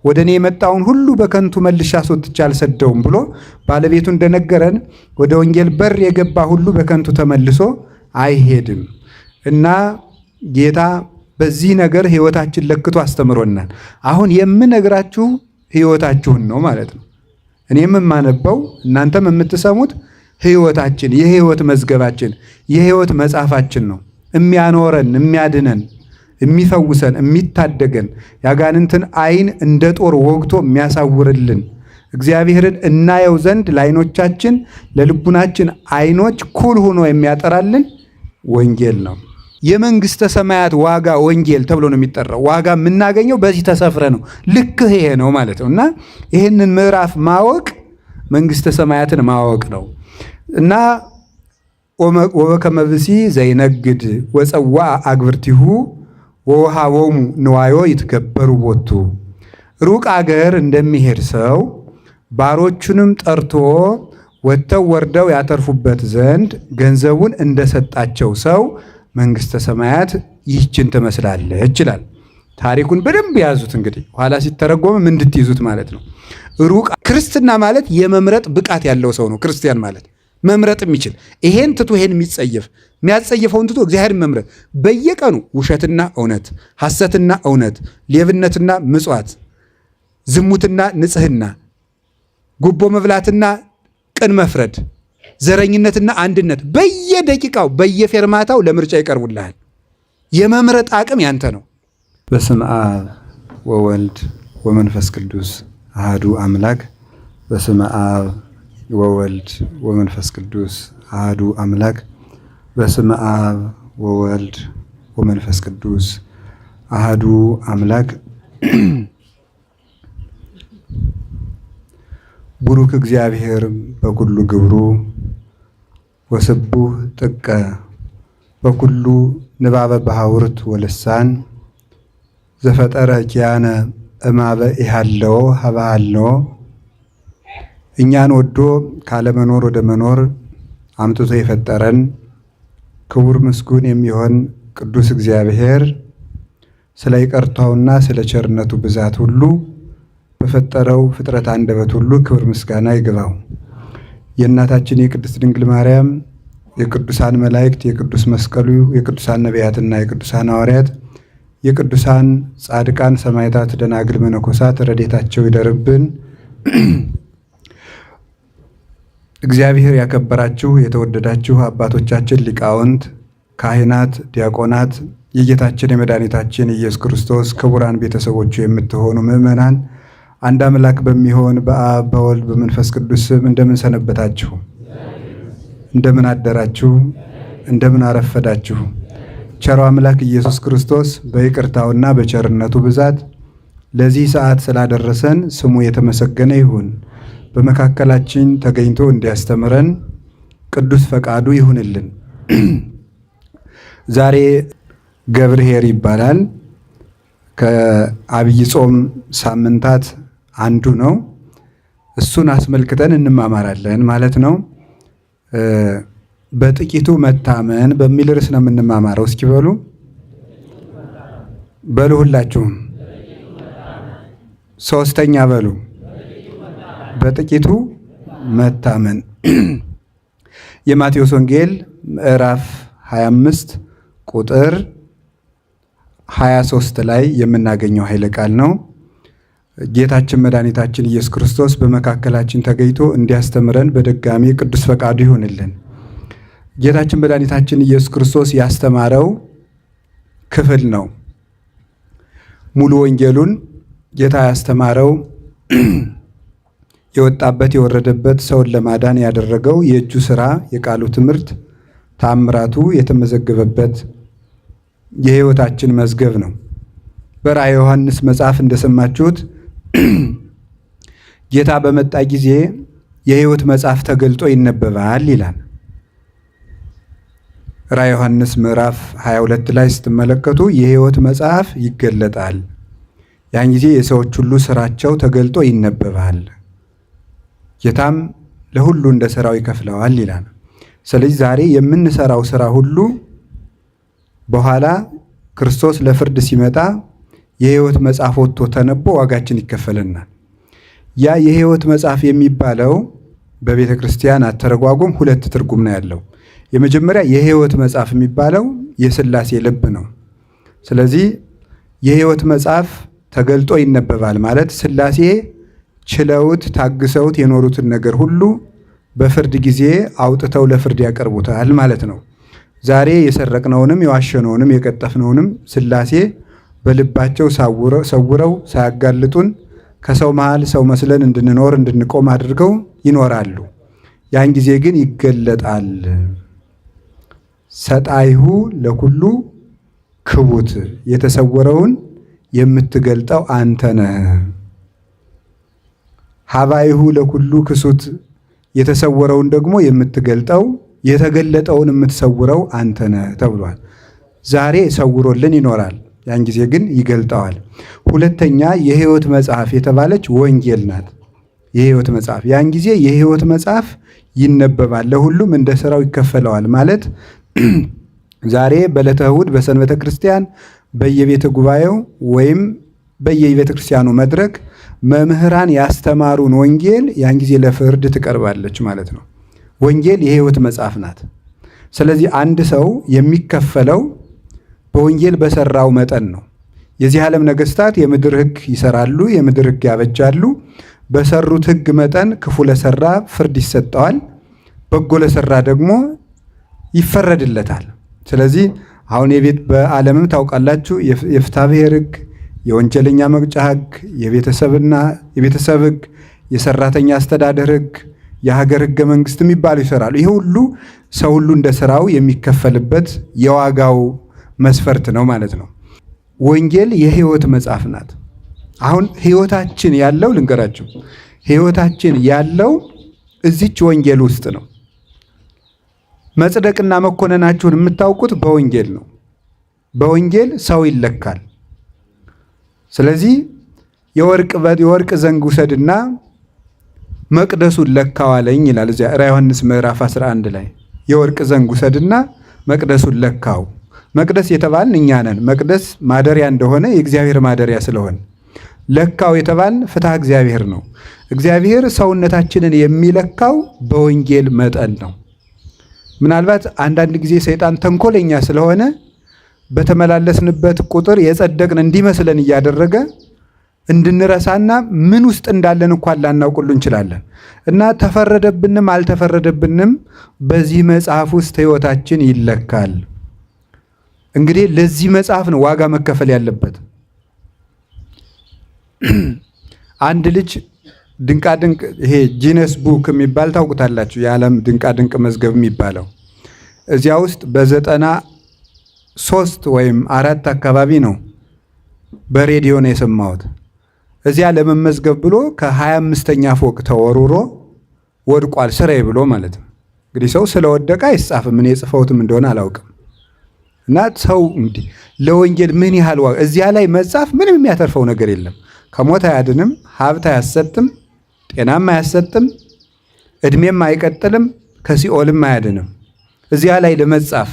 ወደ እኔ የመጣውን ሁሉ በከንቱ መልሼ አስወጥቼ አልሰደውም ብሎ ባለቤቱ እንደነገረን ወደ ወንጌል በር የገባ ሁሉ በከንቱ ተመልሶ አይሄድም እና ጌታ በዚህ ነገር ሕይወታችን ለክቶ አስተምሮናል። አሁን የምነግራችሁ ሕይወታችሁን ነው ማለት ነው። እኔም የማነበው እናንተም የምትሰሙት ሕይወታችን፣ የሕይወት መዝገባችን፣ የሕይወት መጽሐፋችን ነው። የሚያኖረን፣ የሚያድነን፣ የሚፈውሰን፣ የሚታደገን፣ ያጋንንትን ዓይን እንደ ጦር ወግቶ የሚያሳውርልን፣ እግዚአብሔርን እናየው ዘንድ ለዓይኖቻችን ለልቡናችን ዓይኖች ኩል ሆኖ የሚያጠራልን ወንጌል ነው። የመንግስተ ሰማያት ዋጋ ወንጌል ተብሎ ነው የሚጠራው። ዋጋ የምናገኘው በዚህ ተሰፍረ ነው። ልክ ይሄ ነው ማለት ነው እና ይህንን ምዕራፍ ማወቅ መንግስተ ሰማያትን ማወቅ ነው እና ወበከመ ብእሲ ዘይነግድ ወፀዋ አግብርቲሁ ወወሃቦሙ ንዋዮ ይትገበሩ ቦቱ። ሩቅ አገር እንደሚሄድ ሰው ባሮቹንም ጠርቶ ወጥተው ወርደው ያተርፉበት ዘንድ ገንዘቡን እንደሰጣቸው ሰው መንግስተ ሰማያት ይህችን ትመስላለች ይላል። ታሪኩን በደንብ ያዙት። እንግዲህ ኋላ ሲተረጎምም እንድትይዙት ማለት ነው። ሩቅ ክርስትና ማለት የመምረጥ ብቃት ያለው ሰው ነው። ክርስቲያን ማለት መምረጥ የሚችል ይሄን ትቶ ይሄን የሚጸየፍ የሚያጸየፈውን ትቶ እግዚአብሔርን መምረጥ በየቀኑ ውሸትና እውነት፣ ሐሰትና እውነት፣ ሌብነትና ምጽዋት፣ ዝሙትና ንጽህና፣ ጉቦ መብላትና ቅን መፍረድ፣ ዘረኝነትና አንድነት በየደቂቃው በየፌርማታው ለምርጫ ይቀርቡልሃል። የመምረጥ አቅም ያንተ ነው። በስመ አብ ወወልድ ወመንፈስ ቅዱስ አሐዱ አምላክ። በስመ አብ ወወልድ ወመንፈስ ቅዱስ አሐዱ አምላክ። በስመ አብ ወወልድ ወመንፈስ ቅዱስ አሐዱ አምላክ። ቡሩክ እግዚአብሔር በኩሉ ግብሩ ወስቡህ ጥቀ በኩሉ ንባበ ባሕውርት ወልሳን ዘፈጠረ ኪያነ እማበ ኢሃለዎ ሀበሃለዎ። እኛን ወዶ ካለመኖር ወደ መኖር አምጥቶ የፈጠረን ክቡር ምስጉን የሚሆን ቅዱስ እግዚአብሔር ስለ ይቅርታውና ስለ ቸርነቱ ብዛት ሁሉ በፈጠረው ፍጥረት አንደበት ሁሉ ክብር ምስጋና ይግባው። የእናታችን የቅድስት ድንግል ማርያም፣ የቅዱሳን መላእክት፣ የቅዱስ መስቀሉ፣ የቅዱሳን ነቢያትና የቅዱሳን ሐዋርያት፣ የቅዱሳን ጻድቃን፣ ሰማዕታት፣ ደናግል፣ መነኮሳት ረድኤታቸው ይደርብን። እግዚአብሔር ያከበራችሁ የተወደዳችሁ አባቶቻችን ሊቃውንት፣ ካህናት፣ ዲያቆናት፣ የጌታችን የመድኃኒታችን ኢየሱስ ክርስቶስ ክቡራን ቤተሰቦቹ የምትሆኑ ምእመናን አንድ አምላክ በሚሆን በአብ በወልድ በመንፈስ ቅዱስ ስም እንደምን ሰነበታችሁ? እንደምን አደራችሁ? እንደምን አረፈዳችሁ? ቸሮ አምላክ ኢየሱስ ክርስቶስ በይቅርታውና በቸርነቱ ብዛት ለዚህ ሰዓት ስላደረሰን ስሙ የተመሰገነ ይሁን። በመካከላችን ተገኝቶ እንዲያስተምረን ቅዱስ ፈቃዱ ይሁንልን። ዛሬ ገብርኄር ይባላል። ከአብይ ጾም ሳምንታት አንዱ ነው። እሱን አስመልክተን እንማማራለን ማለት ነው። በጥቂቱ መታመን በሚል ርዕስ ነው የምንማማረው። እስኪ በሉ ሁላችሁም ሶስተኛ በሉ። በጥቂቱ መታመን። የማቴዎስ ወንጌል ምዕራፍ 25 ቁጥር 23 ላይ የምናገኘው ኃይለ ቃል ነው። ጌታችን መድኃኒታችን ኢየሱስ ክርስቶስ በመካከላችን ተገኝቶ እንዲያስተምረን በድጋሚ ቅዱስ ፈቃዱ ይሁንልን። ጌታችን መድኃኒታችን ኢየሱስ ክርስቶስ ያስተማረው ክፍል ነው። ሙሉ ወንጌሉን ጌታ ያስተማረው የወጣበት የወረደበት ሰውን ለማዳን ያደረገው የእጁ ሥራ፣ የቃሉ ትምህርት፣ ታምራቱ የተመዘገበበት የሕይወታችን መዝገብ ነው። በራዕየ ዮሐንስ መጽሐፍ እንደሰማችሁት ጌታ በመጣ ጊዜ የሕይወት መጽሐፍ ተገልጦ ይነበባል ይላል። ራዕየ ዮሐንስ ምዕራፍ 22 ላይ ስትመለከቱ የሕይወት መጽሐፍ ይገለጣል። ያን ጊዜ የሰዎች ሁሉ ስራቸው ተገልጦ ይነበባል፣ ጌታም ለሁሉ እንደ ሥራው ይከፍለዋል ይላል። ስለዚህ ዛሬ የምንሰራው ስራ ሁሉ በኋላ ክርስቶስ ለፍርድ ሲመጣ የሕይወት መጽሐፍ ወጥቶ ተነቦ ዋጋችን ይከፈልናል። ያ የሕይወት መጽሐፍ የሚባለው በቤተ ክርስቲያን አተረጓጉም ሁለት ትርጉም ነው ያለው። የመጀመሪያ የሕይወት መጽሐፍ የሚባለው የሥላሴ ልብ ነው። ስለዚህ የሕይወት መጽሐፍ ተገልጦ ይነበባል ማለት ሥላሴ ችለውት ታግሰውት የኖሩትን ነገር ሁሉ በፍርድ ጊዜ አውጥተው ለፍርድ ያቀርቡታል ማለት ነው። ዛሬ የሰረቅነውንም የዋሸነውንም የቀጠፍነውንም ሥላሴ በልባቸው ሰውረው ሳያጋልጡን ከሰው መሃል ሰው መስለን እንድንኖር እንድንቆም አድርገው ይኖራሉ። ያን ጊዜ ግን ይገለጣል። ሰጣይሁ ለኩሉ ክቡት፣ የተሰወረውን የምትገልጠው አንተ ነህ። ሀባይሁ ለኩሉ ክሱት፣ የተሰወረውን ደግሞ የምትገልጠው የተገለጠውን የምትሰውረው አንተ ነህ ተብሏል። ዛሬ ሰውሮልን ይኖራል፣ ያን ጊዜ ግን ይገልጠዋል። ሁለተኛ የሕይወት መጽሐፍ የተባለች ወንጌል ናት። የሕይወት መጽሐፍ ያን ጊዜ የሕይወት መጽሐፍ ይነበባል፣ ለሁሉም እንደ ሥራው ይከፈለዋል ማለት ዛሬ በዕለተ እሑድ በሰንበተ ክርስቲያን በየቤተ ጉባኤው ወይም በየቤተ ክርስቲያኑ መድረክ መምህራን ያስተማሩን ወንጌል ያን ጊዜ ለፍርድ ትቀርባለች ማለት ነው። ወንጌል የሕይወት መጽሐፍ ናት። ስለዚህ አንድ ሰው የሚከፈለው በወንጌል በሰራው መጠን ነው። የዚህ ዓለም ነገሥታት የምድር ሕግ ይሰራሉ፣ የምድር ሕግ ያበጃሉ። በሰሩት ሕግ መጠን ክፉ ለሰራ ፍርድ ይሰጠዋል፣ በጎ ለሰራ ደግሞ ይፈረድለታል። ስለዚህ አሁን በዓለምም ታውቃላችሁ የፍትሐ ብሔር ሕግ፣ የወንጀለኛ መቅጫ ሕግ፣ የቤተሰብ ሕግ፣ የሰራተኛ አስተዳደር ሕግ፣ የሀገር ሕገ መንግሥት የሚባሉ ይሰራሉ። ይሄ ሁሉ ሰው ሁሉ እንደ ስራው የሚከፈልበት የዋጋው መስፈርት ነው ማለት ነው። ወንጌል የሕይወት መጽሐፍ ናት። አሁን ሕይወታችን ያለው ልንገራችሁ፣ ሕይወታችን ያለው እዚች ወንጌል ውስጥ ነው። መጽደቅና መኮነናችሁን የምታውቁት በወንጌል ነው። በወንጌል ሰው ይለካል። ስለዚህ የወርቅ ዘንግ ውሰድና መቅደሱን ለካው አለኝ ይላል እዚያ ራዕየ ዮሐንስ ምዕራፍ 11 ላይ። የወርቅ ዘንግ ውሰድና መቅደሱን ለካው። መቅደስ የተባልን እኛ ነን። መቅደስ ማደሪያ እንደሆነ የእግዚአብሔር ማደሪያ ስለሆነ ለካው የተባልን ፍትሐ እግዚአብሔር ነው። እግዚአብሔር ሰውነታችንን የሚለካው በወንጌል መጠን ነው። ምናልባት አንዳንድ ጊዜ ሰይጣን ተንኮለኛ ስለሆነ በተመላለስንበት ቁጥር የጸደቅን እንዲመስለን እያደረገ እንድንረሳና ምን ውስጥ እንዳለን እንኳን ላናውቅሉ እንችላለን። እና ተፈረደብንም አልተፈረደብንም በዚህ መጽሐፍ ውስጥ ሕይወታችን ይለካል። እንግዲህ ለዚህ መጽሐፍ ነው ዋጋ መከፈል ያለበት። አንድ ልጅ ድንቃድንቅ ይሄ ጂነስ ቡክ የሚባል ታውቁታላችሁ፣ የዓለም ድንቃድንቅ መዝገብ የሚባለው እዚያ ውስጥ በ93 ወይም 4 አካባቢ ነው በሬዲዮ ነው የሰማሁት። እዚያ ለመመዝገብ ብሎ ከ25ኛ ፎቅ ተወርውሮ ወድቋል፣ ስራዬ ብሎ ማለት ነው። እንግዲህ ሰው ስለወደቀ አይጻፍም፣ እኔ ጽፈውትም እንደሆነ አላውቅም። እና ሰው እንግዲህ ለወንጌል ምን ያህል ዋጋ እዚያ ላይ መጻፍ ምንም የሚያተርፈው ነገር የለም። ከሞት አያድንም፣ ሀብት አያሰጥም፣ ጤናም አያሰጥም፣ እድሜም አይቀጥልም፣ ከሲኦልም አያድንም። እዚያ ላይ ለመጻፍ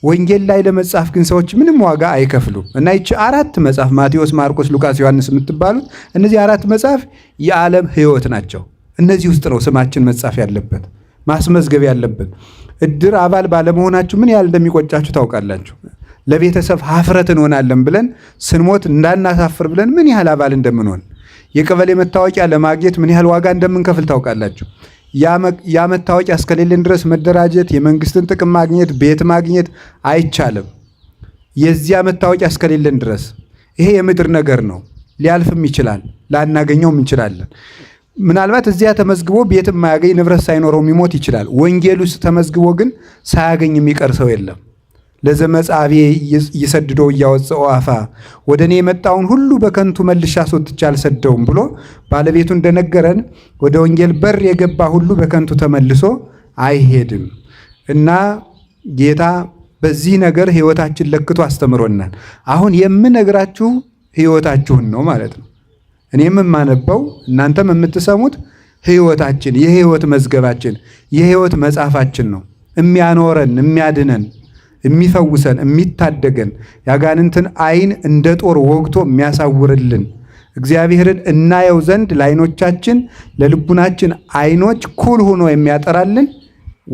ወንጌል ላይ ለመጻፍ ግን ሰዎች ምንም ዋጋ አይከፍሉም። እና ይቺ 4 መጽሐፍ ማቴዎስ፣ ማርቆስ፣ ሉቃስ፣ ዮሐንስ የምትባሉት እነዚህ 4 መጽሐፍ የዓለም ሕይወት ናቸው። እነዚህ ውስጥ ነው ስማችን መጻፍ ያለበት ማስመዝገብ ያለበት። እድር አባል ባለመሆናችሁ ምን ያህል እንደሚቆጫችሁ ታውቃላችሁ። ለቤተሰብ ሀፍረት እንሆናለን ብለን ስንሞት እንዳናሳፍር ብለን ምን ያህል አባል እንደምንሆን፣ የቀበሌ መታወቂያ ለማግኘት ምን ያህል ዋጋ እንደምንከፍል ታውቃላችሁ። ያ መታወቂያ እስከሌለን ድረስ መደራጀት፣ የመንግስትን ጥቅም ማግኘት፣ ቤት ማግኘት አይቻልም። የዚያ መታወቂያ እስከሌለን ድረስ ይሄ የምድር ነገር ነው። ሊያልፍም ይችላል፣ ላናገኘውም እንችላለን። ምናልባት እዚያ ተመዝግቦ ቤት የማያገኝ ንብረት ሳይኖረው የሚሞት ይችላል። ወንጌል ውስጥ ተመዝግቦ ግን ሳያገኝ የሚቀር ሰው የለም። ለዘመጻቤ ይሰድዶ እያወፀኦ አፋ፣ ወደ እኔ የመጣውን ሁሉ በከንቱ መልሼ አስወጥቼ አልሰደውም ብሎ ባለቤቱ እንደነገረን ወደ ወንጌል በር የገባ ሁሉ በከንቱ ተመልሶ አይሄድም እና ጌታ በዚህ ነገር ሕይወታችን ለክቶ አስተምሮናል። አሁን የምነግራችሁ ሕይወታችሁን ነው ማለት ነው። እኔም የማነበው እናንተም የምትሰሙት ሕይወታችን፣ የሕይወት መዝገባችን፣ የሕይወት መጽሐፋችን ነው። የሚያኖረን፣ የሚያድነን፣ የሚፈውሰን የሚታደገን ያጋንንትን ዓይን እንደ ጦር ወግቶ የሚያሳውርልን እግዚአብሔርን እናየው ዘንድ ለዓይኖቻችን ለልቡናችን ዓይኖች ኩል ሆኖ የሚያጠራልን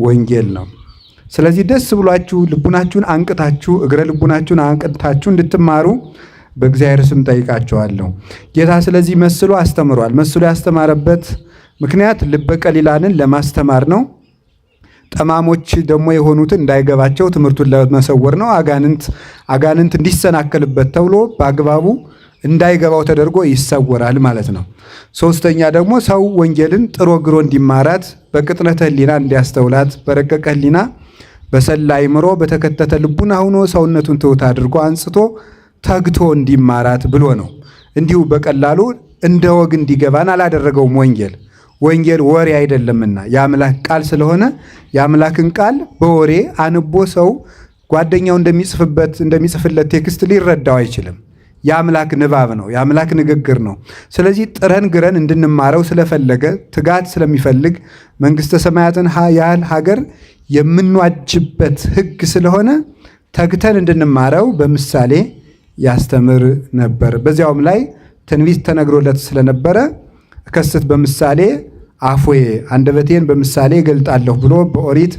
ወንጌል ነው። ስለዚህ ደስ ብሏችሁ ልቡናችሁን አንቅታችሁ እግረ ልቡናችሁን አንቅታችሁ እንድትማሩ በእግዚአብሔር ስም ጠይቃችኋለሁ። ጌታ ስለዚህ መስሎ አስተምሯል። መስሎ ያስተማረበት ምክንያት ልበ ቀሊላንን ለማስተማር ነው። ጠማሞች ደግሞ የሆኑትን እንዳይገባቸው ትምህርቱን ለመሰወር ነው። አጋንንት እንዲሰናከልበት ተብሎ በአግባቡ እንዳይገባው ተደርጎ ይሰወራል ማለት ነው። ሶስተኛ ደግሞ ሰው ወንጌልን ጥሮ ግሮ እንዲማራት በቅጥነተ ሕሊና እንዲያስተውላት በረቀቀ ሕሊና በሰላ አእምሮ በተከተተ ልቡና ሆኖ ሰውነቱን ትሑት አድርጎ አንጽቶ ተግቶ እንዲማራት ብሎ ነው። እንዲሁ በቀላሉ እንደ ወግ እንዲገባን አላደረገውም። ወንጌል ወሬ አይደለምና የአምላክ ቃል ስለሆነ የአምላክን ቃል በወሬ አንቦ ሰው ጓደኛው እንደሚጽፍለት ቴክስት ሊረዳው አይችልም። የአምላክ ንባብ ነው፣ የአምላክ ንግግር ነው። ስለዚህ ጥረን ግረን እንድንማረው ስለፈለገ ትጋት ስለሚፈልግ መንግሥተ ሰማያትን ያህል ሀገር የምንዋጅበት ሕግ ስለሆነ ተግተን እንድንማረው በምሳሌ ያስተምር ነበር። በዚያውም ላይ ትንቢት ተነግሮለት ስለነበረ እከስት በምሳሌ አፎዬ አንደበቴን በምሳሌ እገልጣለሁ ብሎ በኦሪት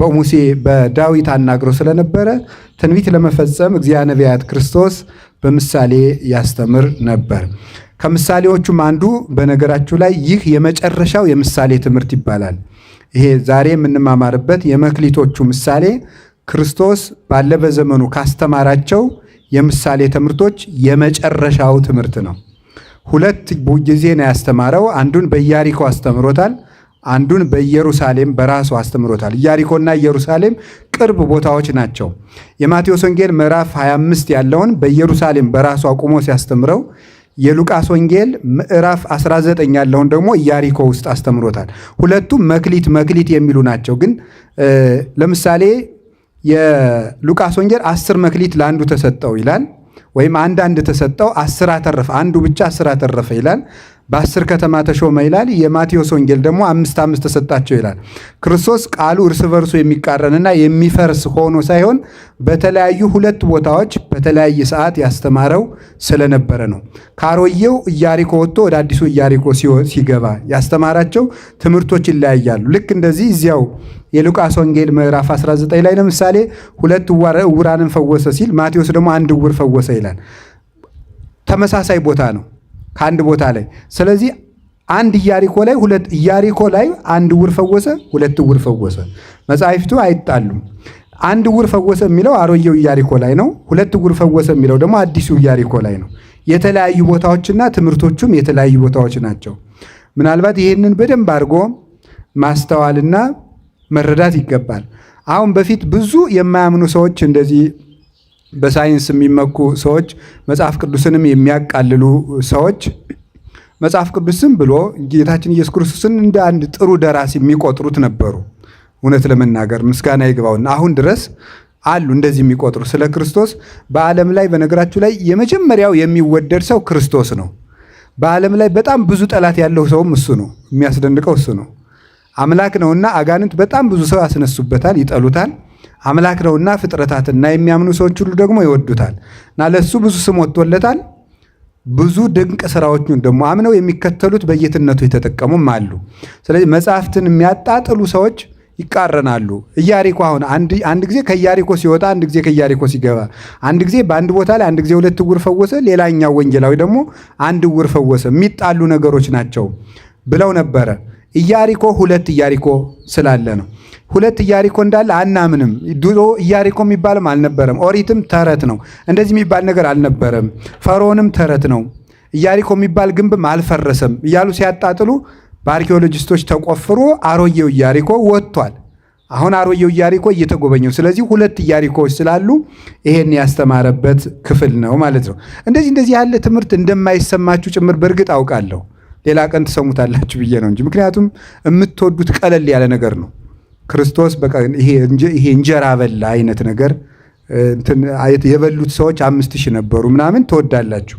በሙሴ በዳዊት አናግሮ ስለነበረ ትንቢት ለመፈጸም እግዚአብሔር ነቢያት ክርስቶስ በምሳሌ ያስተምር ነበር። ከምሳሌዎቹም አንዱ በነገራችሁ ላይ ይህ የመጨረሻው የምሳሌ ትምህርት ይባላል። ይሄ ዛሬ የምንማማርበት የመክሊቶቹ ምሳሌ ክርስቶስ ባለ በዘመኑ ካስተማራቸው የምሳሌ ትምህርቶች የመጨረሻው ትምህርት ነው። ሁለት ጊዜ ነው ያስተማረው። አንዱን በኢያሪኮ አስተምሮታል፣ አንዱን በኢየሩሳሌም በራሱ አስተምሮታል። ኢያሪኮና ኢየሩሳሌም ቅርብ ቦታዎች ናቸው። የማቴዎስ ወንጌል ምዕራፍ 25 ያለውን በኢየሩሳሌም በራሱ አቁሞ ሲያስተምረው፣ የሉቃስ ወንጌል ምዕራፍ 19 ያለውን ደግሞ ኢያሪኮ ውስጥ አስተምሮታል። ሁለቱም መክሊት የሚሉ ናቸው። ግን ለምሳሌ የሉቃስ ወንጌል 10 መክሊት ለአንዱ ተሰጠው ይላል፣ ወይም አንድ ተሰጠው 10 አተረፈ፣ አንዱ ብቻ 10 አተረፈ ይላል። በ10 ከተማ ተሾመ ይላል። የማቴዎስ ወንጌል ደግሞ 5 ተሰጣቸው ይላል። ክርስቶስ ቃሉ እርስ በርሱ የሚቃረንና የሚፈርስ ሆኖ ሳይሆን በተለያዩ ሁለት ቦታዎች በተለያየ ሰዓት ያስተማረው ስለነበረ ነው። ከአሮጌው ኢያሪኮ ወጥቶ ወደ አዲሱ ኢያሪኮ ሲገባ ያስተማራቸው ትምህርቶች ይለያያሉ። ልክ እንደዚህ እዚያው የሉቃስ ወንጌል ምዕራፍ 19 ላይ ለምሳሌ 2 ዕውራንን ፈወሰ ሲል ማቴዎስ ደግሞ 1 ዕውር ፈወሰ ይላል። ተመሳሳይ ቦታ ነው ከአንድ ቦታ ላይ። ስለዚህ አንድ ኢያሪኮ ላይ 1 ዕውር ፈወሰ፣ 2 ዕውር ፈወሰ። መጻሕፍቱ አይጣሉም። 1 ዕውር ፈወሰ የሚለው አሮጌው ኢያሪኮ ላይ ነው። 2 ዕውር ፈወሰ የሚለው ደግሞ አዲሱ ኢያሪኮ ላይ ነው። የተለያዩ ቦታዎችና ትምህርቶቹም የተለያዩ ቦታዎች ናቸው። ምናልባት ይህንን በደንብ አድርጎ ማስተዋልና መረዳት ይገባል። አሁን በፊት ብዙ የማያምኑ ሰዎች እንደዚህ በሳይንስ የሚመኩ ሰዎች መጽሐፍ ቅዱስንም የሚያቃልሉ ሰዎች መጽሐፍ ቅዱስም ብሎ ጌታችን ኢየሱስ ክርስቶስን እንደ አንድ ጥሩ ደራሲ የሚቆጥሩት ነበሩ። እውነት ለመናገር ምስጋና ይግባውና አሁን ድረስ አሉ እንደዚህ የሚቆጥሩ ስለ ክርስቶስ። በዓለም ላይ በነገራችሁ ላይ የመጀመሪያው የሚወደድ ሰው ክርስቶስ ነው። በዓለም ላይ በጣም ብዙ ጠላት ያለው ሰውም እሱ ነው። የሚያስደንቀው እሱ ነው። አምላክ ነውና አጋንንት በጣም ብዙ ሰው ያስነሱበታል፣ ይጠሉታል። አምላክ ነውና ፍጥረታትና የሚያምኑ ሰዎች ሁሉ ደግሞ ይወዱታል እና ለሱ ብዙ ስም ወጥቶለታል። ብዙ ድንቅ ስራዎቹን ደግሞ አምነው የሚከተሉት በጌትነቱ የተጠቀሙም አሉ። ስለዚህ መጽሐፍትን የሚያጣጥሉ ሰዎች ይቃረናሉ። ኢያሪኮ አሁን አንድ ጊዜ ከኢያሪኮ ሲወጣ፣ አንድ ጊዜ ከኢያሪኮ ሲገባ፣ አንድ ጊዜ በአንድ ቦታ ላይ አንድ ጊዜ 2 ዕውር ፈወሰ፣ ሌላኛው ወንጌላዊ ደግሞ 1 ዕውር ፈወሰ። የሚጣሉ ነገሮች ናቸው ብለው ነበረ። ኢያሪኮ 2 ኢያሪኮ ስላለ ነው። 2 ኢያሪኮ እንዳለ አናምንም። ድሮ ኢያሪኮ የሚባልም አልነበረም። ኦሪትም ተረት ነው። እንደዚህ የሚባል ነገር አልነበረም። ፈርዖንም ተረት ነው። ኢያሪኮ የሚባል ግንብም አልፈረሰም እያሉ ሲያጣጥሉ በአርኪኦሎጂስቶች ተቆፍሮ አሮጌው ኢያሪኮ ወጥቷል። አሁን አሮጌው ኢያሪኮ እየተጎበኘው። ስለዚህ 2 ኢያሪኮዎች ስላሉ ይሄን ያስተማረበት ክፍል ነው ማለት ነው። እንደዚህ ያለ ትምህርት እንደማይሰማችሁ ጭምር በእርግጥ አውቃለሁ። ሌላ ቀን ትሰሙታላችሁ ብዬ ነው እንጂ ምክንያቱም የምትወዱት ቀለል ያለ ነገር ነው። ክርስቶስ በቃ ይሄ እንጀራ በላ አይነት ነገር የበሉት ሰዎች 5000 ነበሩ ምናምን ትወዳላችሁ።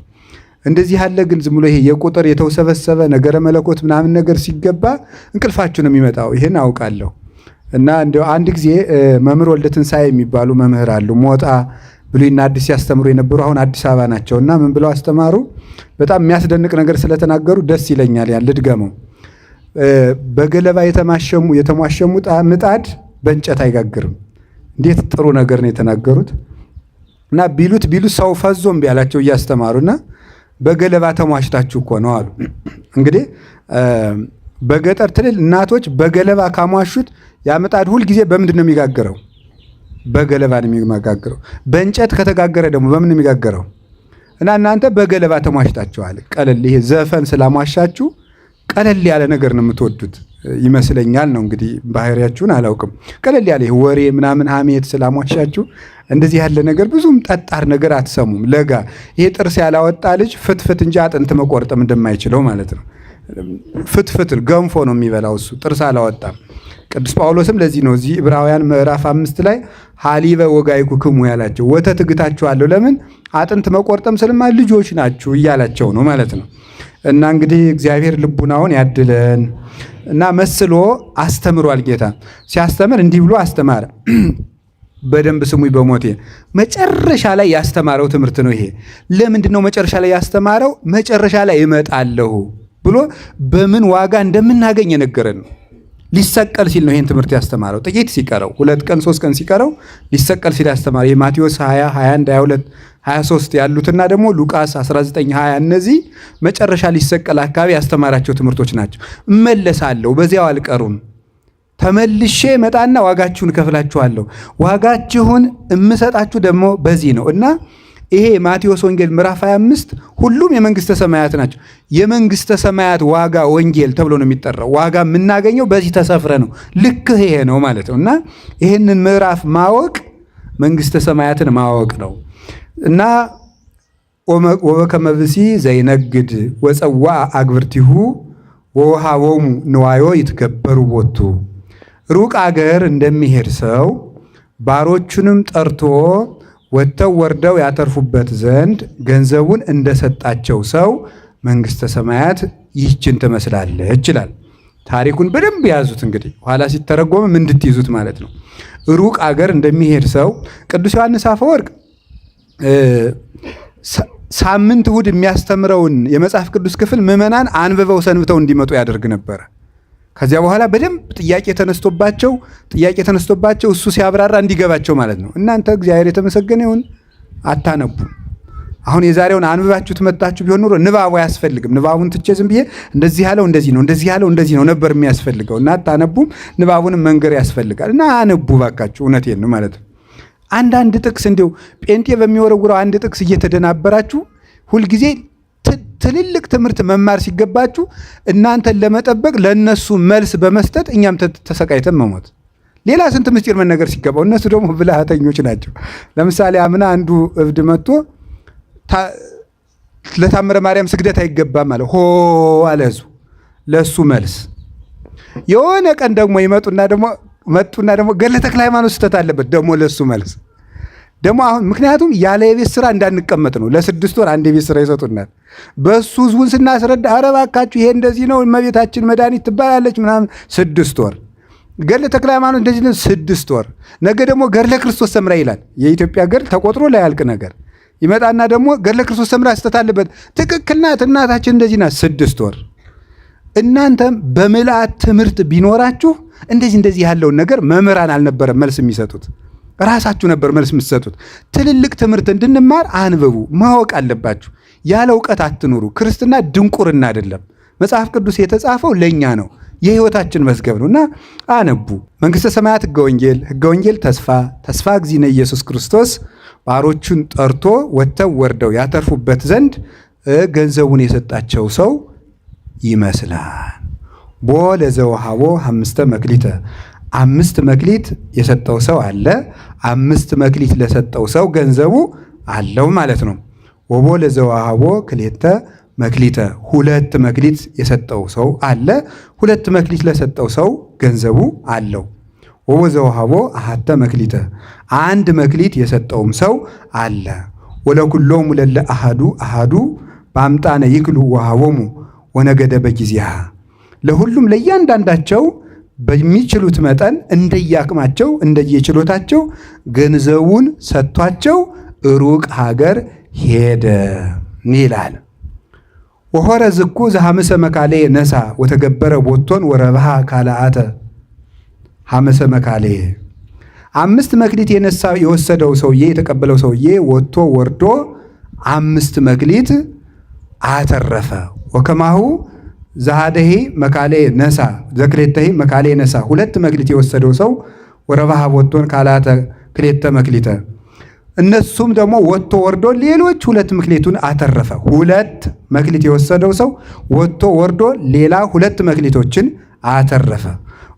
እንደዚህ ያለ ግን ዝም ብሎ ይሄ የቁጥር የተውሰበሰበ ነገረ መለኮት ምናምን ነገር ሲገባ እንቅልፋችሁ ነው የሚመጣው። ይሄን አውቃለሁ። እና እንደው አንድ ጊዜ መምህር ወልደ ትንሣኤ የሚባሉ መምህር አሉ። ሞጣ ብሉይና አዲስ ያስተምሩ የነበሩ አሁን አዲስ አበባ ናቸውና ምን ብለው አስተማሩ? በጣም የሚያስደንቅ ነገር ስለተናገሩ ደስ ይለኛል። ያን ልድገመው። በገለባ የተሟሸሙ ምጣድ በእንጨት አይጋግርም። እንዴት ጥሩ ነገር ነው የተናገሩት። እና ቢሉት ሰው ፈዞም ቢያላቸው እያስተማሩና በገለባ ተሟሽታችሁ እኮ ነው አሉ። እንግዲህ በገጠር ትልል እናቶች በገለባ ካሟሹት ያ ምጣድ ሁል ጊዜ በምንድን ነው የሚጋገረው? በገለባ ነው የሚጋገረው። በእንጨት ከተጋገረ ደግሞ በምን ነው የሚጋገረው? እና እናንተ በገለባ ተሟሽታችኋል። ቀለል ይሄ ዘፈን ስላሟሻችሁ ቀለል ያለ ነገር ነው የምትወዱት ይመስለኛል። ነው እንግዲህ ባህሪያችሁን አላውቅም። ቀለል ያለ ይሄ ወሬ ምናምን ሐሜት ስላሟሻችሁ እንደዚህ ያለ ነገር ብዙም ጠጣር ነገር አትሰሙም። ለጋ ይሄ ጥርስ ያላወጣ ልጅ ፍትፍት እንጂ አጥንት መቆርጠም እንደማይችለው ማለት ነው። ፍትፍት ገንፎ ነው የሚበላው እሱ ጥርስ አላወጣም። ቅዱስ ጳውሎስም ለዚህ ነው እዚህ ዕብራውያን ምዕራፍ 5 ላይ ሐሊበ ወጋይኩክሙ ያላቸው። ወተት እግታችኋለሁ ለምን አጥንት መቆርጠም ስለማ ልጆች ናችሁ እያላቸው ነው ማለት ነው። እና እንግዲህ እግዚአብሔር ልቡናውን ያድለን እና መስሎ አስተምሯል። ጌታ ሲያስተምር እንዲህ ብሎ አስተማረ። በደንብ ስሙኝ በሞቴ መጨረሻ ላይ ያስተማረው ትምህርት ነው ይሄ። ለምንድን ነው መጨረሻ ላይ ያስተማረው? መጨረሻ ላይ እመጣለሁ ብሎ በምን ዋጋ እንደምናገኝ የነገረን ነው። ሊሰቀል ሲል ነው ይሄን ትምህርት ያስተማረው። ጥቂት ሲቀረው 2 ቀን 3 ቀን ሲቀረው ሊሰቀል ሲል ያስተማረ የማቴዎስ 20 21 22 23 ያሉትና ደግሞ ሉቃስ 19 20 እነዚህ መጨረሻ ሊሰቀል አካባቢ ያስተማራቸው ትምህርቶች ናቸው። እመለሳለሁ፣ በዚያው አልቀሩም፣ ተመልሼ መጣና ዋጋችሁን ከፍላችኋለሁ፣ ዋጋችሁን እምሰጣችሁ ደግሞ በዚህ ነው። እና ይሄ ማቴዎስ ወንጌል ምዕራፍ 25 ሁሉም የመንግስተ ሰማያት ናቸው። የመንግስተ ሰማያት ዋጋ ወንጌል ተብሎ ነው የሚጠራው። ዋጋ የምናገኘው በዚህ ተሰፍረ ነው። ልክ ይሄ ነው ማለት ነው። እና ይሄንን ምዕራፍ ማወቅ መንግስተ ሰማያትን ማወቅ ነው። እና ወበከመ ብእሲ ዘይነግድ ወፀዋ አግብርቲሁ ወወሃቦሙ ንዋዮ ይትገበሩ ቦቱ። ሩቅ አገር እንደሚሄድ ሰው ባሮቹንም ጠርቶ ወጥተው ወርደው ያተርፉበት ዘንድ ገንዘቡን እንደሰጣቸው ሰው መንግስተ ሰማያት ይህችን ትመስላለች ይችላል። ታሪኩን በደንብ ያዙት። እንግዲህ ኋላ ሲተረጎምም እንድትይዙት ማለት ነው። ሩቅ አገር እንደሚሄድ ሰው ቅዱስ ዮሐንስ አፈወርቅ ሳምንት እሑድ የሚያስተምረውን የመጽሐፍ ቅዱስ ክፍል ምዕመናን አንብበው ሰንብተው እንዲመጡ ያደርግ ነበረ። ከዚያ በኋላ በደንብ ጥያቄ ተነስቶባቸው እሱ ሲያብራራ እንዲገባቸው ማለት ነው። እናንተ እግዚአብሔር የተመሰገነ ይሁን አታነቡ። አሁን የዛሬውን አንብባችሁት መጣችሁ ቢሆን ኖሮ ንባቡ አያስፈልግም። ንባቡን ትቼ ዝም ብዬ እንደዚህ ያለው እንደዚህ ነው፣ እንደዚህ ያለው እንደዚህ ነው ነበር የሚያስፈልገው። እና አታነቡም። ንባቡንም መንገር ያስፈልጋል። እና አነቡ ባካችሁ። እውነቴን ነው ማለት ነው። አንዳንድ ጥቅስ እንዲሁ ጴንጤ በሚወረውረው አንድ ጥቅስ እየተደናበራችሁ ሁልጊዜ ትልልቅ ትምህርት መማር ሲገባችሁ እናንተን ለመጠበቅ ለነሱ መልስ በመስጠት እኛም ተሰቃይተን መሞት። ሌላ ስንት ምስጢር መነገር ሲገባው እነሱ ደግሞ ብልሃተኞች ናቸው። ለምሳሌ አምና አንዱ እብድ መጥቶ ለታምረ ማርያም ስግደት አይገባም አለ። ሆ አለ እሱ። ለሱ መልስ የሆነ ቀን ደግሞ ይመጡና ደግሞ ገድለ ተክለ ሃይማኖት ስህተት አለበት ደግሞ ለሱ መልስ ደግሞ አሁን ምክንያቱም ያለ የቤት ስራ እንዳንቀመጥ ነው። ለ6 ወር አንድ የቤት ስራ ይሰጡናል። በሱ ህዝቡን ስናስረዳ ኧረ እባካችሁ ይሄ እንደዚህ ነው እመቤታችን መድኃኒት ትባላለች ምናምን 6 ወር ገድለ ተክለ ሃይማኖት እንደዚህ ነው 6 ወር። ነገ ደግሞ ገድለ ክርስቶስ ሰምራ ይላል። የኢትዮጵያ ገድል ተቆጥሮ ላያልቅ ነገር ይመጣና ደግሞ ገድለ ክርስቶስ ሰምራ ስህተት አለበት። ትክክል ናት እናታችን እንደዚህ ናት 6 ወር። እናንተም በምልአት ትምህርት ቢኖራችሁ እንደዚህ ያለውን ነገር መምህራን አልነበረም መልስ የሚሰጡት፣ ራሳችሁ ነበር መልስ የምትሰጡት። ትልልቅ ትምህርት እንድንማር አንብቡ፣ ማወቅ አለባችሁ። ያለ እውቀት አትኑሩ። ክርስትና ድንቁርና አይደለም። መጽሐፍ ቅዱስ የተጻፈው ለእኛ ነው፣ የህይወታችን መዝገብ ነው። እና አነቡ። መንግሥተ ሰማያት ሕገ ወንጌል ተስፋ እግዚእነ ኢየሱስ ክርስቶስ ባሮቹን ጠርቶ ወጥተው ወርደው ያተርፉበት ዘንድ ገንዘቡን የሰጣቸው ሰው ይመስላል። ቦ ለዘወሃቦ 5 መክሊተ 5 መክሊት የሰጠው ሰው አለ። 5 መክሊት ለሰጠው ሰው ገንዘቡ አለው ማለት ነው። ወቦ ለዘወሃቦ ክልኤተ መክሊተ 2 መክሊት የሰጠው ሰው አለ። 2 መክሊት ለሰጠው ሰው ገንዘቡ አለው። ወቦ ዘወሃቦ 1 መክሊተ 1 መክሊት የሰጠውም ሰው አለ። ወለኩሎሙ ለለ አሃዱ በአምጣነ ይክሉ ወሃቦሙ ወነገደ በጊዜሃ ለሁሉም ለእያንዳንዳቸው በሚችሉት መጠን እንደየአቅማቸው እንደየችሎታቸው ገንዘቡን ሰጥቷቸው ሩቅ ሀገር ሄደ ይላል። ወሆረ ዝኩ ዘሐመሰ መካሌ ነሳ ወተገበረ ቦቶን ወረብሃ ካልአተ ሐመሰ መካሌ 5 መክሊት የወሰደው ሰውዬ የተቀበለው ሰውዬ ወጥቶ ወርዶ 5 መክሊት አተረፈ። ወከማሁ ዘሃደሂ መካሌ ነሳ ዘክሌተሂ መካሌ ነሳ 2 መክሊት የወሰደው ሰው ወረብሃ ቦቶን ካልአተ ክሌተ መክሊተ እነሱም ደግሞ ወጥቶ ወርዶ ሌሎች 2 መክሊቱን አተረፈ። 2 መክሊት የወሰደው ሰው ወጥቶ ወርዶ ሌላ 2 መክሊቶችን አተረፈ።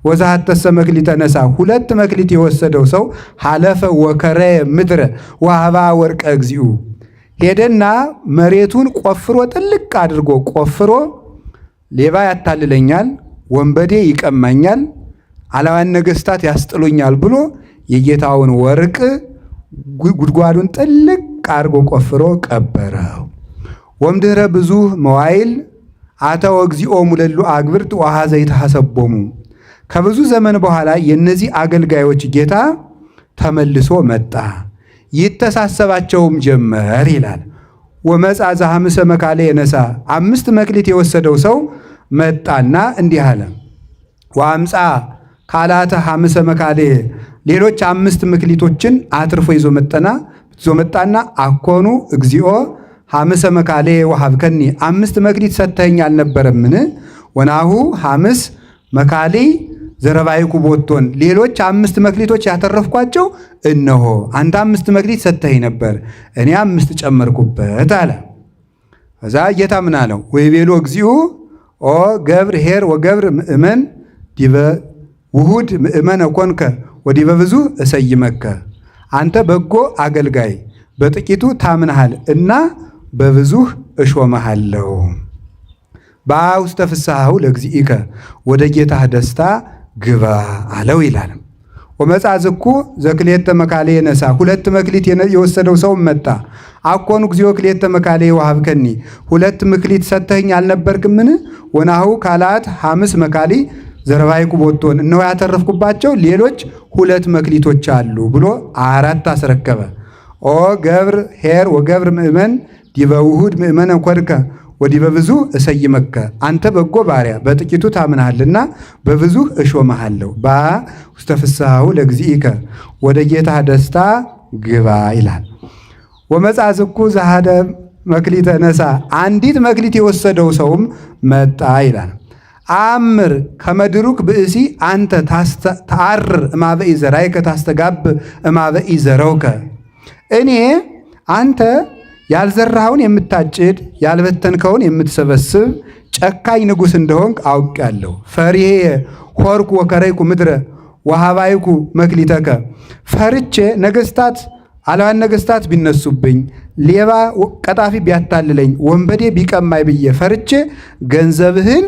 ወዛሐተሰ መክሊተ ነሳ 2 መክሊት የወሰደው ሰው ሐለፈ ወከረ ምድረ ወሀባ ወርቀ እግዚኡ ሄደና መሬቱን ቆፍሮ ጥልቅ አድርጎ ቆፍሮ ሌባ ያታልለኛል፣ ወንበዴ ይቀማኛል፣ አላዋን ነገሥታት ያስጥሉኛል ብሎ የጌታውን ወርቅ ጉድጓዱን ጥልቅ አድርጎ ቆፍሮ ቀበረው። ወምድኅረ ብዙ መዋይል አተወ እግዚኦ ሙለሉ አግብርት ወአኀዘ ይትሐሰቦሙ ከብዙ ዘመን በኋላ የእነዚህ አገልጋዮች ጌታ ተመልሶ መጣ፣ ይተሳሰባቸውም ጀመር ይላል። ወመጻ ዘሐመሰ መካሌ ነሳ 5 መክሊት የወሰደው ሰው መጣና እንዲህ አለ። ወአምፃ ካልአተ ሐመሰ መካሌ ሌሎች 5 መክሊቶችን አትርፎ ይዞ መጣና አኮኑ እግዚኦ ሐመሰ መካሌ ወሀብከኒ 5 መክሊት ሰጥተኸኝ አልነበረምን? ወናሁ ሐመስ መካሌ ዘረባይኩ ቦቶን ሌሎች 5 መክሊቶች ያተረፍኳቸው እነሆ አንተ 5 መክሊት ሰጥተኸኝ ነበር፣ እኔ 5 ጨመርኩበት አለ። ከዛ ጌታ ምን አለው? ወይቤሎ እግዚኡ ኦ ገብር ኄር ወገብር ምእመን ዲበ ውሁድ ምእመነ ኮንከ ወዲበ ብዙ እሰይመከ አንተ በጎ አገልጋይ በጥቂቱ ታምነሃል እና በብዙህ እሾመሃለሁ። በውስተ ፍስሐሁ ለእግዚእከ ወደ ጌታህ ደስታ ግባ አለው ይላል። ወመጻ ዝኩ ዘክሌተ መካሌ ነሳ 2 መክሊት የወሰደው ሰው መጣ። አኮኑ እግዚኦ ክሌተ መካሌ ወሀብከኒ 2 መክሊት ሰጥተኸኝ አልነበርክምን? ወናሁ ካልአት ሐመስ መካሊ ዘረባይኩ ቦቶን እነሆ ያተረፍኩባቸው ሌሎች 2 መክሊቶች አሉ ብሎ 4 አስረከበ። ኦ ገብር ኄር ወገብር ምእመን ዲበ ውሁድ ምእመነ ኮንከ ወዲበ ብዙ እሰይመከ አንተ በጎ ባሪያ በጥቂቱ ታምነሃልና በብዙ እሾመሃለሁ። በውስተ ፍስሐሁ ለእግዚእከ ወደ ጌታህ ደስታ ግባ ይላል። ወመጻ ዝኩ ዘሃደ መክሊተ ነሳ 1 መክሊት የወሰደው ሰውም መጣ ይላል። አምር ከመድሩክ ብእሲ አንተ ተአርር እማበ ኢዘራይከ ታስተጋብ እማበ ኢዘረውከ እኔ አንተ ያልዘራኸውን የምታጭድ ያልበተንከውን የምትሰበስብ ጨካኝ ንጉሥ እንደሆንክ አውቄአለሁ። ፈሪሄ ሆርኩ ወከረይኩ ምድረ ወሀባይኩ መክሊተከ ፈርቼ ነገሥታት አላዋን ነገሥታት ቢነሱብኝ፣ ሌባ ቀጣፊ ቢያታልለኝ፣ ወንበዴ ቢቀማይ ብዬ ፈርቼ ገንዘብህን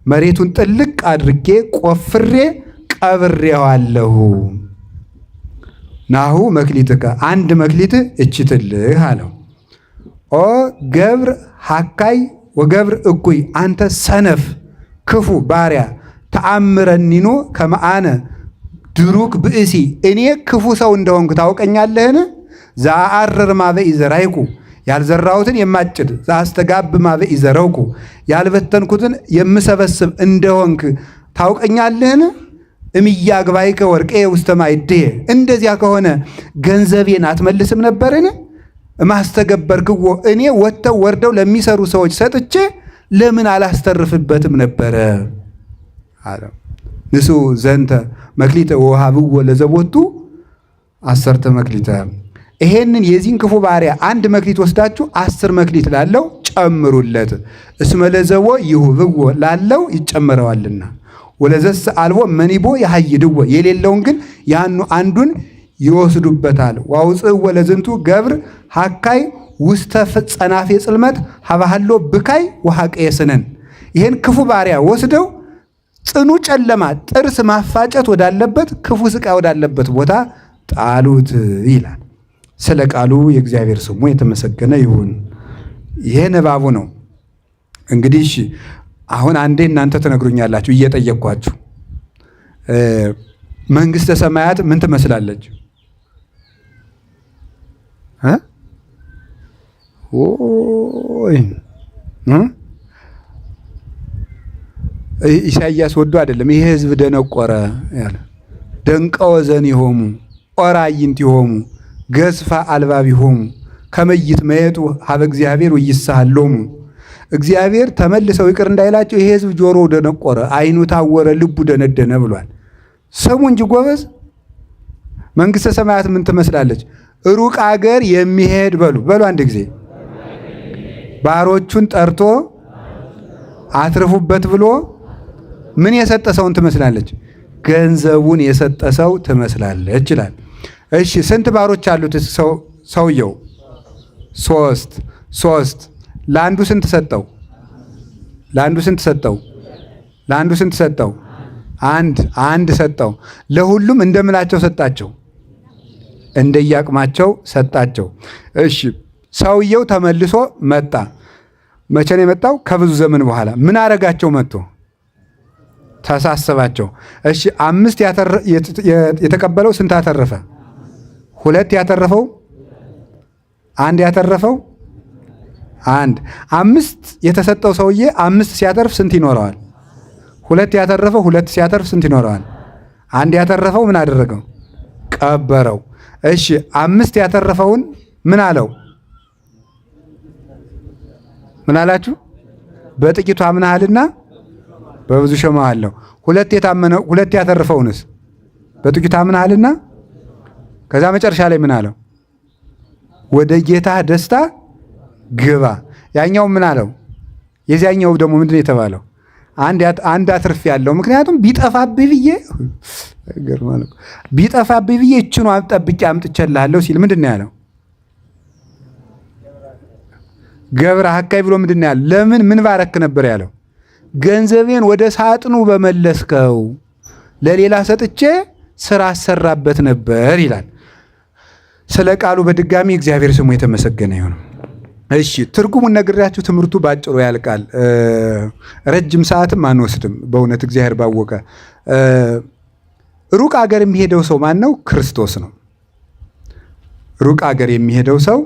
መሬቱን ጥልቅ አድርጌ ቆፍሬ ቀብሬዋለሁ። ናሁ መክሊትከ 1 መክሊት እችትልህ አለው። ኦ ገብር ሐካይ ወገብር እኩይ አንተ ሰነፍ ክፉ ባሪያ ተአምረኒኖ ከመአነ ድሩክ ብእሲ እኔ ክፉ ሰው እንደሆንኩ ታውቀኛለህን? ዘአአርር ማበ ኢዘራይኩ ያልዘራሁትን የማጭድ ዘአስተጋብ ማበ ኢዘረውኩ ያልበተንኩትን የምሰበስብ እንደሆንክ ታውቀኛለህን? እምያግባይከ ወርቄ ውስተ ማዕድየ እንደዚያ ከሆነ ገንዘቤን አትመልስም ነበርን? ማስተገበርክዎ እኔ ወጥተው ወርደው ለሚሰሩ ሰዎች ሰጥቼ ለምን አላስተርፍበትም ነበረ አለ። ንሱ ዘንተ መክሊተ ወሃብዎ ለዘቦቱ 10 መክሊተ ይሄንን የዚህን ክፉ ባሪያ 1 መክሊት ወስዳችሁ 10 መክሊት ላለው ጨምሩለት። እስመ ለዘቦ ይሁብዎ ላለው ይጨመረዋልና ወለዘስ አልቦ መኒቦ ያሃይድዎ የሌለውን ግን ያኑ አንዱን ይወስዱበታል። ዋውፅእ ወለዝንቱ ገብር ሐካይ ውስተ ጸናፌ ጽልመት ሀባሃሎ ብካይ ወሐቀየ ስነን ይሄን ክፉ ባሪያ ወስደው ጽኑ ጨለማ ጥርስ ማፋጨት ወዳለበት ክፉ ስቃይ ወዳለበት ቦታ ጣሉት ይላል። ስለ ቃሉ የእግዚአብሔር ስሙ የተመሰገነ ይሁን። ይሄ ንባቡ ነው። እንግዲህ አሁን አንዴ እናንተ ትነግሩኛላችሁ እየጠየቅኳችሁ መንግስተ ሰማያት ምን ትመስላለች? ኢሳይያስ ወዶ አይደለም ይሄ ህዝብ ደነቆረ ያለ ደንቀወ ዘኒሆሙ ኦራይንቲሆሙ ገዝፋ አልባቢሆሙ ከመይት መየጡ ሀበ እግዚአብሔር ወይሳሃሎሙ እግዚአብሔር ተመልሰው ይቅር እንዳይላቸው ይሄ ህዝብ ጆሮው ደነቆረ፣ አይኑ ታወረ፣ ልቡ ደነደነ ብሏል። ስሙ እንጂ ጎበዝ። መንግስተ ሰማያት ምን ትመስላለች? ሩቅ አገር የሚሄድ በሉ አንድ ጊዜ ባሮቹን ጠርቶ አትርፉበት ብሎ ምን የሰጠ ሰውን ትመስላለች? ገንዘቡን የሰጠ ሰው ትመስላለች ይላል። እሺ ስንት ባሮች አሉት ሰውየው? ሶስት። ለአንዱ ስንት ሰጠው? አንድ ሰጠው። ለሁሉም እንደምላቸው ሰጣቸው፣ እንደየአቅማቸው ሰጣቸው። እሺ ሰውየው ተመልሶ መጣ። መቼ ነው የመጣው? ከብዙ ዘመን በኋላ። ምን አረጋቸው? መጥቶ ተሳሰባቸው። እሺ 5 የተቀበለው ስንት አተረፈ? 2 ያተረፈው 1 ያተረፈው 1 5 የተሰጠው ሰውዬ 5 ሲያተርፍ ስንት ይኖረዋል? 2 ያተረፈው 2 ሲያተርፍ ስንት ይኖረዋል? 1 ያተረፈው ምን አደረገው? ቀበረው። እሺ 5 ያተረፈውን ምን አለው? ምን አላችሁ? በጥቂቱ አምነሃልና በብዙ ሾመሃለሁ። 2 ያተረፈውንስ በጥቂቱ አምነሃልና ከዛ መጨረሻ ላይ ምን አለው? ወደ ጌታ ደስታ ግባ። ያኛው ምን አለው? የዚያኛው ደግሞ ምንድን የተባለው? አንድ አትርፍ ያለው ምክንያቱም ቢጠፋብህ ብዬ እችኑ ጠብቄ አምጥቼልሃለሁ ሲል ምንድን ነው ያለው? ገብረ ሀካይ ብሎ ምንድን ነው ያለው? ለምን ምን ባረክ ነበር ያለው? ገንዘቤን ወደ ሳጥኑ በመለስከው፣ ለሌላ ሰጥቼ ስራ አሰራበት ነበር ይላል። ስለ ቃሉ በድጋሚ እግዚአብሔር ስሙ የተመሰገነ ይሁን። እሺ ትርጉሙን ነግሬያችሁ ትምህርቱ ባጭሩ ያልቃል። ረጅም ሰዓትም አንወስድም። በእውነት እግዚአብሔር ባወቀ። ሩቅ አገር የሚሄደው ሰው ማን ነው? ክርስቶስ ነው። ሩቅ አገር የሚሄደው ሰው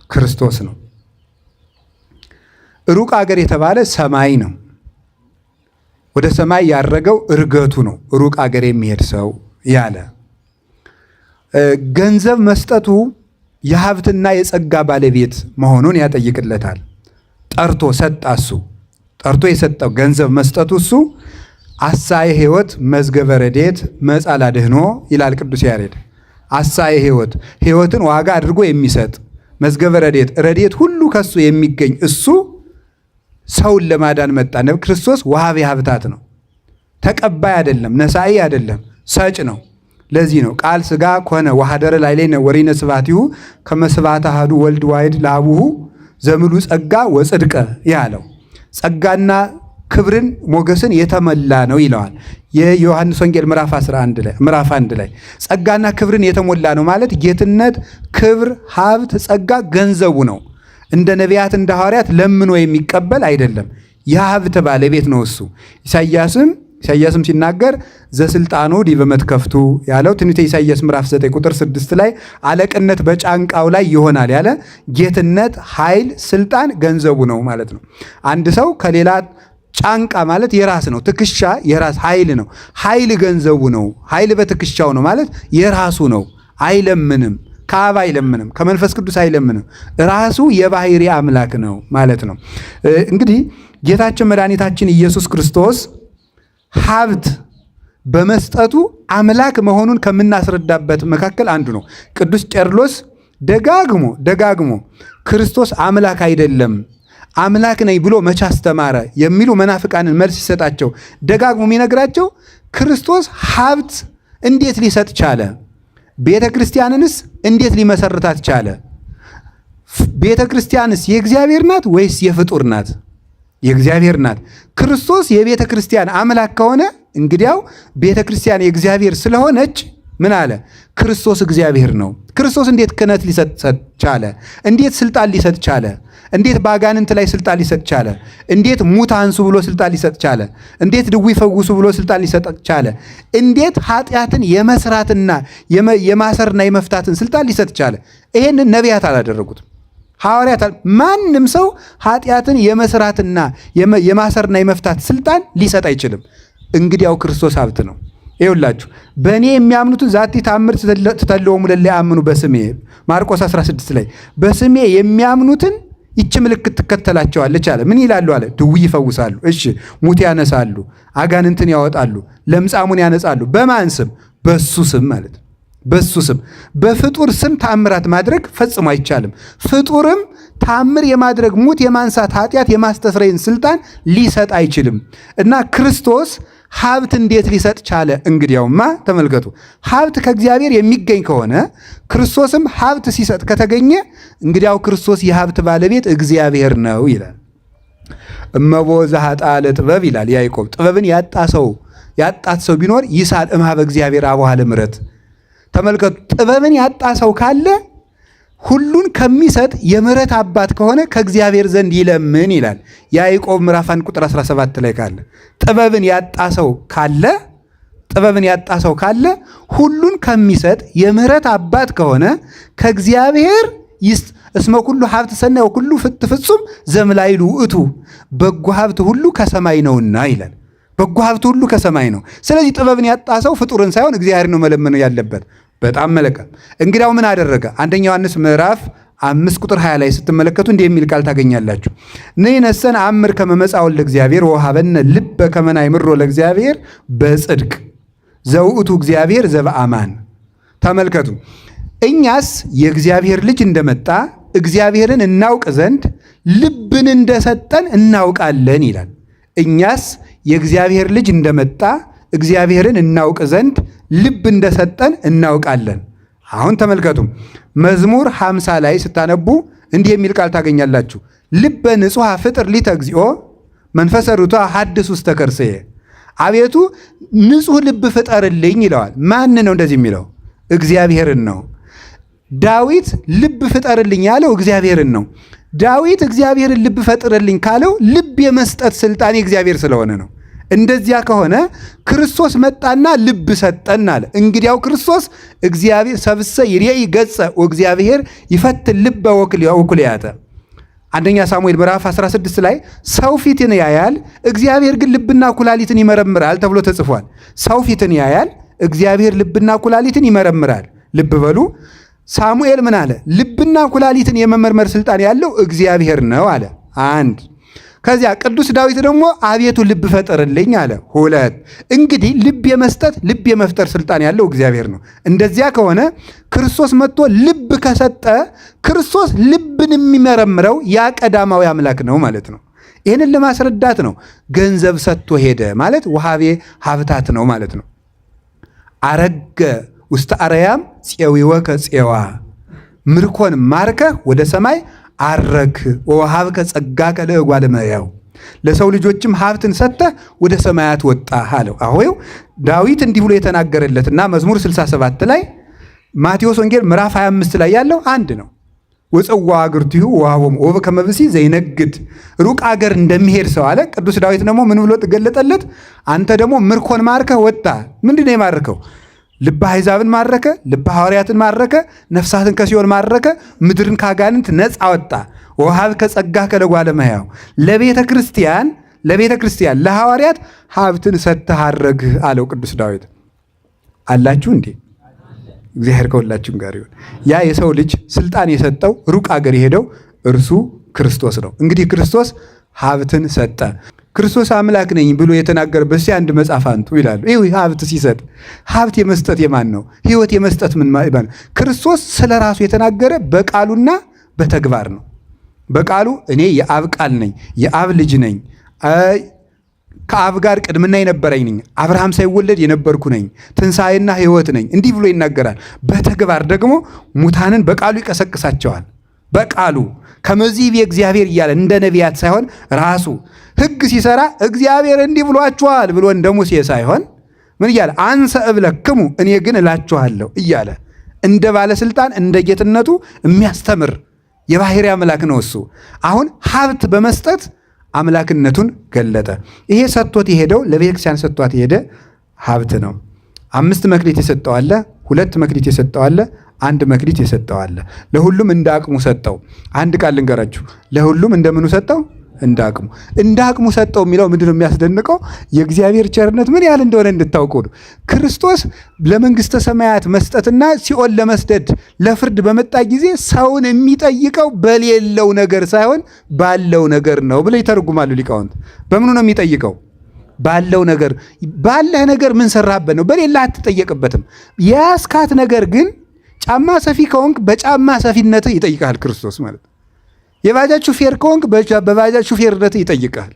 ክርስቶስ ነው። ሩቅ አገር የተባለ ሰማይ ነው። ወደ ሰማይ ያረገው እርገቱ ነው። ሩቅ አገር የሚሄድ ሰው ያለ ገንዘብ መስጠቱ የሀብትና የጸጋ ባለቤት መሆኑን ያጠይቅለታል። ጠርቶ ሰጣ። እሱ ጠርቶ የሰጠው ገንዘብ መስጠቱ እሱ አሳየ ሕይወት መዝገበ ረድኤት መጻላ ድህኖ ይላል ቅዱስ ያሬድ። አሳየ ሕይወትን ዋጋ አድርጎ የሚሰጥ መዝገበ ረድኤት ሁሉ ከሱ የሚገኝ እሱ ሰውን ለማዳን መጣ። ክርስቶስ ወሃቤ ሀብታት ነው። ተቀባይ አይደለም፣ ነሳኢ አይደለም፣ ሰጭ ነው። ለዚህ ነው ቃል ሥጋ ኮነ ወሐደረ ላዕሌነ ወሪነ ስብሐቲሁ ከመ ስብሐተ አሐዱ ወልድ ዋሕድ ለአቡሁ ዘምሉ ጸጋ ወጽድቀ ያለው። ጸጋና ክብርን ሞገስን የተመላ ነው ይለዋል። የዮሐንስ ወንጌል ምዕራፍ 1 ላይ ጸጋና ክብርን የተሞላ ነው ማለት ጌትነት፣ ክብር፣ ሀብት፣ ጸጋ ገንዘቡ ነው። እንደ ነቢያት እንደ ሐዋርያት ለምኖ የሚቀበል አይደለም። የሀብት ባለቤት ነው እሱ። ኢሳይያስም ሲናገር ዘስልጣኑ ዲበ መትከፍቱ ያለው ትንቢተ ኢሳይያስ ምዕራፍ 9 ቁጥር 6 ላይ አለቅነት በጫንቃው ላይ ይሆናል ያለ ጌትነት፣ ኃይል፣ ስልጣን ገንዘቡ ነው ማለት ነው። አንድ ሰው ከሌላ ጫንቃ ማለት የራስ ነው። ትከሻ የራስ ኃይል ነው። ኃይል ገንዘቡ ነው። ኃይል በትከሻው ነው ማለት የራሱ ነው። አይለምንም፣ ከአብ አይለምንም፣ ከመንፈስ ቅዱስ አይለምንም። ራሱ የባህሪ አምላክ ነው ማለት ነው። እንግዲህ ጌታችን መድኃኒታችን ኢየሱስ ክርስቶስ ሀብት በመስጠቱ አምላክ መሆኑን ከምናስረዳበት መካከል አንዱ ነው። ቅዱስ ቄርሎስ ደጋግሞ ክርስቶስ አምላክ አይደለም አምላክ ነኝ ብሎ መቼ አስተማረ የሚሉ መናፍቃንን መልስ ሲሰጣቸው ደጋግሞ የሚነግራቸው ክርስቶስ ሀብት እንዴት ሊሰጥ ቻለ? ቤተ ክርስቲያንንስ እንዴት ሊመሰርታት ቻለ? ቤተ ክርስቲያንስ የእግዚአብሔር ናት ወይስ የፍጡር ናት? የእግዚአብሔር ናት። ክርስቶስ የቤተ ክርስቲያን አምላክ ከሆነ እንግዲያው ቤተ ክርስቲያን የእግዚአብሔር ስለሆነች ምን አለ? ክርስቶስ እግዚአብሔር ነው። ክርስቶስ እንዴት ክህነት ሊሰጥ ቻለ? እንዴት ስልጣን ሊሰጥ ቻለ? እንዴት በአጋንንት ላይ ስልጣን ሊሰጥ ቻለ? እንዴት ሙት አንሱ ብሎ ስልጣን ሊሰጥ ቻለ? እንዴት ድውይ ፈውሱ ብሎ ስልጣን ሊሰጥ ቻለ? እንዴት ኃጢአትን የመስራትና የማሰርና የመፍታትን ስልጣን ሊሰጥ ቻለ? ይሄንን ነቢያት አላደረጉትም፣ ሐዋርያት። ማንም ሰው ኃጢአትን የመስራትና የማሰርና የመፍታት ስልጣን ሊሰጥ አይችልም። እንግዲያው ክርስቶስ ሀብት ነው። ይኸውላችሁ በእኔ የሚያምኑትን ዛቲ ተአምር ትተልዎሙ ለእለ ያምኑ በስሜ ማርቆስ 16 ላይ በስሜ የሚያምኑትን ይች ምልክት ትከተላቸዋለች አለ። ምን ይላሉ አለ? ድውይ ይፈውሳሉ፣ እሺ፣ ሙት ያነሳሉ፣ አጋንንትን ያወጣሉ፣ ለምጻሙን ያነጻሉ። በማን ስም? በሱ ስም ማለት ነው። በሱ ስም። በፍጡር ስም ተአምራት ማድረግ ፈጽሞ አይቻልም። ፍጡርም ተአምር የማድረግ ሙት የማንሳት ኃጢአት የማስተስረይን ስልጣን ሊሰጥ አይችልም እና ክርስቶስ ሀብት እንዴት ሊሰጥ ቻለ? እንግዲያውማ ተመልከቱ፣ ሀብት ከእግዚአብሔር የሚገኝ ከሆነ ክርስቶስም ሀብት ሲሰጥ ከተገኘ እንግዲያው ክርስቶስ የሀብት ባለቤት እግዚአብሔር ነው ይላል። እመቦ ዘኀጥአ ለጥበብ ይላል ያዕቆብ። ጥበብን ያጣት ሰው ቢኖር ይሳል እምኀበ እግዚአብሔር አቡኃ ለምሕረት። ተመልከቱ፣ ጥበብን ያጣ ሰው ካለ ሁሉን ከሚሰጥ የምሕረት አባት ከሆነ ከእግዚአብሔር ዘንድ ይለምን ይላል ያዕቆብ ምዕራፍ 1 ቁጥር 17 ላይ ካለ ጥበብን ያጣ ሰው ካለ ሁሉን ከሚሰጥ የምሕረት አባት ከሆነ ከእግዚአብሔር ይስጥ። እስመ ኩሉ ሀብት ሰናይ ወኩሉ ፍጹም ዘእምላዕሉ ውእቱ። በጎ ሀብት ሁሉ ከሰማይ ነውና ይላል። በጎ ሀብት ሁሉ ከሰማይ ነው። ስለዚህ ጥበብን ያጣ ሰው ፍጡርን ሳይሆን እግዚአብሔር ነው መለመን ያለበት። በጣም መልካም። እንግዲያው ምን አደረገ? አንደኛ ዮሐንስ ምዕራፍ 5 ቁጥር 20 ላይ ስትመለከቱ እንዲህ የሚል ቃል ታገኛላችሁ። ንሕነሰ ነአምር ከመ መጽአ ለእግዚአብሔር ወወሀበነ ልበ ከመ ናእምሮ ለእግዚአብሔር በጽድቅ ዘውእቱ እግዚአብሔር ዘበአማን። ተመልከቱ፣ እኛስ የእግዚአብሔር ልጅ እንደመጣ እግዚአብሔርን እናውቅ ዘንድ ልብን እንደሰጠን እናውቃለን ይላል። እኛስ የእግዚአብሔር ልጅ እንደመጣ እግዚአብሔርን እናውቅ ዘንድ ልብ እንደሰጠን እናውቃለን። አሁን ተመልከቱ፣ መዝሙር 50 ላይ ስታነቡ እንዲህ የሚል ቃል ታገኛላችሁ። ልበ ንጹሐ ፍጥር ሊተ እግዚኦ መንፈሰ ርቱዐ ሐድስ ውስተ ከርሥየ። አቤቱ ንጹሕ ልብ ፍጠርልኝ ይለዋል። ማን ነው እንደዚህ የሚለው? እግዚአብሔርን ነው። ዳዊት ልብ ፍጠርልኝ ያለው እግዚአብሔርን ነው። ዳዊት እግዚአብሔርን ልብ ፈጥርልኝ ካለው ልብ የመስጠት ስልጣን የእግዚአብሔር ስለሆነ ነው። እንደዚያ ከሆነ ክርስቶስ መጣና ልብ ሰጠን አለ። እንግዲያው ክርስቶስ እግዚአብሔር ሰብሰ ይሬኢ ገጸ ወእግዚአብሔር ይፈትን ልበ ወኩልያተ። አንደኛ ሳሙኤል ምዕራፍ 16 ላይ ሰው ፊትን ያያል፣ እግዚአብሔር ግን ልብና ኩላሊትን ይመረምራል ተብሎ ተጽፏል። ሰው ፊትን ያያል፣ እግዚአብሔር ልብና ኩላሊትን ይመረምራል። ልብ በሉ። ሳሙኤል ምን አለ? ልብና ኩላሊትን የመመርመር ስልጣን ያለው እግዚአብሔር ነው አለ። አንድ። ከዚያ ቅዱስ ዳዊት ደግሞ አቤቱ ልብ ፈጠርልኝ አለ። ሁለት። እንግዲህ ልብ የመስጠት ልብ የመፍጠር ስልጣን ያለው እግዚአብሔር ነው። እንደዚያ ከሆነ ክርስቶስ መጥቶ ልብ ከሰጠ ክርስቶስ ልብን የሚመረምረው ያ ቀዳማዊ አምላክ ነው ማለት ነው። ይህንን ለማስረዳት ነው ገንዘብ ሰጥቶ ሄደ ማለት ወሃቤ ሀብታት ነው ማለት ነው። አረገ ውስተ አርያም ፄዊወከ ፄዋ፣ ምርኮን ማርከህ ወደ ሰማይ አረክ ወወሀብከ ጸጋከ ለእጓለ እመሕያው፣ ለሰው ልጆችም ሀብትን ሰጥተህ ወደ ሰማያት ወጣህ አለው። አሁን ዳዊት እንዲህ ብሎ የተናገረለትና መዝሙር 67 ላይ ማቴዎስ ወንጌል ምዕራፍ 25 ላይ ያለው አንድ ነው። ወፀዋ አግርቲሁ ወሀቦሙ ወበከመ ብእሲ ዘይነግድ፣ ሩቅ አገር እንደሚሄድ ሰው አለ። ቅዱስ ዳዊት ደግሞ ምን ብሎ ተገለጠለት? አንተ ደግሞ ምርኮን ማርከህ ወጣ። ምንድን ነው የማርከው? ልበ አሕዛብን ማረከ፣ ልበ ሐዋርያትን ማረከ፣ ነፍሳትን ከሲኦል ማረከ፣ ምድርን ካጋንንት ነፃ ወጣ። ወወሀብከ ጸጋከ ለእጓለ እመሕያው፣ ለቤተ ክርስቲያን ለሐዋርያት ሀብትን ሰጥተህ አረግህ አለው ቅዱስ ዳዊት። አላችሁ እንዴ? እግዚአብሔር ከሁላችሁም ጋር ይሁን። ያ የሰው ልጅ ስልጣን የሰጠው ሩቅ አገር የሄደው እርሱ ክርስቶስ ነው። እንግዲህ ክርስቶስ ሀብትን ሰጠ። ክርስቶስ አምላክ ነኝ ብሎ የተናገረበት እስኪ አንድ መጽሐፍ አንቱ ይላሉ። ይህ ሀብት ሲሰጥ ሀብት የመስጠት የማን ነው? ሕይወት የመስጠት ምን ማለት ነው? ክርስቶስ ስለ ራሱ የተናገረ በቃሉና በተግባር ነው። በቃሉ እኔ የአብ ቃል ነኝ፣ የአብ ልጅ ነኝ፣ ከአብ ጋር ቅድምና የነበረኝ ነኝ፣ አብርሃም ሳይወለድ የነበርኩ ነኝ፣ ትንሣኤና ሕይወት ነኝ፣ እንዲህ ብሎ ይናገራል። በተግባር ደግሞ ሙታንን በቃሉ ይቀሰቅሳቸዋል። በቃሉ ከመዚህ እግዚአብሔር እያለ እንደ ነቢያት ሳይሆን ራሱ ሕግ ሲሰራ እግዚአብሔር እንዲህ ብሏችኋል ብሎ እንደ ሙሴ ሳይሆን ምን እያለ አንሰ እብለክሙ እኔ ግን እላችኋለሁ እያለ እንደ ባለስልጣን እንደ ጌትነቱ የሚያስተምር የባህሪ አምላክ ነው እሱ። አሁን ሀብት በመስጠት አምላክነቱን ገለጠ። ይሄ ሰጥቶት የሄደው ለቤተክርስቲያን ሰጥቷት የሄደ ሀብት ነው። 5 መክሊት የሰጠው አለ፣ 2 መክሊት የሰጠው አለ፣ 1 መክሊት የሰጠው አለ። ለሁሉም እንደ አቅሙ ሰጠው። አንድ ቃል ልንገራችሁ፣ ለሁሉም እንደምኑ ሰጠው? እንደ አቅሙ። እንደ አቅሙ ሰጠው የሚለው ምንድን ነው የሚያስደንቀው? የእግዚአብሔር ቸርነት ምን ያህል እንደሆነ እንድታውቁ ነው። ክርስቶስ ለመንግስተ ሰማያት መስጠትና ሲኦል ለመስደድ ለፍርድ በመጣ ጊዜ ሰውን የሚጠይቀው በሌለው ነገር ሳይሆን ባለው ነገር ነው ብለው ይተረጉማሉ ሊቃውንት። በምኑ ነው የሚጠይቀው? ባለው ነገር። ባለህ ነገር ምን ሰራህበት ነው። በሌላ አትጠየቅበትም። የያዝካት ነገር ግን ጫማ ሰፊ ከሆንክ በጫማ ሰፊነትህ ይጠይቃል ክርስቶስ ማለት ነው። የባጃጅ ሹፌር ከሆንክ በባጃጅ ሹፌርነት ይጠይቃል።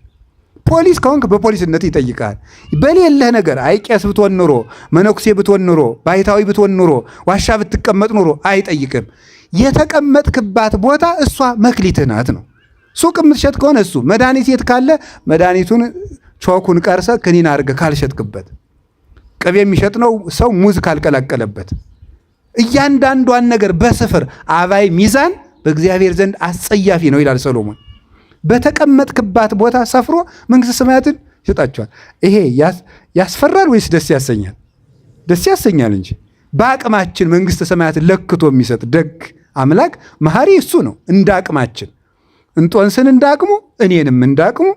ፖሊስ ከሆንክ በፖሊስነት ይጠይቃል። በሌለህ ነገር አይ ቄስ ብትሆን ኑሮ፣ መነኩሴ ብትሆን ኑሮ፣ ባይታዊ ብትሆን ኑሮ፣ ዋሻ ብትቀመጥ ኑሮ አይጠይቅም። የተቀመጥክባት ቦታ እሷ መክሊትህ ናት ነው። ሱቅ የምትሸጥ ከሆነ እሱ መድኃኒት የት ካለ መድኃኒቱን ቾኩን ቀርሰ ክኒን አድርገህ ካልሸጥክበት፣ ቅቤ የሚሸጥ ነው ሰው ሙዝ ካልቀላቀለበት፣ እያንዳንዷን ነገር በስፍር አባይ ሚዛን በእግዚአብሔር ዘንድ አስጸያፊ ነው ይላል ሰሎሞን። በተቀመጥክባት ቦታ ሰፍሮ መንግሥተ ሰማያትን ይሰጣቸዋል። ይሄ ያስፈራል ወይስ ደስ ያሰኛል? ደስ ያሰኛል እንጂ። በአቅማችን መንግሥተ ሰማያትን ለክቶ የሚሰጥ ደግ አምላክ መሐሪ እሱ ነው። እንደ አቅማችን እንጦንስን እንዳቅሙ፣ እኔንም እንዳቅሙ፣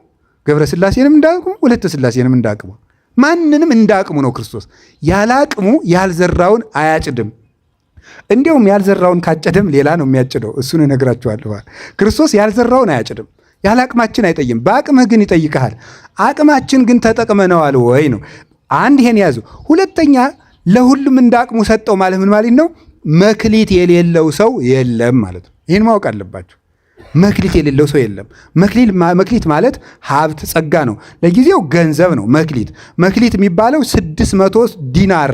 ገብረ ሥላሴንም እንዳቅሙ፣ ወለተ ሥላሴንም እንዳቅሙ፣ ማንንም እንዳቅሙ ነው ክርስቶስ። ያለ አቅሙ ያልዘራውን አያጭድም። እንዲያውም ያልዘራውን ካጨደም ሌላ ነው የሚያጭደው። እሱን እነግራችኋለሁ። ክርስቶስ ያልዘራውን አያጭድም። ያለ አቅማችን አይጠይም። በአቅምህ ግን ይጠይቀሃል። አቅማችን ግን ተጠቅመነዋል ወይ ነው። አንድ ይሄን ያዙ። ሁለተኛ ለሁሉም እንደ አቅሙ ሰጠው ማለት ምን ማለት ነው? መክሊት የሌለው ሰው የለም ማለት ነው። ይህን ማወቅ አለባችሁ። መክሊት የሌለው ሰው የለም። መክሊት ማለት ሀብት ጸጋ ነው። ለጊዜው ገንዘብ ነው መክሊት የሚባለው 600 ዲናር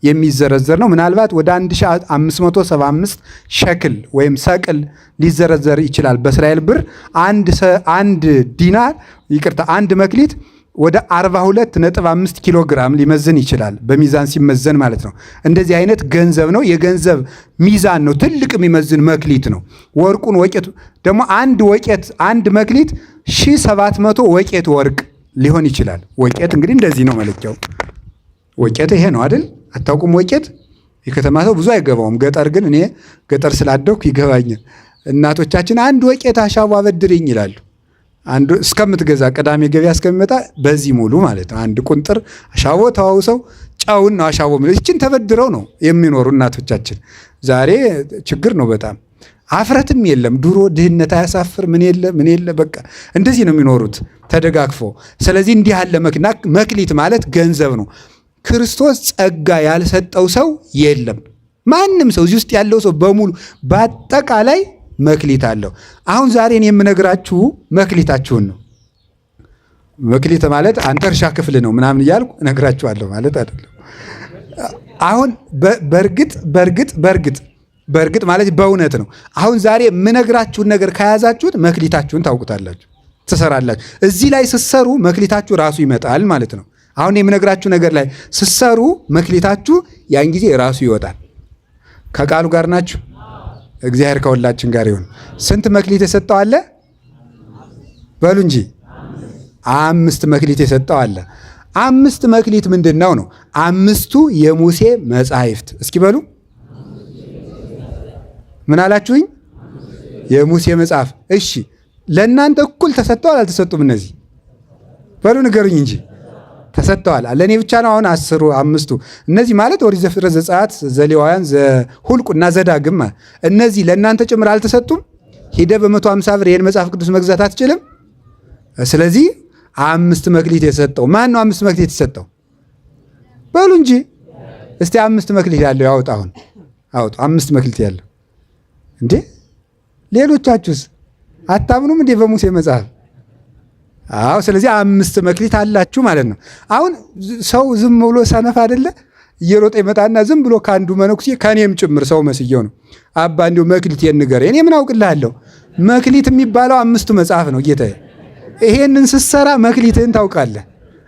የሚዘረዘር ነው። ምናልባት ወደ 1575 ሸክል ወይም ሰቅል ሊዘረዘር ይችላል። በእስራኤል ብር አንድ ዲናር አንድ መክሊት ወደ 42.5 ኪሎ ግራም ሊመዝን ይችላል። በሚዛን ሲመዘን ማለት ነው። እንደዚህ አይነት ገንዘብ ነው። የገንዘብ ሚዛን ነው። ትልቅ የሚመዝን መክሊት ነው። ወርቁን ወቄት ደግሞ አንድ መክሊት 1700 ወቄት ወርቅ ሊሆን ይችላል። ወቄት እንግዲህ እንደዚህ ነው መለኪያው። ወቄት ይሄ ነው አይደል? አታውቁም? ወቄት የከተማ ሰው ብዙ አይገባውም። ገጠር ግን እኔ ገጠር ስላደኩ ይገባኛል። እናቶቻችን አንድ ወቄት አሻቦ አበድርኝ ይላሉ። አንዱ እስከምትገዛ ቅዳሜ ገበያ እስከሚመጣ በዚህ ሙሉ ማለት ነው። አንድ ቁንጥር አሻቦ ተዋውሰው ጫውን ነው አሻቦ የሚለው። ይችን ተበድረው ነው የሚኖሩ እናቶቻችን። ዛሬ ችግር ነው በጣም። አፍረትም የለም። ድሮ ድህነት አያሳፍር ምን የለ በቃ እንደዚህ ነው የሚኖሩት ተደጋግፎ። ስለዚህ እንዲህ ያለ መክሊት ማለት ገንዘብ ነው። ክርስቶስ ጸጋ ያልሰጠው ሰው የለም። ማንም ሰው እዚህ ውስጥ ያለው ሰው በሙሉ በአጠቃላይ መክሊት አለው። አሁን ዛሬን የምነግራችሁ መክሊታችሁን ነው። መክሊት ማለት አንተ እርሻ ክፍል ነው ምናምን እያልኩ እነግራችኋለሁ ማለት አይደለም። አሁን በእርግጥ ማለት በእውነት ነው። አሁን ዛሬ የምነግራችሁን ነገር ከያዛችሁት መክሊታችሁን ታውቁታላችሁ፣ ትሰራላችሁ። እዚህ ላይ ስትሰሩ መክሊታችሁ ራሱ ይመጣል ማለት ነው። አሁን የምነግራችሁ ነገር ላይ ስትሰሩ መክሊታችሁ ያን ጊዜ ራሱ ይወጣል። ከቃሉ ጋር ናችሁ። እግዚአብሔር ከሁላችን ጋር ይሁን። ስንት መክሊት የሰጠው አለ? በሉ እንጂ 5 መክሊት የሰጠው አለ። 5 መክሊት ምንድን ነው? 5ቱ የሙሴ መጻሕፍት። እስኪ በሉ ምን አላችሁኝ? የሙሴ መጽሐፍ። እሺ ለእናንተ እኩል ተሰጠዋል አልተሰጡም? እነዚህ በሉ ንገሩኝ እንጂ ተሰጥተዋል። ለእኔ ብቻ ነው አሁን 5ቱ? እነዚህ ማለት ኦሪት ዘፍጥረት፣ ዘጸአት፣ ዘሌዋውያን፣ ዘሁልቁና ዘዳግም እነዚህ ለእናንተ ጭምር አልተሰጡም? ሄደህ በ150 ብር ይህን መጽሐፍ ቅዱስ መግዛት አትችልም? ስለዚህ 5 መክሊት የተሰጠው ማን ነው? 5 መክሊት የተሰጠው በሉ እንጂ እስቲ 5 መክሊት ያለው ያውጣ። አሁን አውጡ 5 መክሊት ያለው እንዴ! ሌሎቻችሁስ አታምኑም እንዴ በሙሴ መጽሐፍ? አዎ። ስለዚህ 5 መክሊት አላችሁ ማለት ነው። አሁን ሰው ዝም ብሎ ሰነፍ አይደለ? እየሮጠ ይመጣና ዝም ብሎ ከአንዱ መነኩሴ ከኔም ጭምር ሰው መስየው ነው አባ እንዲሁ መክሊቴን ንገረኝ። እኔ ምን አውቅልሃለሁ? መክሊት የሚባለው 5ቱ መጽሐፍ ነው ጌታዬ። ይሄንን ስትሰራ መክሊትህን ታውቃለህ።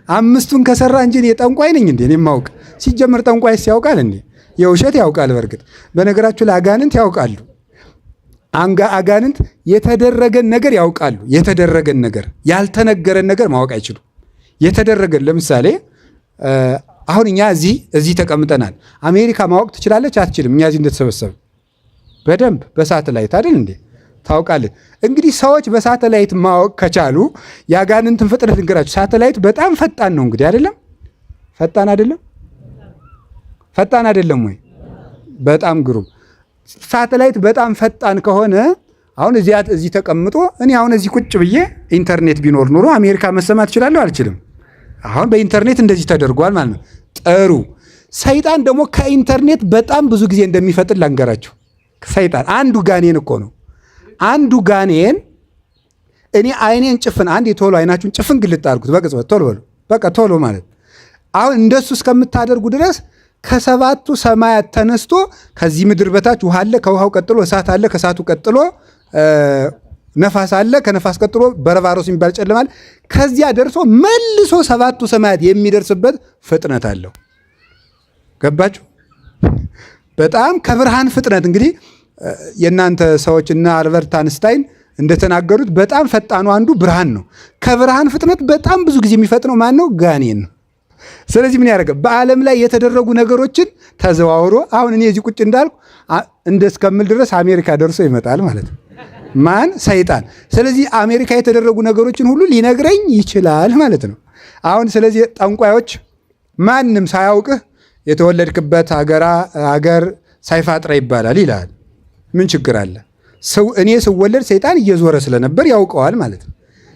5ቱን ከሰራ እንጂ እኔ ጠንቋይ ነኝ እንዴ? እኔ ማውቅ ሲጀምር ጠንቋይስ ያውቃል እንዴ? የውሸት ያውቃል። በእርግጥ በነገራችሁ ለአጋንንት ያውቃሉ። አጋንንት የተደረገን ነገር ያውቃሉ። የተደረገን ነገር ያልተነገረን ነገር ማወቅ አይችሉም። የተደረገን ለምሳሌ አሁን እኛ እዚህ ተቀምጠናል። አሜሪካ ማወቅ ትችላለች? አትችልም? እኛ እዚህ እንደተሰበሰብ በደንብ በሳተላይት አይደል እንዴ ታውቃለች። እንግዲህ ሰዎች በሳተላይት ማወቅ ከቻሉ የአጋንንትን ፍጥነት ልንገራችሁ። ሳተላይት በጣም ፈጣን ነው እንግዲህ አይደለም? ፈጣን አይደለም? ፈጣን አይደለም ወይ? በጣም ግሩም። ሳተላይት በጣም ፈጣን ከሆነ አሁን እዚህ ተቀምጦ እኔ አሁን እዚህ ቁጭ ብዬ ኢንተርኔት ቢኖር ኑሮ አሜሪካ መሰማት እችላለሁ? አልችልም? አሁን በኢንተርኔት እንደዚህ ተደርጓል ማለት ነው። ጥሩ። ሰይጣን ደግሞ ከኢንተርኔት በጣም ብዙ ጊዜ እንደሚፈጥን ላንገራችሁ። ሰይጣን አንዱ ጋኔን እኮ ነው። አንዱ ጋኔን እኔ አይኔን ጭፍን አንድ የቶሎ አይናችሁን ጭፍን ግልጥ አድርጉት በቅጽበት ቶሎ በሉ። በቃ ቶሎ ማለት አሁን እንደሱ እስከምታደርጉ ድረስ ከሰባቱ ሰማያት ተነስቶ ከዚህ ምድር በታች ውሃ አለ፣ ከውሃው ቀጥሎ እሳት አለ፣ ከእሳቱ ቀጥሎ ነፋስ አለ፣ ከነፋስ ቀጥሎ በረባሮስ የሚባል ጨለማ አለ። ከዚያ ደርሶ መልሶ ሰባቱ ሰማያት የሚደርስበት ፍጥነት አለው። ገባችሁ? በጣም ከብርሃን ፍጥነት እንግዲህ የእናንተ ሰዎች እና አልበርት አንስታይን እንደተናገሩት በጣም ፈጣኑ አንዱ ብርሃን ነው። ከብርሃን ፍጥነት በጣም ብዙ ጊዜ የሚፈጥነው ማን ነው? ጋኔን ነው። ስለዚህ ምን ያደርጋል? በዓለም ላይ የተደረጉ ነገሮችን ተዘዋውሮ አሁን እኔ እዚህ ቁጭ እንዳልኩ እስከምል ድረስ አሜሪካ ደርሶ ይመጣል ማለት ነው። ማን? ሰይጣን። ስለዚህ አሜሪካ የተደረጉ ነገሮችን ሁሉ ሊነግረኝ ይችላል ማለት ነው። አሁን ስለዚህ ጠንቋዮች ማንም ሳያውቅህ የተወለድክበት ሀገር ሳይፋጥራ ይባላል ይላል። ምን ችግር አለ? እኔ ስወለድ ሰይጣን እየዞረ ስለነበር ያውቀዋል ማለት ነው።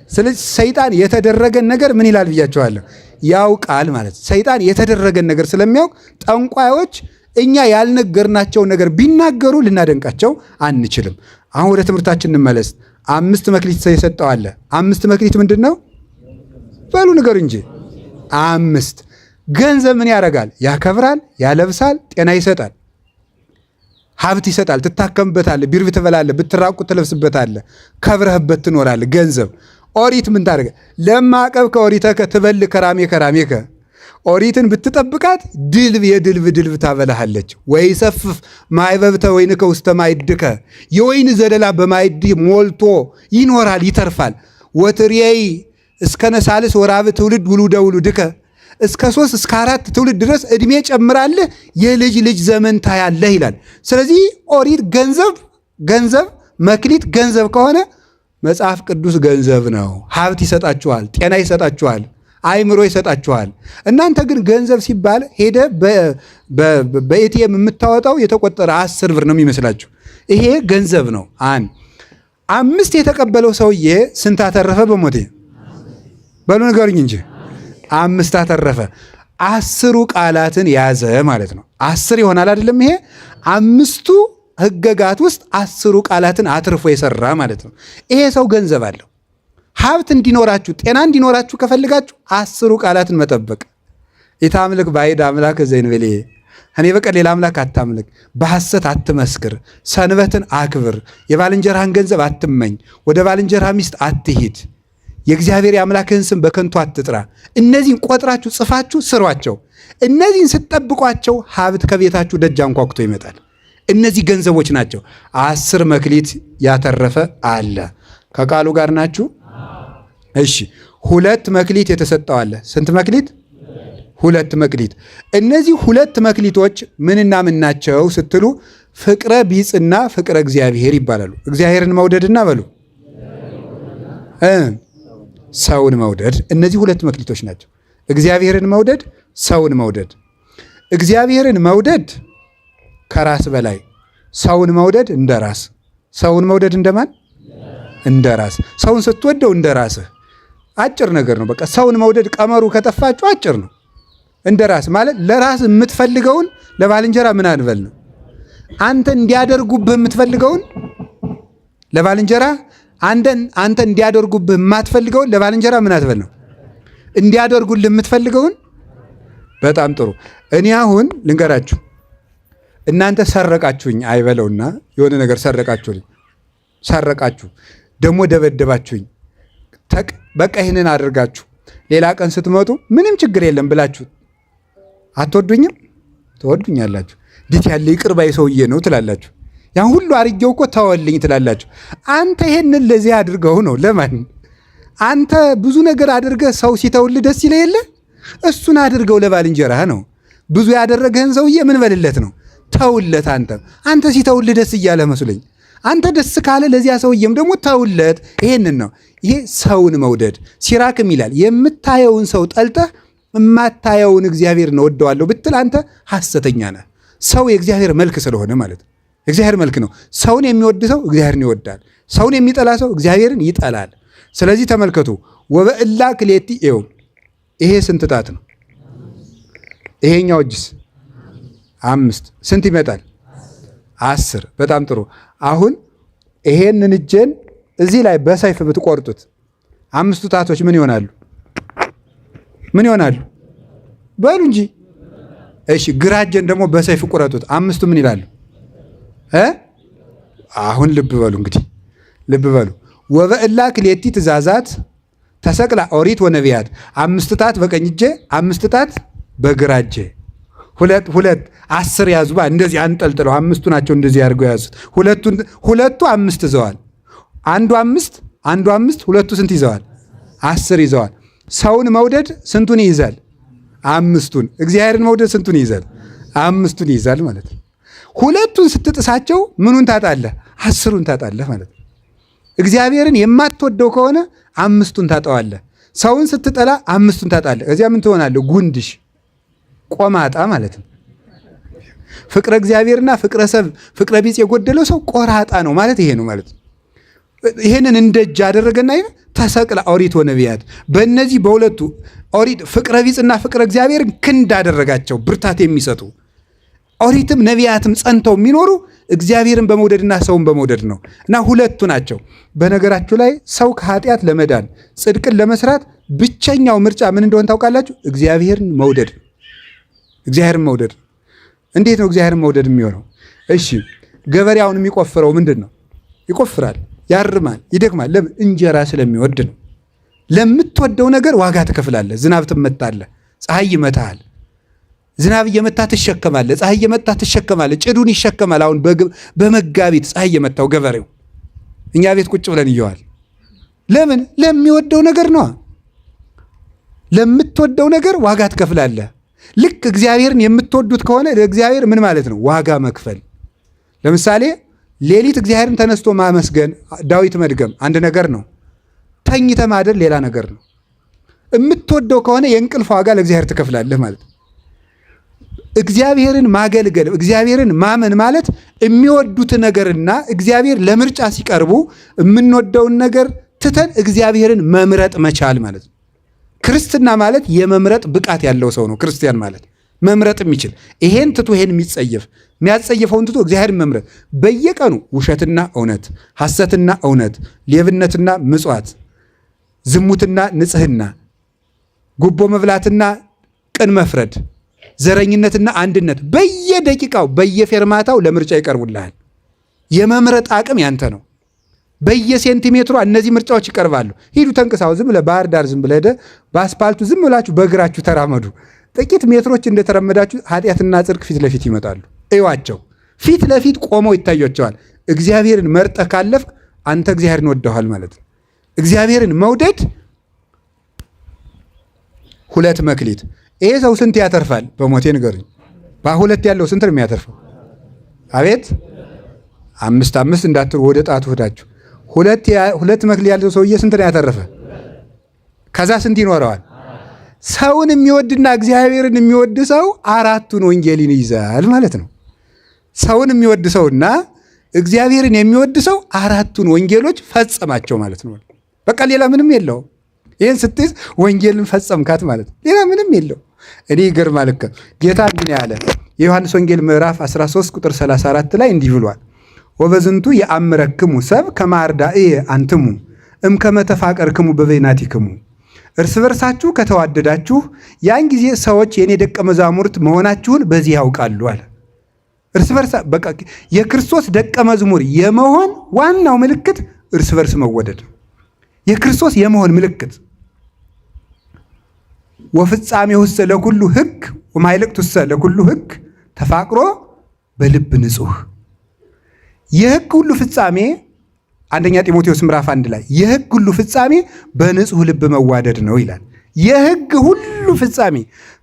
ስለዚህ ሰይጣን የተደረገን ነገር ምን ይላል ብያቸዋለሁ? ያውቃል ማለት ነው። ሰይጣን የተደረገን ነገር ስለሚያውቅ ጠንቋዮች እኛ ያልነገርናቸውን ነገር ቢናገሩ ልናደንቃቸው አንችልም። አሁን ወደ ትምህርታችን እንመለስ። 5 መክሊት የሰጠው አለ። 5 መክሊት ምንድን ነው? በሉ ንገሩ እንጂ። 5 ገንዘብ ምን ያደርጋል? ያከብራል፣ ያለብሳል፣ ጤና ይሰጣል፣ ሀብት ይሰጣል። ትታከምበታለህ፣ ቢርብ ትበላለህ፣ ብትራቁት ትለብስበታለህ፣ ከብረህበት ትኖራለህ። ገንዘብ። ኦሪት ምን ታደርገ? ለማቀብ ከኦሪተከ ትበል ከራሜ ከራሜከ። ኦሪትን ብትጠብቃት ድልብ የድልብ ድልብ ታበላሃለች። ወይ ሰፍፍ ማይበብተ ወይንከ ውስተ ማይድከ። የወይን ዘለላ በማይድህ ሞልቶ ይኖራል፣ ይተርፋል። ወትርየይ እስከ ነሳልስ ወራብ ትውልድ ውሉደ ውሉድከ። እስከ 3 እስከ 4 ትውልድ ድረስ ዕድሜ ጨምራለህ፣ የልጅ ልጅ ዘመን ታያለህ ይላል። ስለዚህ ኦሪት ገንዘብ መክሊት ገንዘብ ከሆነ መጽሐፍ ቅዱስ ገንዘብ ነው። ሀብት ይሰጣችኋል፣ ጤና ይሰጣችኋል፣ አይምሮ ይሰጣችኋል። እናንተ ግን ገንዘብ ሲባል ሄደ በኤቲኤም የምታወጣው የተቆጠረ 10 ብር ነው የሚመስላችሁ። ይሄ ገንዘብ ነው። 5 የተቀበለው ሰውዬ ስንት አተረፈ? በሞቴ በሉ ንገሩኝ እንጂ 5 አተረፈ። 10 ቃላትን ያዘ ማለት ነው። 10 ይሆናል አይደለም? ይሄ 5ቱ ሕገጋት ውስጥ 10 ቃላትን አትርፎ የሰራ ማለት ነው። ይሄ ሰው ገንዘብ አለው። ሀብት እንዲኖራችሁ ጤና እንዲኖራችሁ ከፈልጋችሁ 10 ቃላትን መጠበቅ። ኢታምልክ ባዕድ አምላክ ዘእንበሌ፣ እኔ በቀር ሌላ አምላክ አታምልክ፣ በሐሰት አትመስክር፣ ሰንበትን አክብር፣ የባልንጀራህን ገንዘብ አትመኝ፣ ወደ ባልንጀራ ሚስት አትሂድ፣ የእግዚአብሔር የአምላክህን ስም በከንቱ አትጥራ። እነዚህን ቆጥራችሁ ጽፋችሁ ስሯቸው። እነዚህን ስትጠብቋቸው ሀብት ከቤታችሁ ደጅ አንኳኩቶ ይመጣል። እነዚህ ገንዘቦች ናቸው። 10 መክሊት ያተረፈ አለ። ከቃሉ ጋር ናችሁ? እሺ። 2 መክሊት የተሰጠው አለ። ስንት መክሊት? 2 መክሊት። እነዚህ 2 መክሊቶች ምንና ምን ናቸው ስትሉ ፍቅረ ቢጽና ፍቅረ እግዚአብሔር ይባላሉ። እግዚአብሔርን መውደድና በሉ ሰውን መውደድ። እነዚህ 2 መክሊቶች ናቸው። እግዚአብሔርን መውደድ፣ ሰውን መውደድ። እግዚአብሔርን መውደድ ከራስ በላይ፣ ሰውን መውደድ እንደ ራስ። ሰውን መውደድ እንደማን? እንደ ራስ። ሰውን ስትወደው እንደ ራስህ። አጭር ነገር ነው። በቃ ሰውን መውደድ ቀመሩ ከጠፋችሁ አጭር ነው። እንደ ራስ ማለት ለራስ የምትፈልገውን ለባልንጀራ ምን አንበል ነው። አንተ እንዲያደርጉብህ የምትፈልገውን ለባልንጀራ አንተ እንዲያደርጉብህ የማትፈልገውን ለባልንጀራ ምን አትበል ነው። እንዲያደርጉልህ የምትፈልገውን። በጣም ጥሩ። እኔ አሁን ልንገራችሁ። እናንተ ሰረቃችሁኝ አይበለውና የሆነ ነገር ሰረቃችሁ ደግሞ ደበደባችሁኝ። በቃ ይህንን አድርጋችሁ ሌላ ቀን ስትመጡ ምንም ችግር የለም ብላችሁ አትወዱኝም? ትወዱኛላችሁ። እንዴት ያለ ይቅር ባይ ሰውዬ ነው ትላላችሁ። ያን ሁሉ አርጌው እኮ ተወልኝ ትላላችሁ። አንተ ይሄንን ለዚህ አድርገው ነው ለማን? አንተ ብዙ ነገር አድርገህ ሰው ሲተውልህ ደስ ይለህ የለ? እሱን አድርገው ለባልንጀራህ ነው። ብዙ ያደረገህን ሰውዬ ምን በልለት ነው? ተውለት። አንተ ሲተውልህ ደስ እያለ መስሎኝ፣ አንተ ደስ ካለ ለዚያ ሰውዬም ደግሞ ተውለት። ይሄንን ነው። ይሄ ሰውን መውደድ። ሲራክም ይላል የምታየውን ሰው ጠልተህ የማታየውን እግዚአብሔርን እወደዋለሁ ብትል አንተ ሐሰተኛ ነህ። ሰው የእግዚአብሔር መልክ ስለሆነ ማለት ነው። የእግዚአብሔር መልክ ነው። ሰውን የሚወድ ሰው እግዚአብሔርን ይወዳል። ሰውን የሚጠላ ሰው እግዚአብሔርን ይጠላል። ስለዚህ ተመልከቱ። ወበእላ ክሌቲ ኤው ይሄ ስንት ጣት ነው? ይሄኛው እጅስ 5 ስንት ይመጣል? 10። በጣም ጥሩ። አሁን ይሄንን እጄን እዚህ ላይ በሰይፍ ብትቆርጡት 5ቱ ጣቶች ምን ይሆናሉ? ምን ይሆናሉ? በሉ እንጂ። እሺ ግራ እጄን ደግሞ በሰይፍ ቁረጡት 5ቱ ምን ይላሉ? አሁን ልብ በሉ እንግዲህ ልብ በሉ። ወበእላ ክሌቲ ትእዛዛት ተሰቅላ ኦሪት ወነቢያት 5 ጣት በቀኝ እጄ 5 ጣት በግራ እጄ ሁለት 10 ያዙ። እንደዚህ አንጠልጥለው 5ቱ ናቸው እንደዚህ አድርገው ያዙት። ሁለቱ 5 ይዘዋል። አንዱ 5 ሁለቱ ስንት ይዘዋል? 10 ይዘዋል። ሰውን መውደድ ስንቱን ይይዛል? 5ቱን። እግዚአብሔርን መውደድ ስንቱን ይይዛል? 5ቱን ይይዛል ማለት ነው። ሁለቱን ስትጥሳቸው ምኑን ታጣለህ? 10ሩን ታጣለህ ማለት ነው። እግዚአብሔርን የማትወደው ከሆነ 5ቱን ታጠዋለህ። ሰውን ስትጠላ 5ቱን ታጣለህ። እዚያ ምን ትሆናለህ? ጉንድሽ ቆማጣ ማለት ነው። ፍቅረ እግዚአብሔርና ፍቅረ ሰብ ፍቅረ ቢጽ የጎደለው ሰው ቆራጣ ነው ማለት ይሄ ነው ማለት ነው። ይሄንን እንደ እጅ አደረገና ተሰቅላ ኦሪት ወነቢያት በእነዚህ በሁለቱ ኦሪት ፍቅረ ቢጽና ፍቅረ እግዚአብሔርን ክንድ አደረጋቸው፣ ብርታት የሚሰጡ ኦሪትም ነቢያትም ጸንተው የሚኖሩ እግዚአብሔርን በመውደድና ሰውን በመውደድ ነው። እና ሁለቱ ናቸው። በነገራችሁ ላይ ሰው ከኃጢአት ለመዳን ጽድቅን ለመስራት ብቸኛው ምርጫ ምን እንደሆነ ታውቃላችሁ? እግዚአብሔርን መውደድ። እግዚአብሔርን መውደድ። እንዴት ነው እግዚአብሔርን መውደድ የሚሆነው? እሺ ገበሬውን የሚቆፍረው ምንድን ነው? ይቆፍራል፣ ያርማል፣ ይደክማል። ለምን? እንጀራ ስለሚወድ ነው። ለምትወደው ነገር ዋጋ ትከፍላለህ። ዝናብ ትመታለህ፣ ፀሐይ ይመታሃል። ዝናብ እየመታ ትሸከማለህ፣ ፀሐይ እየመታ ትሸከማለህ። ጭዱን ይሸከማል። አሁን በመጋቢት ፀሐይ እየመታው ገበሬው እኛ ቤት ቁጭ ብለን እየዋል። ለምን? ለሚወደው ነገር ነው። ለምትወደው ነገር ዋጋ ትከፍላለህ። ልክ እግዚአብሔርን የምትወዱት ከሆነ ለእግዚአብሔር ምን ማለት ነው? ዋጋ መክፈል። ለምሳሌ ሌሊት እግዚአብሔርን ተነስቶ ማመስገን፣ ዳዊት መድገም አንድ ነገር ነው። ተኝተ ማደር ሌላ ነገር ነው። የምትወደው ከሆነ የእንቅልፍ ዋጋ ለእግዚአብሔር ትከፍላለህ ማለት ነው። እግዚአብሔርን ማገልገል፣ እግዚአብሔርን ማመን ማለት የሚወዱት ነገርና እግዚአብሔር ለምርጫ ሲቀርቡ የምንወደውን ነገር ትተን እግዚአብሔርን መምረጥ መቻል ማለት ነው። ክርስትና ማለት የመምረጥ ብቃት ያለው ሰው ነው። ክርስቲያን ማለት መምረጥ የሚችል ይሄን ትቶ ይሄን የሚያጸየፈውን ትቶ እግዚአብሔርን መምረጥ። በየቀኑ ውሸትና እውነት፣ ሐሰትና እውነት፣ ሌብነትና ምጽዋት፣ ዝሙትና ንጽህና፣ ጉቦ መብላትና ቅን መፍረድ፣ ዘረኝነትና አንድነት በየደቂቃው በየፌርማታው ለምርጫ ይቀርቡልሃል። የመምረጥ አቅም ያንተ ነው። በየሴንቲሜትሯ እነዚህ ምርጫዎች ይቀርባሉ። ሂዱ ተንቅሳው፣ ዝም ብለህ ባህር ዳር ዝም ብለህ ሄደህ በአስፓልቱ ዝም ብላችሁ በእግራችሁ ተራመዱ። ጥቂት ሜትሮች እንደተረመዳችሁ ኃጢአትና ጽድቅ ፊት ለፊት ይመጣሉ። እዩዋቸው፣ ፊት ለፊት ቆመው ይታያቸዋል። እግዚአብሔርን መርጠህ ካለፍክ አንተ እግዚአብሔርን ወደዋል ማለት ነው። እግዚአብሔርን መውደድ 2 መክሊት። ይሄ ሰው ስንት ያተርፋል? በሞቴ ንገሩኝ። በ2 ያለው ስንት ነው የሚያተርፈው? አቤት 5 እንዳትሩ ወደ ጣቱ ሄዳችሁ 2 መክሊት ያለው ሰውዬ ስንት ነው ያተረፈ? ከዛ ስንት ይኖረዋል? ሰውን የሚወድና እግዚአብሔርን የሚወድ ሰው 4ቱን ወንጌልን ይይዛል ማለት ነው። ሰውን የሚወድ ሰውና እግዚአብሔርን የሚወድ ሰው 4ቱን ወንጌሎች ፈጸማቸው ማለት ነው። በቃ ሌላ ምንም የለው። ይህን ስትይዝ ወንጌልን ፈጸምካት ማለት ነው። ሌላ ምንም የለው። እኔ ይገርማል እኮ ጌታ እንዲህ ያለ የዮሐንስ ወንጌል ምዕራፍ 13 ቁጥር 34 ላይ እንዲህ ብሏል። ወበዝንቱ የአምረክሙ ሰብ ከማርዳእየ አንትሙ እምከመ ተፋቀርክሙ በበይናቲክሙ። እርስ በርሳችሁ ከተዋደዳችሁ ያን ጊዜ ሰዎች የኔ ደቀ መዛሙርት መሆናችሁን በዚህ ያውቃሉ አለ። እርስ በርሳ በቃ የክርስቶስ ደቀ መዝሙር የመሆን ዋናው ምልክት እርስ በርስ መወደድ፣ የክርስቶስ የመሆን ምልክት። ወፍጻሜሁሰ ለኩሉ ሕግ ወማይልቅቱሰ ለኩሉ ሕግ ተፋቅሮ በልብ ንጹሕ። የሕግ ሁሉ ፍጻሜ አንደኛ ጢሞቴዎስ ምዕራፍ 1 ላይ የሕግ ሁሉ ፍጻሜ በንጹሕ ልብ መዋደድ ነው ይላል። የሕግ ሁሉ ፍጻሜ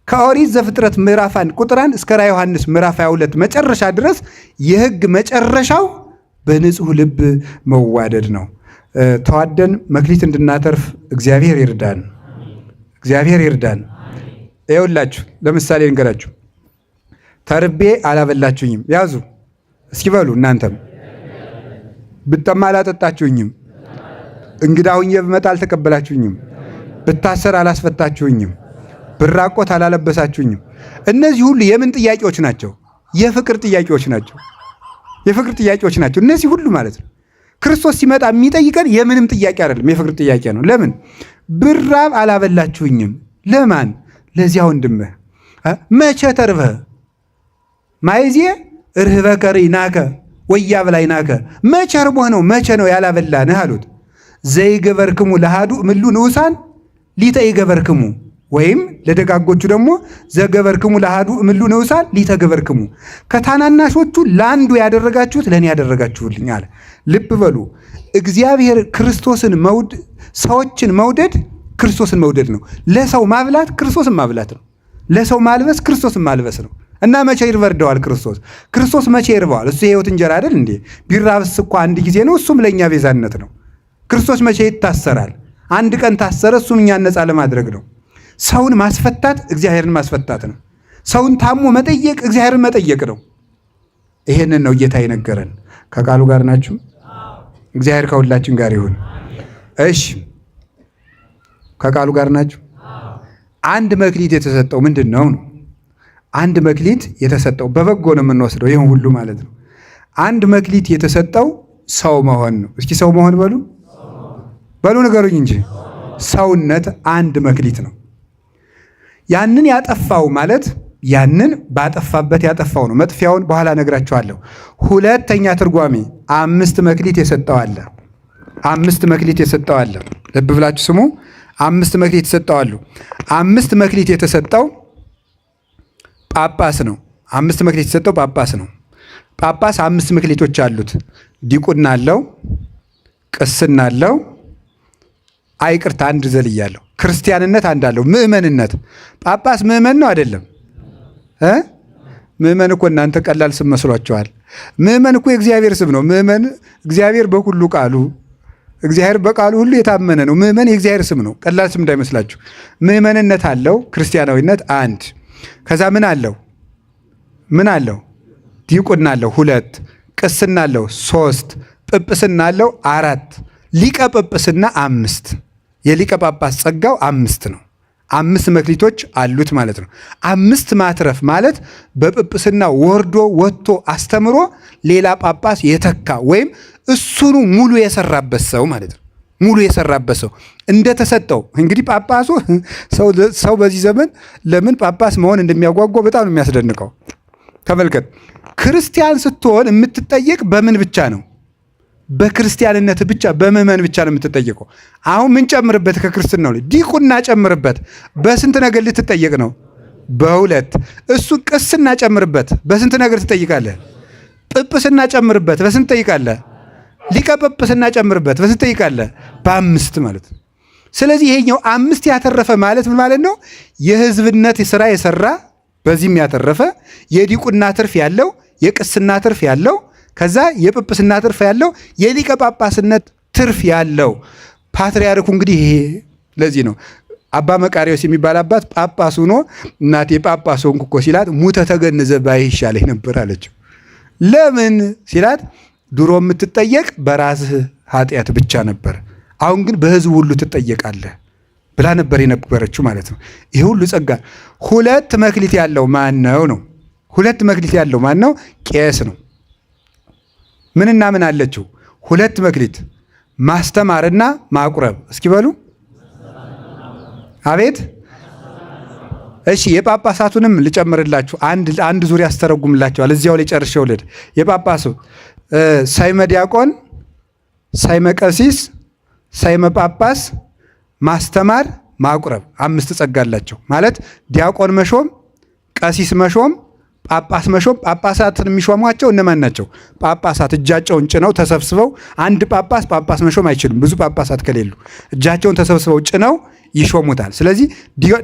ከኦሪት ዘፍጥረት ምዕራፍ 1 ቁጥር 1 እስከ ራዕየ ዮሐንስ ምዕራፍ 22 መጨረሻ ድረስ የሕግ መጨረሻው በንጹሕ ልብ መዋደድ ነው። ተዋደን መክሊት እንድናተርፍ እግዚአብሔር ይርዳን። እግዚአብሔር ይርዳን። ይኸውላችሁ ለምሳሌ እንገራችሁ። ተርቤ አላበላችሁኝም። ያዙ እስኪ በሉ እናንተም። ብጠማ አላጠጣችሁኝም። እንግዳ ሁኜ ብመጣ አልተቀበላችሁኝም። ብታሰር አላስፈታችሁኝም። ብራቆት አላለበሳችሁኝም። እነዚህ ሁሉ የምን ጥያቄዎች ናቸው? የፍቅር ጥያቄዎች ናቸው። የፍቅር ጥያቄዎች ናቸው እነዚህ ሁሉ ማለት ነው። ክርስቶስ ሲመጣ የሚጠይቀን የምንም ጥያቄ አይደለም፣ የፍቅር ጥያቄ ነው። ለምን? ብራብ አላበላችሁኝም። ለማን? ለዚያ ወንድምህ። መቼ ተርበህ? ማይዜ ርህበከ ርኢናከ ወያብላዕናከ። መቼ ርቦህ ነው? መቼ ነው ያላበላንህ አሉት። ዘይገበርክሙ ለአሐዱ እምእሉ ንዑሳን ሊተ ይገበርክሙ፣ ወይም ለደጋጎቹ ደግሞ ዘገበርክሙ ለአሐዱ እምእሉ ንዑሳን ሊተ ገበርክሙ። ከታናናሾቹ ለአንዱ ያደረጋችሁት ለእኔ ያደረጋችሁልኝ አለ። ልብ በሉ። እግዚአብሔር ክርስቶስን ሰዎችን መውደድ ክርስቶስን መውደድ ነው። ለሰው ማብላት ክርስቶስን ማብላት ነው። ለሰው ማልበስ ክርስቶስን ማልበስ ነው። እና መቼ ይርበርደዋል ክርስቶስ? ክርስቶስ መቼ ይርበዋል? እሱ የሕይወት እንጀራ አይደል እንዴ? ቢራብስ እኮ አንድ ጊዜ ነው፣ እሱም ለእኛ ቤዛነት ነው። ክርስቶስ መቼ ይታሰራል? አንድ ቀን ታሰረ፣ እሱም እኛን ነፃ ለማድረግ ነው። ሰውን ማስፈታት እግዚአብሔርን ማስፈታት ነው። ሰውን ታሞ መጠየቅ እግዚአብሔርን መጠየቅ ነው። ይሄንን ነው ጌታ የነገረን። ከቃሉ ጋር ናችሁ? እግዚአብሔር ከሁላችን ጋር ይሁን። እሺ፣ ከቃሉ ጋር ናችሁ? አንድ መክሊት የተሰጠው ምንድን ነው? አንድ መክሊት የተሰጠው በበጎ ነው የምንወስደው ይህን ሁሉ ማለት ነው። አንድ መክሊት የተሰጠው ሰው መሆን ነው። እስኪ ሰው መሆን በሉ በሉ ንገሩኝ እንጂ። ሰውነት አንድ መክሊት ነው። ያንን ያጠፋው ማለት ያንን ባጠፋበት ያጠፋው ነው። መጥፊያውን በኋላ ነግራችኋለሁ። ሁለተኛ ትርጓሜ 5 መክሊት የሰጠው አለ። 5 መክሊት የሰጠው አለ። ልብ ብላችሁ ስሙ። 5 መክሊት የሰጠው አሉ። 5 መክሊት የተሰጠው ጳጳስ ነው። 5 መክሊት የተሰጠው ጳጳስ ነው። ጳጳስ 5 መክሊቶች አሉት። ዲቁና አለው፣ ቅስና አለው፣ አይቅርታ አንድ ዘልያለሁ፣ ክርስቲያንነት አንድ አለው፣ ምእመንነት። ጳጳስ ምእመን ነው አይደለም? ምእመን እኮ እናንተ ቀላል ስም መስሏቸዋል። ምእመን እኮ የእግዚአብሔር ስም ነው። ምእመን እግዚአብሔር በሁሉ ቃሉ እግዚአብሔር በቃሉ ሁሉ የታመነ ነው። ምእመን የእግዚአብሔር ስም ነው። ቀላል ስም እንዳይመስላችሁ። ምእመንነት አለው፣ ክርስቲያናዊነት አንድ። ከዛ ምን አለው? ምን አለው? ዲቁና አለው 2፣ ቅስና አለው 3፣ ጵጵስና አለው 4፣ ሊቀ ጵጵስና 5። የሊቀ ጳጳስ ጸጋው 5 ነው። 5 መክሊቶች አሉት ማለት ነው። 5 ማትረፍ ማለት በጵጵስና ወርዶ ወጥቶ አስተምሮ ሌላ ጳጳስ የተካ ወይም እሱኑ ሙሉ የሰራበት ሰው ማለት ነው። ሙሉ የሰራበት ሰው እንደተሰጠው። እንግዲህ ጳጳሱ ሰው በዚህ ዘመን ለምን ጳጳስ መሆን እንደሚያጓጓው በጣም ነው የሚያስደንቀው። ተመልከት። ክርስቲያን ስትሆን የምትጠየቅ በምን ብቻ ነው? በክርስቲያንነት ብቻ፣ በምዕመን ብቻ ነው የምትጠየቀው። አሁን ምን ጨምርበት? ከክርስትናው ላይ ዲቁና ጨምርበት። በስንት ነገር ልትጠየቅ ነው? በ2። እሱ ቅስና ጨምርበት። በስንት ነገር ትጠይቃለህ? ጵጵስና ጨምርበት። በስንት ትጠይቃለህ? ሊቀ ጵጵስና ጨምርበት። በስንት ትጠይቃለህ? በ5 ማለት ነው። ስለዚህ ይሄኛው 5 ያተረፈ ማለት ምን ማለት ነው? የሕዝብነት ስራ የሰራ በዚህም ያተረፈ፣ የዲቁና ትርፍ ያለው፣ የቅስና ትርፍ ያለው፣ ከዛ የጵጵስና ትርፍ ያለው፣ የሊቀ ጳጳስነት ትርፍ ያለው ፓትርያርኩ። እንግዲህ ይሄ ለዚህ ነው አባ መቃርዮስ የሚባል አባት ጳጳስ ሆኖ እናቴ ጳጳስ ሆንኩ እኮ ሲላት ሙተ ተገንዘ ባይ ይሻለኝ ነበር አለችው። ለምን ሲላት ድሮ የምትጠየቅ በራስህ ኃጢአት ብቻ ነበር፣ አሁን ግን በሕዝብ ሁሉ ትጠየቃለህ ብላ ነበር የነበረችው ማለት ነው። ይሄ ሁሉ ጸጋ። 2 መክሊት ያለው ማን ነው? 2 መክሊት ያለው ማን ነው? ቄስ ነው። ምንና ምን አለችው? 2 መክሊት፣ ማስተማርና ማቁረብ። እስኪ በሉ አቤት። እሺ የጳጳሳቱንም ልጨምርላችሁ፣ አንድ ዙሪያ አስተረጉምላችኋል። እዚያው ላይ ጨርሼው ልሂድ። የጳጳሱ ሳይመ ዲያቆን፣ ሳይመ ቀሲስ፣ ሳይመ ጳጳስ፣ ማስተማር፣ ማቁረብ 5 ጸጋ አላቸው ማለት ዲያቆን መሾም፣ ቀሲስ መሾም፣ ጳጳስ መሾም። ጳጳሳትን የሚሾሟቸው እነማን ናቸው? ጳጳሳት እጃቸውን ጭነው ተሰብስበው፣ አንድ ጳጳስ መሾም አይችልም። ብዙ ጳጳሳት ከሌሉ እጃቸውን ተሰብስበው ጭነው ይሾሙታል። ስለዚህ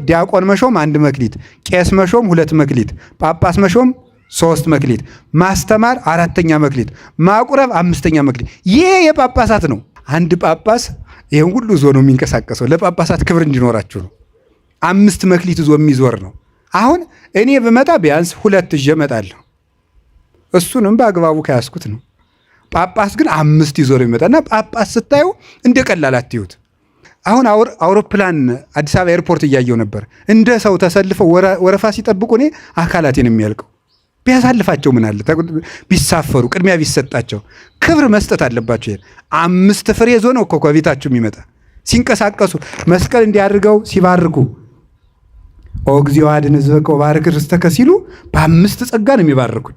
ዲያቆን መሾም 1 መክሊት፣ ቄስ መሾም 2 መክሊት፣ ጳጳስ መሾም 3 መክሊት፣ ማስተማር 4ኛ መክሊት፣ ማቁረብ 5ኛ መክሊት። ይሄ የጳጳሳት ነው። አንድ ጳጳስ ይሄን ሁሉ ዞ ነው የሚንቀሳቀሰው። ለጳጳሳት ክብር እንዲኖራችሁ ነው። 5 መክሊት ዞ የሚዞር ነው። አሁን እኔ ብመጣ ቢያንስ 2 ይዤ እመጣለሁ። እሱንም በአግባቡ ከያዝኩት ነው። ጳጳስ ግን 5 ይዞ ነው የሚመጣና ጳጳስ ስታዩ እንደ ቀላል አትዩት። አሁን አውሮፕላን አዲስ አበባ ኤርፖርት እያየው ነበር። እንደ ሰው ተሰልፈው ወረፋ ሲጠብቁ እኔ አካላቴን የሚያልቀው ቢያሳልፋቸው ምን አለ? ቢሳፈሩ ቅድሚያ ቢሰጣቸው። ክብር መስጠት አለባቸው። 5 ፍሬ ይዞ ነው እኮ ከቤታችሁ የሚመጣ። ሲንቀሳቀሱ መስቀል እንዲያድርገው ሲባርኩ ኦ እግዚኦ አድኅን ሕዝበከ ወባርክ ርስተከ ሲሉ በ5 ጸጋ ነው የሚባርኩኝ።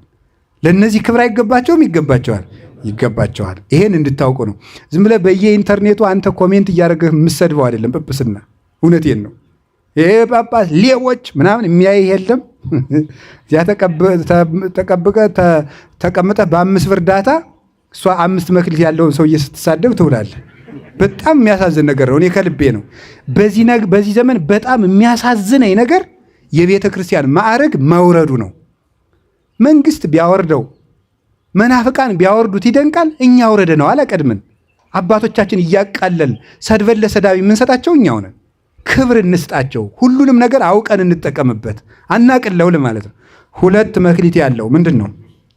ለእነዚህ ክብር አይገባቸውም? ይገባቸዋል፣ ይገባቸዋል። ይሄን እንድታውቁ ነው። ዝም ብለህ በየኢንተርኔቱ አንተ ኮሜንት እያደረግህ የምሰድበው አይደለም ጵጵስና። እውነቴን ነው። ይሄ ጳጳስ ሌቦች ምናምን የሚያይ የለም። እዚያ ተቀምጠህ በ5 ብር ዳታ እሷ 5 መክሊት ያለውን ሰውዬ ስትሳደብ ትውላለህ። በጣም የሚያሳዝን ነገር ነው። እኔ ከልቤ ነው። በዚህ ዘመን በጣም የሚያሳዝነኝ ነገር የቤተ ክርስቲያን ማዕረግ መውረዱ ነው። መንግስት ቢያወርደው መናፍቃን ቢያወርዱት ይደንቃል። እኛ አውረደ ነው አላቀድምን። አባቶቻችን እያቃለል ሰድበን ለሰዳቢ የምንሰጣቸው እኛው ነን። ክብር እንስጣቸው። ሁሉንም ነገር አውቀን እንጠቀምበት። አናቅለው ማለት ነው። 2 መክሊት ያለው ምንድን ነው?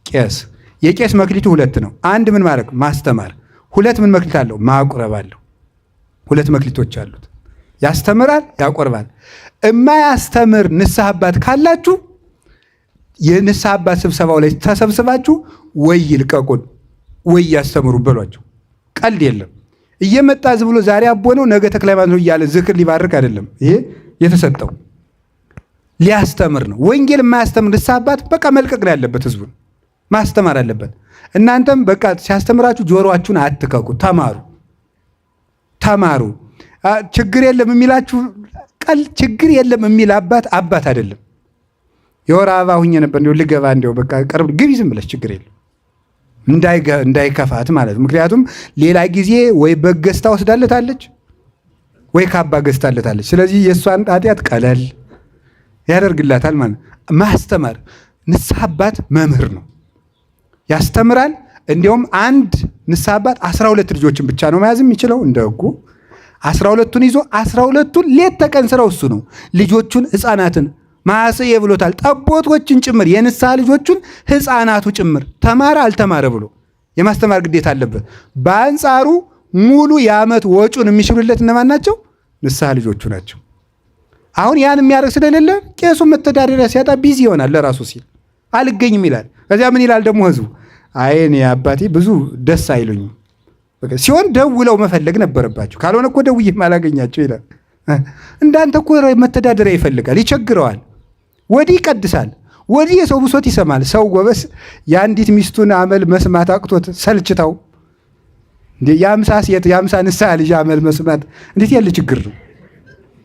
ቄስ። የቄስ መክሊቱ 2 ነው። 1 ምን ማድረግ? ማስተማር። 2 ምን መክሊት አለው? ማቁረብ አለው። 2 መክሊቶች አሉት። ያስተምራል፣ ያቆርባል። እማያስተምር ንስሐ አባት ካላችሁ የንስሐ አባት ስብሰባው ላይ ተሰብስባችሁ ወይ ይልቀቁን ወይ ያስተምሩ በሏቸው። ቀልድ የለም። እየመጣ ዝም ብሎ ዛሬ አቦ ነው ነገ ተክለ ሃይማኖት ነው እያለ ዝክር ሊባርክ አይደለም። ይሄ የተሰጠው ሊያስተምር ነው። ወንጌል የማያስተምር ንስሐ አባት በቃ መልቀቅ ነው ያለበት፣ ህዝቡን ማስተማር አለበት። እናንተም በቃ ሲያስተምራችሁ ጆሮአችሁን አትከኩ፣ ተማሩ። ችግር የለም የሚላችሁ ችግር የለም የሚል አባት አይደለም። የወር አበባ ሁኜ ነበር እንደው ልገባ እንደው በቃ ቀርብ ግቢ ዝም ብለሽ ችግር የለም እንዳይከፋት ማለት። ምክንያቱም ሌላ ጊዜ ወይ በገዝታ ወስዳለታለች ወይ ካባ ገዝታለታለች። ስለዚህ የእሷን ኃጢአት ቀለል ያደርግላታል ማለት። ማስተማር ንስሐ አባት መምህር ነው፣ ያስተምራል። እንዲያውም አንድ ንስሐ አባት 12 ልጆችን ብቻ ነው መያዝ የሚችለው እንደ ሕጉ። 12ቱን ይዞ 12ቱን ሌት ተቀን ስራው እሱ ነው። ልጆቹን ሕፃናትን ማሰየ ብሎታል። ጠቦቶችን ጭምር የንስሐ ልጆቹን ሕፃናቱ ጭምር ተማረ አልተማረ ብሎ የማስተማር ግዴታ አለበት። በአንጻሩ ሙሉ የዓመት ወጩን የሚሽሩለት እነማን ናቸው? ንስሐ ልጆቹ ናቸው። አሁን ያን የሚያደርግ ስለሌለ ቄሱ መተዳደሪያ ሲያጣ ቢዚ ይሆናል። ለራሱ ሲል አልገኝም ይላል። ከዚያ ምን ይላል ደግሞ ህዝቡ? አይ እኔ አባቴ ብዙ ደስ አይሉኝም ሲሆን ደውለው መፈለግ ነበረባቸው። ካልሆነ እኮ ደውዬም አላገኛቸው ይላል። እንዳንተ እኮ መተዳደሪያ ይፈልጋል፣ ይቸግረዋል። ወዲህ ይቀድሳል፣ ወዲህ የሰው ብሶት ይሰማል። ሰው ጎበስ የአንዲት ሚስቱን አመል መስማት አቅቶት ሰልችታው የአምሳ ሴት የአምሳ ንስሐ ልጅ አመል መስማት እንዴት ያለ ችግር ነው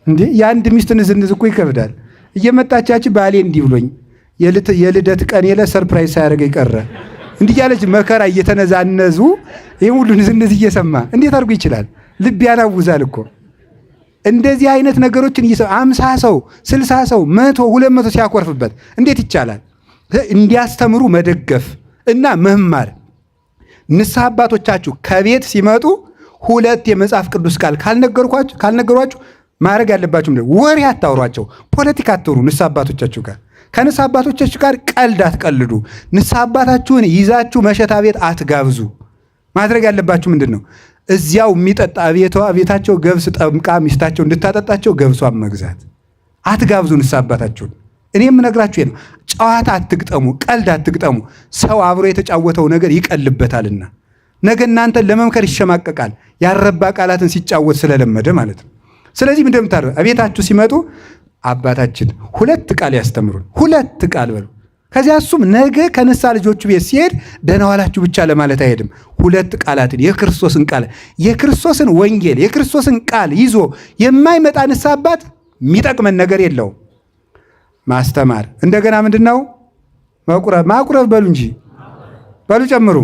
እንዴ! የአንድ ሚስት ንዝንዝ እኮ ይከብዳል። እየመጣቻች ባሌ እንዲህ ብሎኝ የልደት ቀን የለ ሰርፕራይዝ ሳያደርገኝ ቀረ እንዲህ ያለች መከራ እየተነዛነዙ ይህ ሁሉ ንዝንዝ እየሰማ እንዴት አድርጎ ይችላል? ልብ ያናውዛል እኮ። እንደዚህ አይነት ነገሮችን 50 ሰው 60 ሰው 100 200 ሲያኮርፍበት እንዴት ይቻላል? እንዲያስተምሩ መደገፍ እና መማር። ንስሐ አባቶቻችሁ ከቤት ሲመጡ 2 የመጽሐፍ ቅዱስ ቃል ካልነገሯችሁ ማድረግ ያለባችሁ ወሬ አታውሯቸው፣ ፖለቲካ አትሩ። ንስሐ አባቶቻችሁ ጋር ከንስሐ አባቶቻችሁ ጋር ቀልድ አትቀልዱ። ንስሐ አባታችሁን ይዛችሁ መሸታ ቤት አትጋብዙ። ማድረግ ያለባችሁ ምንድን ነው? እዚያው የሚጠጣ ቤታቸው ገብስ ጠምቃ ሚስታቸው እንድታጠጣቸው ገብሷን መግዛት። አትጋብዙ ንስሐ አባታችሁን። እኔ የምነግራችሁ ነው። ጨዋታ አትግጠሙ፣ ቀልድ አትግጠሙ። ሰው አብሮ የተጫወተው ነገር ይቀልበታልና ነገ እናንተን ለመምከር ይሸማቀቃል፣ ያረባ ቃላትን ሲጫወት ስለለመደ ማለት ነው። ስለዚህ ምንድን ነው ቤታችሁ ሲመጡ አባታችን 2 ቃል ያስተምሩን፣ 2 ቃል በሉ። ከዚያ እሱም ነገ ከንስሐ ልጆቹ ቤት ሲሄድ ደህና ዋላችሁ ብቻ ለማለት አይሄድም። 2 ቃላትን የክርስቶስን ቃል የክርስቶስን ወንጌል የክርስቶስን ቃል ይዞ የማይመጣ ንስሐ አባት የሚጠቅመን ነገር የለውም። ማስተማር እንደገና ምንድን ነው ማቁረብ በሉ እንጂ በሉ ጨምሩ።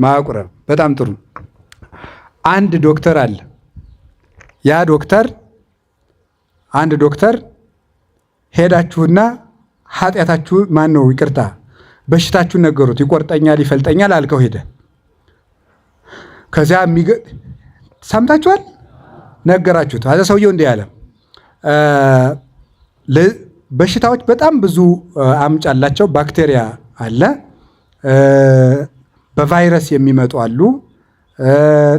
ማቁረብ በጣም ጥሩ። አንድ ዶክተር አለ። ያ ዶክተር አንድ ዶክተር ሄዳችሁና ኃጢአታችሁ ማን ነው ይቅርታ በሽታችሁን ነገሩት። ይቆርጠኛል ይፈልጠኛል አልከው ሄደ። ከዚያ ሰምታችኋል ነገራችሁት። አዛ ሰውየው እንዲህ ያለ በሽታዎች በጣም ብዙ አምጭ አላቸው። ባክቴሪያ አለ፣ በቫይረስ የሚመጡ አሉ፣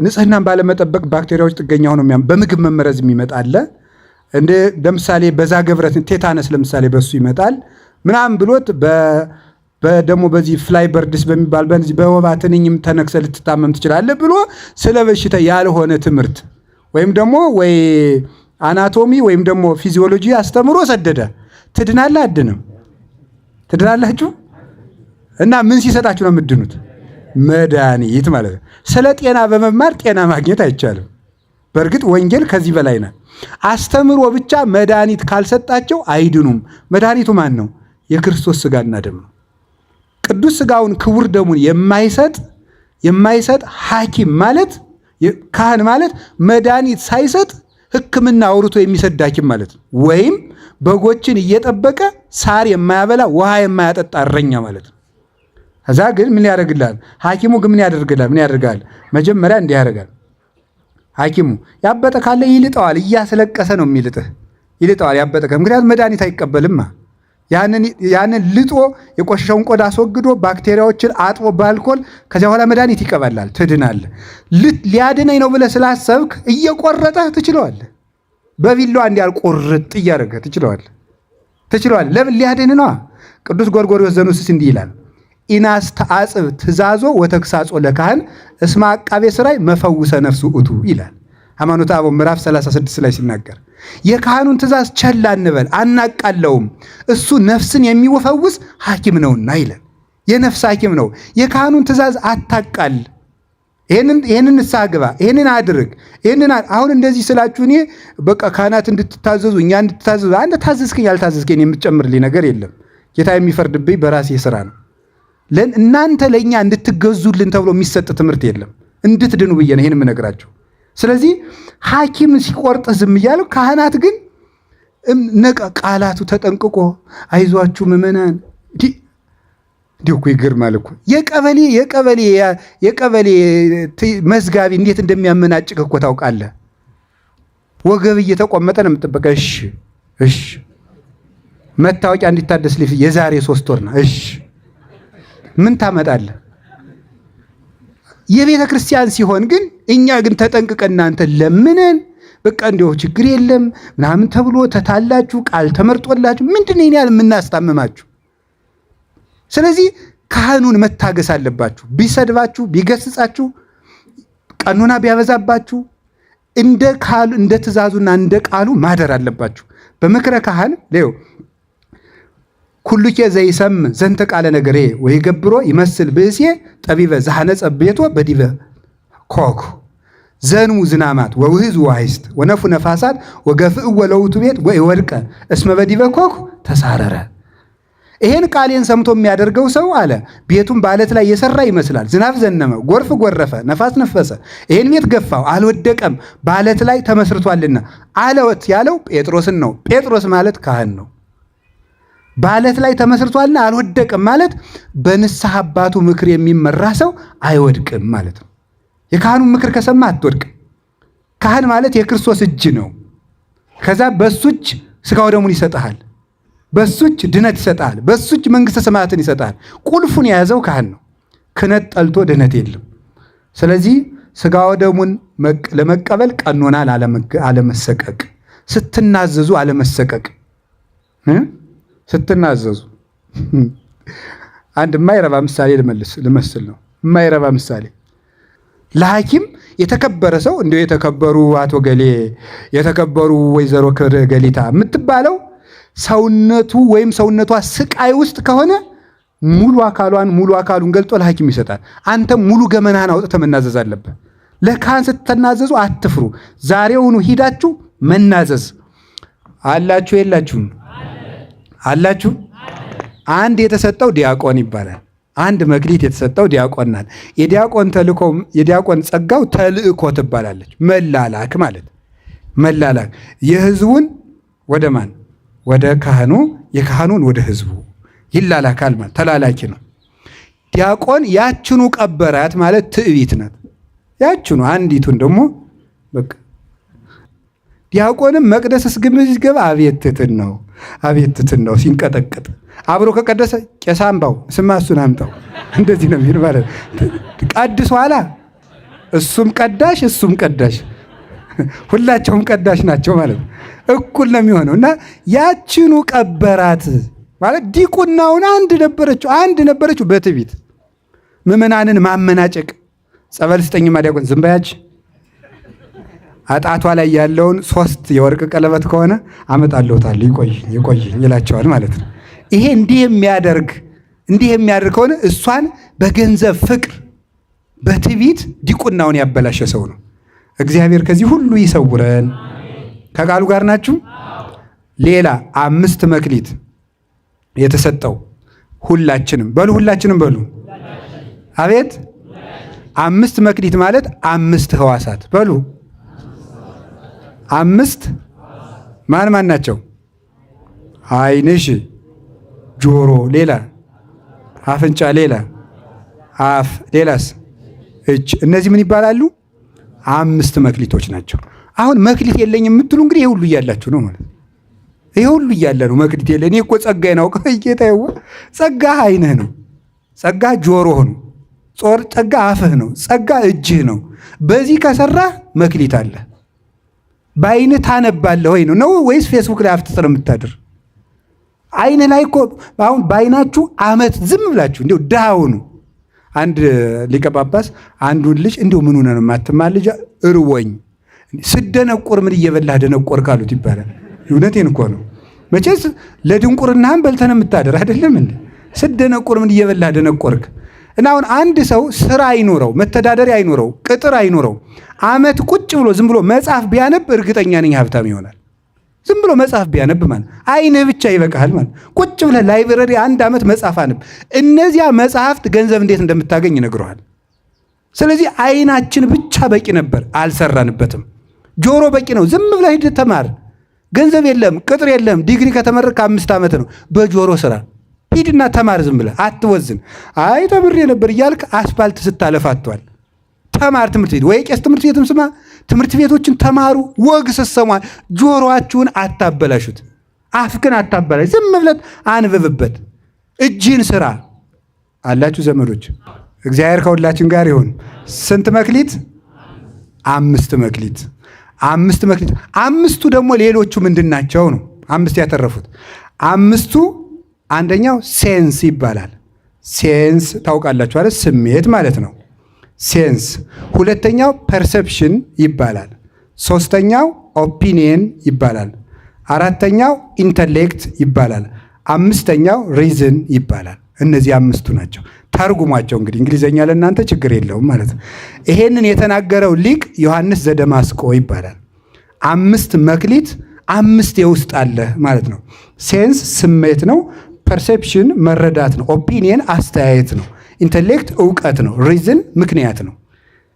ንጽህናን ባለመጠበቅ ባክቴሪያዎች ጥገኛ ሆነው በምግብ መመረዝ የሚመጣ አለ። ለምሳሌ በዛ ገብረት ቴታነስ ለምሳሌ በሱ ይመጣል ምናምን ብሎት ደግሞ በዚህ ፍላይ በርድስ በሚባል በዚህ በወባ ትንኝም ተነክሰ ልትታመም ትችላለህ ብሎ ስለ በሽታ ያልሆነ ትምህርት ወይም ደግሞ ወይ አናቶሚ ወይም ደግሞ ፊዚዮሎጂ አስተምሮ ሰደደ። ትድናለህ አድንም ትድናላችሁ። እና ምን ሲሰጣችሁ ነው የምትድኑት? መድኃኒት ማለት ነው። ስለ ጤና በመማር ጤና ማግኘት አይቻልም። በእርግጥ ወንጌል ከዚህ በላይ ነው። አስተምሮ ብቻ መድኃኒት ካልሰጣቸው አይድኑም። መድኃኒቱ ማን ነው? የክርስቶስ ሥጋና ደም ነው። ቅዱስ ሥጋውን ክቡር ደሙን የማይሰጥ ሐኪም ማለት ካህን ማለት መድኃኒት ሳይሰጥ ሕክምና አውርቶ የሚሰድ ሐኪም ማለት ነው። ወይም በጎችን እየጠበቀ ሳር የማያበላ ውሃ የማያጠጣ እረኛ ማለት ነው። ከዛ ግን ምን ያደርግልሃል? ሐኪሙ ግን ምን ያደርጋል? መጀመሪያ እንዲህ ያደርጋል። ሐኪሙ ያበጠ ካለ ይልጠዋል። እያስለቀሰ ነው የሚልጥህ። ይልጠዋል ያበጠ ምክንያቱም መድኃኒት አይቀበልማ። ያንን ልጦ የቆሸሸውን ቆዳ አስወግዶ ባክቴሪያዎችን አጥቦ በአልኮል ከዚያ በኋላ መድኃኒት ይቀበላል። ትድናለህ። ሊያድነኝ ነው ብለህ ስላሰብክ እየቆረጠህ ትችለዋለህ። በቢላዋ እንዲያል ቁርጥ እያደረገህ ትችለዋለህ። ለምን? ሊያድን ነዋ። ቅዱስ ጎርጎርዮስ ዘኑስስ እንዲህ ይላል፣ ኢናስተአጽብ ትእዛዞ ወተግሳጾ ለካህን እስመ አቃቤ ሥራይ መፈውሰ ነፍሱ እቱ ይላል ሃይማኖተ አበው ምዕራፍ 36 ላይ ሲናገር፣ የካህኑን ትእዛዝ ቸል አንበል አናቃለውም፣ እሱ ነፍስን የሚፈውስ ሐኪም ነውና ይላል። የነፍስ ሐኪም ነው። የካህኑን ትእዛዝ አታቃል። ይህንን ንስሐ ግባ፣ ይህንን አድርግ፣ አሁን እንደዚህ ስላችሁ እኔ በቃ ካህናት እንድትታዘዙ እኛ እንድትታዘዙ አንተ ታዘዝከኝ ያልታዘዝከኝ የምትጨምርልኝ ነገር የለም። ጌታ የሚፈርድብኝ በራሴ ስራ ነው። እናንተ ለእኛ እንድትገዙልን ተብሎ የሚሰጥ ትምህርት የለም። እንድትድኑ ብዬ ነው ይህን የምነግራቸው። ስለዚህ ሐኪም ሲቆርጥ ዝም እያሉ ካህናት ግን ቃላቱ ተጠንቅቆ አይዟችሁ ምዕመናን እንዲሁ እኮ ይገርማል እኮ የቀበሌ መዝጋቢ እንዴት እንደሚያመናጭቅ እኮ ታውቃለህ። ወገብ እየተቆመጠ ነው የምትጠበቀ። እሺ መታወቂያ እንዲታደስ የዛሬ 3 ወር ነው። እሺ ምን ታመጣለህ? የቤተ ክርስቲያን ሲሆን ግን እኛ ግን ተጠንቅቀን እናንተ ለምንን በቃ እንዲሁ ችግር የለም ምናምን ተብሎ ተታላችሁ ቃል ተመርጦላችሁ ምንድን ነው ያል የምናስታምማችሁ? ስለዚህ ካህኑን መታገስ አለባችሁ። ቢሰድባችሁ፣ ቢገስጻችሁ፣ ቀኖና ቢያበዛባችሁ እንደ ትእዛዙና እንደ ቃሉ ማደር አለባችሁ። በምክረ ካህን ሌው ኩሉኬ ዘይሰም ዘንተ ቃለ ነገሬ ወይ ገብሮ ይመስል ብእሴ ጠቢበ ዘሐነጸ ቤቶ በዲበ ኮኩ ዘንሙ ዝናማት ወውህዝ ዋይስት ወነፉ ነፋሳት ወገፍእ ወለውቱ ቤት ወይ ወድቀ እስመ በዲበ ኮኩ ተሳረረ። ይሄን ቃሌን ሰምቶ የሚያደርገው ሰው አለ ቤቱን በአለት ላይ የሰራ ይመስላል። ዝናብ ዘነመ፣ ጎርፍ ጎረፈ፣ ነፋስ ነፈሰ፣ ይሄን ቤት ገፋው፣ አልወደቀም፣ በአለት ላይ ተመስርቷልና። አለወት ያለው ጴጥሮስን ነው። ጴጥሮስ ማለት ካህን ነው። በአለት ላይ ተመስርቷልና አልወደቅም ማለት በንስሐ አባቱ ምክር የሚመራ ሰው አይወድቅም ማለት ነው። የካህኑን ምክር ከሰማ አትወድቅም። ካህን ማለት የክርስቶስ እጅ ነው። ከዛ በሱ እጅ ሥጋው ደሙን ይሰጥሃል፣ በሱ እጅ ድነት ይሰጥሃል፣ በሱ እጅ መንግሥተ ሰማያትን ይሰጥሃል። ቁልፉን የያዘው ካህን ነው። ክህነት ጠልቶ ድነት የለም። ስለዚህ ሥጋው ደሙን ለመቀበል ቀኖና አለመሰቀቅ፣ ስትናዘዙ አለመሰቀቅ ስትናዘዙ አንድ የማይረባ ምሳሌ ልመስል ነው። የማይረባ ምሳሌ ለሐኪም የተከበረ ሰው እንዲሁ የተከበሩ አቶ ገሌ የተከበሩ ወይዘሮ ገሊታ የምትባለው ሰውነቱ ወይም ሰውነቷ ስቃይ ውስጥ ከሆነ ሙሉ አካሉን ገልጦ ለሐኪም ይሰጣል። አንተም ሙሉ ገመናህን አውጥተህ መናዘዝ አለብህ። ለካህን ስትናዘዙ አትፍሩ። ዛሬውኑ ሂዳችሁ መናዘዝ አላችሁ የላችሁም? አላችሁ አንድ የተሰጠው ዲያቆን ይባላል። አንድ መክሊት የተሰጠው ዲያቆን ናት። የዲያቆን ጸጋው ተልእኮ ትባላለች። መላላክ ማለት መላላክ፣ የህዝቡን ወደ ማን? ወደ ካህኑ፣ የካህኑን ወደ ህዝቡ ይላላካል ማለት ተላላኪ ነው። ዲያቆን ያችኑ ቀበራት ማለት ትዕቢት ናት። ያችኑ አንዲቱን ደግሞ በቃ ዲያቆንም መቅደስ ሲገባ አቤት ትሕትና ነው ሲንቀጠቀጥ፣ አብሮ ከቀደሰ ቄስ አምባው ስማ እሱን አምጣው እንደዚህ ነው የሚል ማለት ቀድሶ አላ እሱም ቀዳሽ ሁላቸውም ቀዳሽ ናቸው ማለት እኩል ነው የሚሆነው። እና ያችኑ ቀበራት ማለት ዲቁናውን አንድ ነበረችው በትዕቢት ምዕመናንን ማመናጨቅ። ጸበል ስጠኝማ ዲያቆን ዝም በያች አጣቷ ላይ ያለውን 3 የወርቅ ቀለበት ከሆነ አመጣለሁታል ይቆይ ይላቸዋል ማለት ነው። ይሄ እንዲህ የሚያደርግ ከሆነ እሷን በገንዘብ ፍቅር በትዕቢት ዲቁናውን ያበላሸ ሰው ነው። እግዚአብሔር ከዚህ ሁሉ ይሰውረን። ከቃሉ ጋር ናችሁ? ሌላ 5 መክሊት የተሰጠው ሁላችንም በሉ አቤት 5 መክሊት ማለት 5 ሕዋሳት በሉ 5 ማን ናቸው? ዓይንሽ፣ ጆሮ፣ ሌላ አፍንጫ፣ ሌላ አፍ፣ ሌላስ እጅ። እነዚህ ምን ይባላሉ? 5 መክሊቶች ናቸው። አሁን መክሊት የለኝም የምትሉ እንግዲህ ይሄ ሁሉ እያላችሁ ነው ማለት። ይሄ ሁሉ እያለ ነው መክሊት የለ። እኔ እኮ ጸጋዬን አውቀ ጌታዬ፣ ጸጋ ዓይንህ ነው፣ ጸጋ ጆሮህ ነው፣ ጸጋ አፍህ ነው፣ ጸጋ እጅህ ነው። በዚህ ከሰራህ መክሊት አለ። በዓይንህ ታነባለህ ወይ ነው ወይስ ፌስቡክ ላይ አፍጥጥ ነው የምታድር? ዓይንህ ላይ እኮ አሁን በዓይናችሁ ዓመት ዝም ብላችሁ እንዲሁ ድሃ ሁኑ። አንድ ሊቀ ጳጳስ አንዱን ልጅ እንዲሁ ምን ሆነ ነው የማትማር ልጅ እርወኝ ስደነቆር ምን እየበላህ ደነቆር ካሉት ይባላል። እውነቴን እኮ ነው። መቼስ ለድንቁርናህም በልተህ ነው የምታደር አይደለም እንዴ? ስደነቆር ምን እየበላህ ደነቆርክ? እና አሁን አንድ ሰው ስራ አይኖረው፣ መተዳደሪያ አይኖረው፣ ቅጥር አይኖረው፣ ዓመት ቁጭ ብሎ ዝም ብሎ መጽሐፍ ቢያነብ እርግጠኛ ነኝ ሀብታም ይሆናል። ዝም ብሎ መጽሐፍ ቢያነብ ማለት ዓይንህ ብቻ ይበቃሃል ማለት። ቁጭ ብለህ ላይብረሪ 1 ዓመት መጽሐፍ አንብ። እነዚያ መጽሐፍት ገንዘብ እንዴት እንደምታገኝ ይነግረዋል። ስለዚህ ዓይናችን ብቻ በቂ ነበር፣ አልሰራንበትም። ጆሮ በቂ ነው። ዝም ብለህ ሂድ ተማር። ገንዘብ የለም፣ ቅጥር የለም። ዲግሪ ከተመረቅክ 5 ዓመት ነው። በጆሮ ስራ ሂድና ተማር። ዝም ብለህ አትወዝን። አይ ተምሬ ነበር እያልክ አስፋልት ስታለፋቷል። ተማር። ትምህርት ቤት ወይ ቄስ ትምህርት ቤትም ስማ። ትምህርት ቤቶችን ተማሩ። ወግ ስትሰሙ ጆሮአችሁን አታበላሹት፣ አፍክን አታበላሽ። ዝም ብለህ አንብብበት። እጅህን ስራ አላችሁ ዘመዶች። እግዚአብሔር ከሁላችን ጋር ይሁን። ስንት መክሊት? 5 መክሊት። 5 መክሊት። 5ቱ ደግሞ ሌሎቹ ምንድናቸው ነው? 5 ያተረፉት 5ቱ አንደኛው ሴንስ ይባላል። ሴንስ ታውቃላችሁ አይደል? ስሜት ማለት ነው ሴንስ። ሁለተኛው ፐርሰፕሽን ይባላል። ሶስተኛው ኦፒኒየን ይባላል። አራተኛው ኢንተሌክት ይባላል። 5ኛው ሪዝን ይባላል። እነዚህ 5ቱ ናቸው። ተርጉሟቸው እንግዲህ እንግሊዘኛ ለእናንተ ችግር የለውም ማለት ነው። ይሄንን የተናገረው ሊቅ ዮሐንስ ዘደማስቆ ይባላል። 5 መክሊት 5 የውስጥ አለ ማለት ነው። ሴንስ ስሜት ነው። ፐርሴፕሽን መረዳት ነው። ኦፒኒየን አስተያየት ነው። ኢንተሌክት እውቀት ነው። ሪዝን ምክንያት ነው።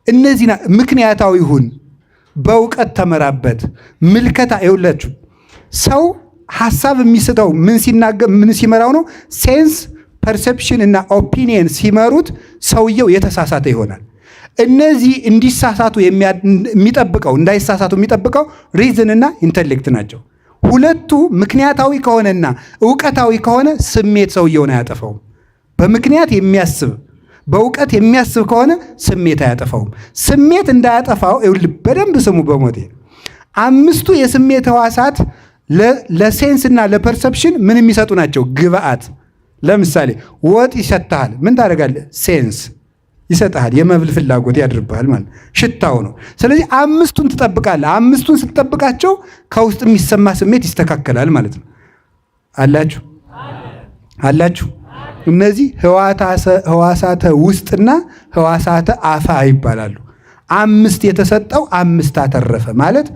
እነዚህ ምክንያታዊ ሁን፣ በእውቀት ተመራበት። ምልከታ ይውላችሁ ሰው ሐሳብ የሚስተው ምን ሲመራው ነው? ሴንስ ፐርሴፕሽን እና ኦፒኒየን ሲመሩት ሰውየው የተሳሳተ ይሆናል። እነዚህ እንዲሳሳቱ እንዳይሳሳቱ የሚጠብቀው ሪዝን እና ኢንተሌክት ናቸው። ሁለቱ ምክንያታዊ ከሆነና እውቀታዊ ከሆነ ስሜት ሰውየውን አያጠፋውም። በምክንያት የሚያስብ በእውቀት የሚያስብ ከሆነ ስሜት አያጠፋውም። ስሜት እንዳያጠፋው በደንብ ስሙ። በሞቴ 5ቱ የስሜት ሕዋሳት ለሴንስ እና ለፐርሰፕሽን ምን የሚሰጡ ናቸው? ግብአት። ለምሳሌ ወጥ ይሸታሃል። ምን ታደርጋለህ? ሴንስ ይሰጥሃል። የመብል ፍላጎት ያድርብሃል ማለት ሽታው ነው። ስለዚህ 5ቱን ትጠብቃለህ። 5ቱን ስትጠብቃቸው ከውስጥ የሚሰማ ስሜት ይስተካከላል ማለት ነው። አላችሁ። እነዚህ ሕዋሳተ ውስጥና ሕዋሳተ አፋ ይባላሉ። 5 የተሰጠው 5 አተረፈ ማለት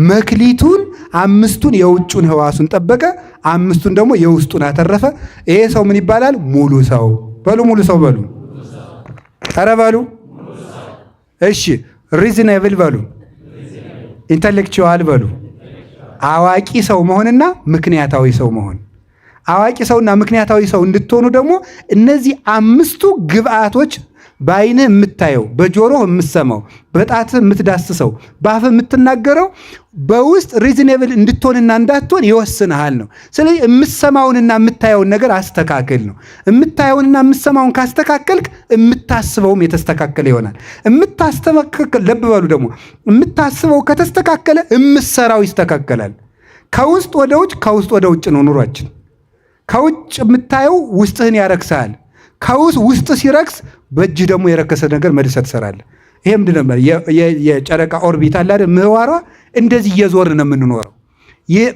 መክሊቱን 5ቱን የውጩን ሕዋሱን ጠበቀ፣ 5ቱን ደግሞ የውስጡን አተረፈ። ይሄ ሰው ምን ይባላል? ሙሉ ሰው በሉ። ሙሉ ሰው በሉ። ኧረ በሉ። እሺ ሪዝነብል በሉ። ኢንተሌክቹዋል በሉ። አዋቂ ሰው መሆንና ምክንያታዊ ሰው መሆን። አዋቂ ሰውና ምክንያታዊ ሰው እንድትሆኑ ደግሞ እነዚህ 5ቱ ግብአቶች በዓይንህ የምታየው፣ በጆሮህ የምትሰማው፣ በጣትህ የምትዳስሰው፣ በአፍህ የምትናገረው በውስጥ ሪዝኔብል እንድትሆንና እንዳትሆን ይወስንሃል ነው። ስለዚህ የምትሰማውንና የምታየውን ነገር አስተካክል ነው። የምታየውንና የምትሰማውን ካስተካከልክ የምታስበውም የተስተካከለ ይሆናል። የምታስተካከል ለብ በሉ ደግሞ የምታስበው ከተስተካከለ የምትሰራው ይስተካከላል። ከውስጥ ወደ ውጭ፣ ከውስጥ ወደ ውጭ ነው ኑሯችን። ከውጭ የምታየው ውስጥህን ያረክሳል። ውስጥ ሲረክስ በእጅህ ደግሞ የረከሰ ነገር መልሰህ ትሰራለህ። ይሄ ምንድን ነበር? የጨረቃ ኦርቢት አለ አይደል? ምህዋሯ እንደዚህ እየዞርን ነው የምንኖረው።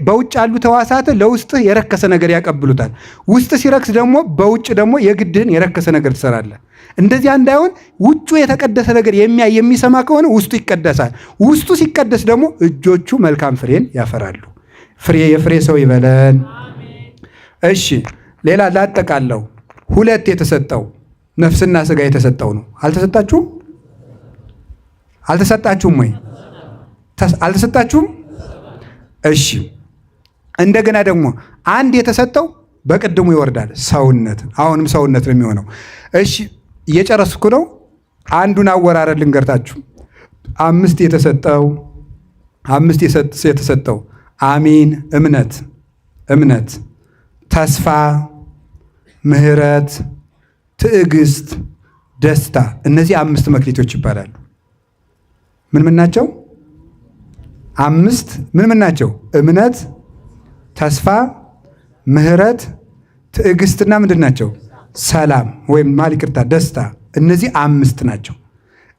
በውጭ ያሉት ሕዋሳት ለውስጥህ የረከሰ ነገር ያቀብሉታል። ውስጥ ሲረክስ ደግሞ በውጭ ደግሞ የግድህን የረከሰ ነገር ትሰራለህ። እንደዚያ እንዳይሆን ውጩ የተቀደሰ ነገር የሚያይ የሚሰማ ከሆነ ውስጡ ይቀደሳል። ውስጡ ሲቀደስ ደግሞ እጆቹ መልካም ፍሬን ያፈራሉ። የፍሬ ሰው ይበለን። እሺ ሌላ ላጠቃለው 2 የተሰጠው ነፍስና ሥጋ የተሰጠው ነው። አልተሰጣችሁም? አልተሰጣችሁም ወይ? አልተሰጣችሁም? እሺ እንደገና ደግሞ 1 የተሰጠው በቅድሙ ይወርዳል። ሰውነት፣ አሁንም ሰውነት ነው የሚሆነው። እሺ እየጨረስኩ ነው። አንዱን አወራረድ ልንገርታችሁ። 5 የተሰጠው አሚን፣ እምነት፣ ተስፋ፣ ምሕረት፣ ትዕግስት፣ ደስታ። እነዚህ 5 መክሊቶች ይባላሉ። ምን ናቸው? 5 ምን ናቸው? እምነት፣ ተስፋ፣ ምሕረት፣ ትዕግስትና ምንድን ናቸው? ሰላም ወይም ይቅርታ ደስታ። እነዚህ 5 ናቸው።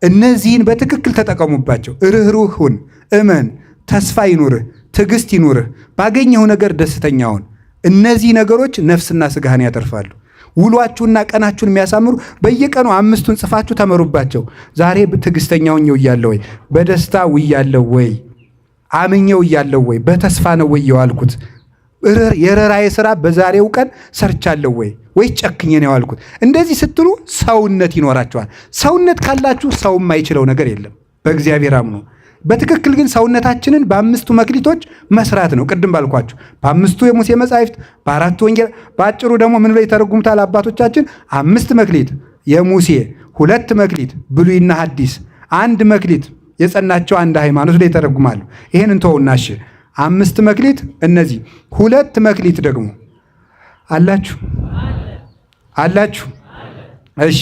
እነዚህን በትክክል ተጠቀሙባቸው። ርኅሩህ ሁን፣ እመን፣ ተስፋ ይኑርህ፣ ትዕግስት ይኑርህ፣ ባገኘው ነገር ደስተኛ ሁን። እነዚህ ነገሮች ነፍስና ሥጋህን ያተርፋሉ። ውሏችሁና ቀናችሁን የሚያሳምሩ በየቀኑ 5ቱን ጽፋችሁ ተመሩባቸው። ዛሬ ትዕግስተኛ ሆኜ እያለሁ ወይ? በደስታ ውያለሁ ወይ? አምኜው እያለሁ ወይ? በተስፋ ነው ወይ የዋልኩት? የረራዬ ሥራ በዛሬው ቀን ሰርቻለሁ ወይ ጨክኜ ነው የዋልኩት? እንደዚህ ስትሉ ሰውነት ይኖራችኋል። ሰውነት ካላችሁ ሰው የማይችለው ነገር የለም። በእግዚአብሔር አምኖ በትክክል ግን ሰውነታችንን በ5ቱ መክሊቶች መስራት ነው። ቅድም ባልኳችሁ በ5ቱ የሙሴ መጻሕፍት፣ በ4ቱ ወንጌል፣ በአጭሩ ደግሞ ምን ብለው ይተረጉሙታል አባቶቻችን? 5 መክሊት የሙሴ፣ 2 መክሊት ብሉይና ሐዲስ፣ 1 መክሊት የጸናቸው አንድ ሃይማኖት ላይ ይተረጉማሉ። ይሄን እንተውና እሺ 5 መክሊት እነዚህ 2 መክሊት ደግሞ አላችሁ። እሺ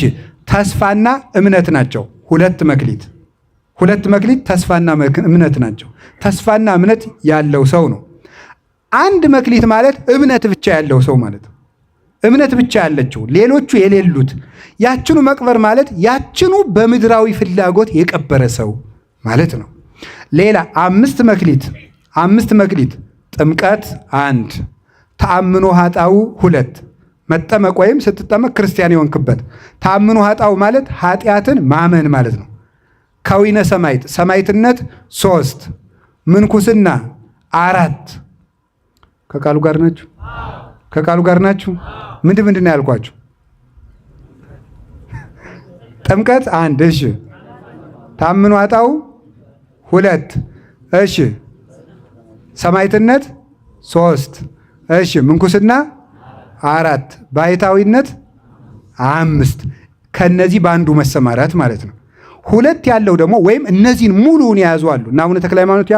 ተስፋና እምነት ናቸው 2 መክሊት። 2 መክሊት ተስፋና እምነት ናቸው። ተስፋና እምነት ያለው ሰው ነው። 1 መክሊት ማለት እምነት ብቻ ያለው ሰው ማለት ነው። እምነት ብቻ ያለችው ሌሎቹ የሌሉት ያችኑ መቅበር ማለት ያችኑ በምድራዊ ፍላጎት የቀበረ ሰው ማለት ነው። ሌላ 5 መክሊት ጥምቀት 1፣ ተአምኖ ኃጣው 2 መጠመቅ ወይም ስትጠመቅ ክርስቲያን የሆንክበት። ተአምኖ ኃጣው ማለት ኃጢአትን ማመን ማለት ነው። ከዊነ ሰማዕትነት 3፣ ምንኩስና 4። ከቃሉ ጋር ናችሁ? ምንድን ነው ያልኳችሁ? ጥምቀት 1፣ እሺ። ተአምኖ ኃጣው 2፣ እሺ። ሰማዕትነት 3፣ እሺ። ምንኩስና 4፣ ባሕታዊነት 5። ከነዚህ በአንዱ መሰማራት ማለት ነው። 2 ያለው ደግሞ ወይም እነዚህን ሙሉውን የያዙ አሉ እና አቡነ ተክለ ሃይማኖት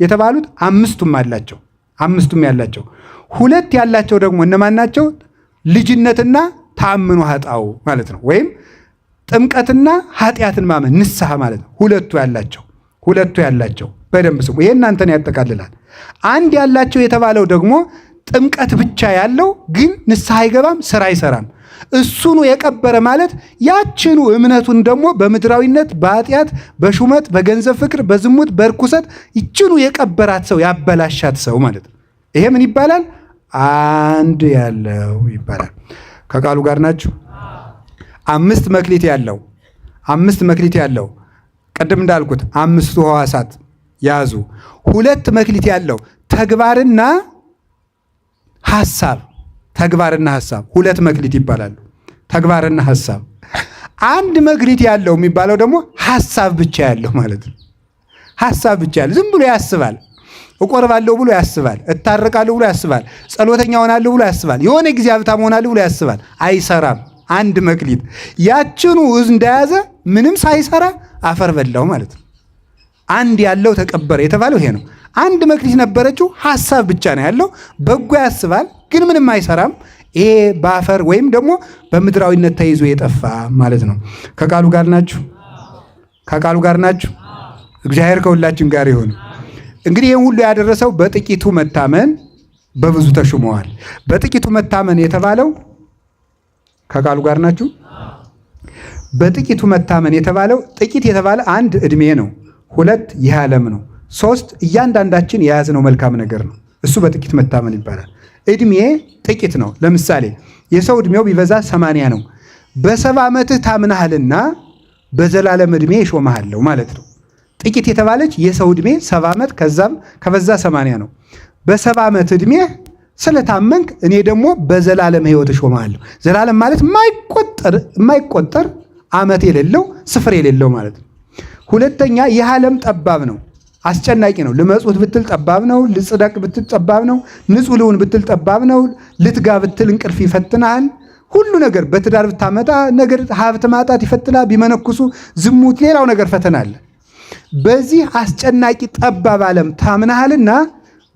የተባሉት 5ቱም አላቸው። 5ቱም ያላቸው 2 ያላቸው ደግሞ እነማን ናቸው? ልጅነትና ተአምኖ ኃጣው ማለት ነው። ወይም ጥምቀትና ኃጢአትን ማመን ንስሐ ማለት ነው። 2 ያላቸው በደንብ ስሙ። ይሄ እናንተን ያጠቃልላል። 1 ያላቸው የተባለው ደግሞ ጥምቀት ብቻ ያለው ግን ንስሐ አይገባም፣ ስራ አይሰራም። እሱኑ የቀበረ ማለት ያችኑ እምነቱን ደግሞ በምድራዊነት፣ በኃጢአት፣ በሹመት፣ በገንዘብ ፍቅር፣ በዝሙት፣ በርኩሰት ይችኑ የቀበራት ሰው ያበላሻት ሰው ማለት ነው። ይሄ ምን ይባላል? 1 ያለው ይባላል። ከቃሉ ጋር ናችሁ? 5 መክሊት ያለው ቅድም እንዳልኩት 5ቱ ሕዋሳት ያዙ። 2 መክሊት ያለው ተግባርና ሐሳብ 2 መክሊት ይባላሉ። ተግባርና ሐሳብ። 1 መክሊት ያለው የሚባለው ደግሞ ሐሳብ ብቻ ያለው ማለት ነው። ሐሳብ ብቻ ያለው ዝም ብሎ ያስባል። እቆርባለሁ ብሎ ያስባል። እታረቃለሁ ብሎ ያስባል። ጸሎተኛ ሆናለሁ ብሎ ያስባል። የሆነ ጊዜ ሀብታም ሆናለሁ ብሎ ያስባል። አይሰራም። 1 መክሊት ያችኑ እንደያዘ ምንም ሳይሰራ አፈር በላው ማለት ነው። 1 ያለው ተቀበረ የተባለው ይሄ ነው። 1 መክሊት ነበረችው፣ ሐሳብ ብቻ ነው ያለው። በጎ ያስባል ግን ምንም አይሰራም። ይሄ በአፈር ወይም ደግሞ በምድራዊነት ተይዞ የጠፋ ማለት ነው። ከቃሉ ጋር ናችሁ? ከቃሉ ጋር ናችሁ? እግዚአብሔር ከሁላችን ጋር ይሁን። እንግዲህ ይህን ሁሉ ያደረሰው በጥቂቱ መታመን በብዙ ተሹመዋል። በጥቂቱ መታመን የተባለው ከቃሉ ጋር ናችሁ? በጥቂቱ መታመን የተባለው ጥቂት የተባለ 1 ዕድሜ ነው፣ 2 ይህ ዓለም ነው፣ 3 እያንዳንዳችን የያዝነው መልካም ነገር ነው። እሱ በጥቂት መታመን ይባላል። ዕድሜ ጥቂት ነው። ለምሳሌ የሰው ዕድሜው ቢበዛ 80 ነው። በ70 ዓመትህ ታምናሃልና በዘላለም ዕድሜ እሾምሃለሁ ማለት ነው። ጥቂት የተባለች የሰው ዕድሜ 70 ዓመት ከዛም ከበዛ 80 ነው። በ70 ዓመት ዕድሜ ስለታመንክ እኔ ደግሞ በዘላለም ሕይወት እሾምሃለሁ። ዘላለም ማለት የማይቆጠር ዓመት የሌለው ስፍር የሌለው ማለት ነው። 2ኛ ይህ ዓለም ጠባብ ነው፣ አስጨናቂ ነው። ልመጹት ብትል ጠባብ ነው። ልጽደቅ ብትል ጠባብ ነው። ንጹሕ ልሁን ብትል ጠባብ ነው። ልትጋ ብትል እንቅልፍ ይፈትናል። ሁሉ ነገር በትዳር ብታመጣ ነገር ሀብት ማጣት ይፈትናል። ቢመነኩሱ ዝሙት፣ ሌላው ነገር ፈተና አለ። በዚህ አስጨናቂ ጠባብ ዓለም ታምናሃልና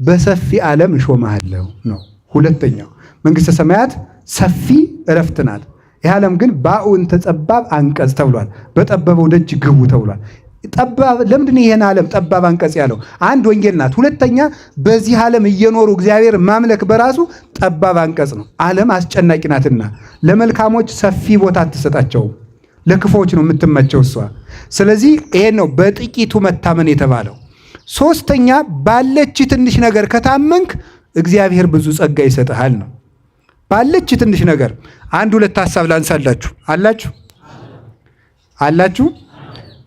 በሰፊ ዓለም እሾምሃለሁ ነው። 2ኛው መንግሥተ ሰማያት ሰፊ ዕረፍት ናት። ይህ ዓለም ግን ባኡን ተጠባብ አንቀጽ ተብሏል። በጠበበው ደጅ ግቡ ተብሏል። ጠባብ ለምንድን ይሄን ዓለም ጠባብ አንቀጽ ያለው? 1 ወንጌል ናት። 2ኛ በዚህ ዓለም እየኖሩ እግዚአብሔር ማምለክ በራሱ ጠባብ አንቀጽ ነው። ዓለም አስጨናቂ ናትና ለመልካሞች ሰፊ ቦታ አትሰጣቸውም፣ ለክፎች ነው የምትመቸው እሷ። ስለዚህ ይሄን ነው በጥቂቱ መታመን የተባለው። 3ኛ ባለች ትንሽ ነገር ከታመንክ እግዚአብሔር ብዙ ጸጋ ይሰጥሃል ነው። ባለች ትንሽ ነገር 1-2 ሐሳብ ላንሳላችሁ። አላችሁ?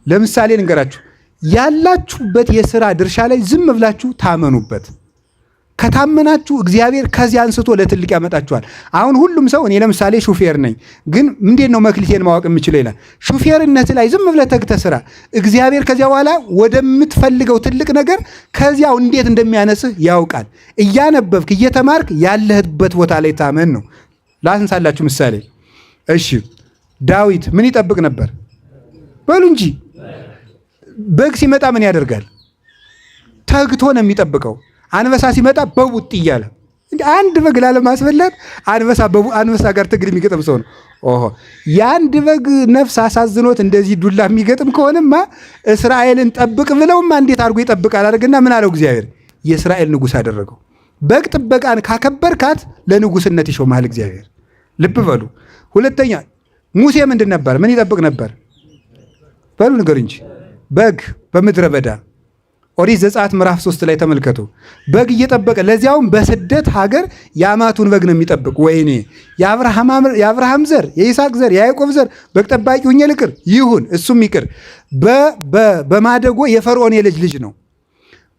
ለምሳሌ ንገራችሁ። ያላችሁበት የሥራ ድርሻ ላይ ዝም ብላችሁ ታመኑበት። ከታመናችሁ እግዚአብሔር ከዚህ አንስቶ ለትልቅ ያመጣችኋል። አሁን ሁሉም ሰው እኔ ለምሳሌ ሹፌር ነኝ፣ ግን እንዴት ነው መክሊቴን ማወቅ የምችለው ይላል። ሹፌርነት ላይ ዝም ብለህ ተግተህ ስራ። እግዚአብሔር ከዚያ በኋላ ወደምትፈልገው ትልቅ ነገር ከዚያው እንዴት እንደሚያነስህ ያውቃል። እያነበብክ እየተማርክ ያለህበት ቦታ ላይ ታመን ነው። ላንሳላችሁ ምሳሌ። እሺ ዳዊት ምን ይጠብቅ ነበር? በሉ እንጂ በግ ሲመጣ ምን ያደርጋል? ተግቶ ነው የሚጠብቀው። አንበሳ ሲመጣ በቡጥ እያለ አንድ በግ ላለማስበላት አንበሳ ጋር ትግል የሚገጥም ሰው ነው። ኦሆ የአንድ በግ ነፍስ አሳዝኖት እንደዚህ ዱላ የሚገጥም ከሆነማ እስራኤልን ጠብቅ ብለውማ እንዴት አድርጎ ይጠብቃል? አድርግና ምን አለው እግዚአብሔር? የእስራኤል ንጉሥ አደረገው። በግ ጥበቃን ካከበርካት ለንጉሥነት ይሾማል እግዚአብሔር። ልብ በሉ። 2ኛ ሙሴ ምንድን ነበር? ምን ይጠብቅ ነበር? በሉ ንገሩ እንጂ። በግ በምድረ በዳ ኦሪት ዘጸአት ምዕራፍ 3 ላይ ተመልከቱ። በግ እየጠበቀ ለዚያውም በስደት ሀገር የአማቱን በግ ነው የሚጠብቅ። ወይኔ የአብርሃም ዘር የይስሐቅ ዘር የያዕቆብ ዘር በግ ጠባቂ ሁኜ ልቅር ይሁን፣ እሱም ይቅር። በማደጎ የፈርዖን የልጅ ልጅ ነው።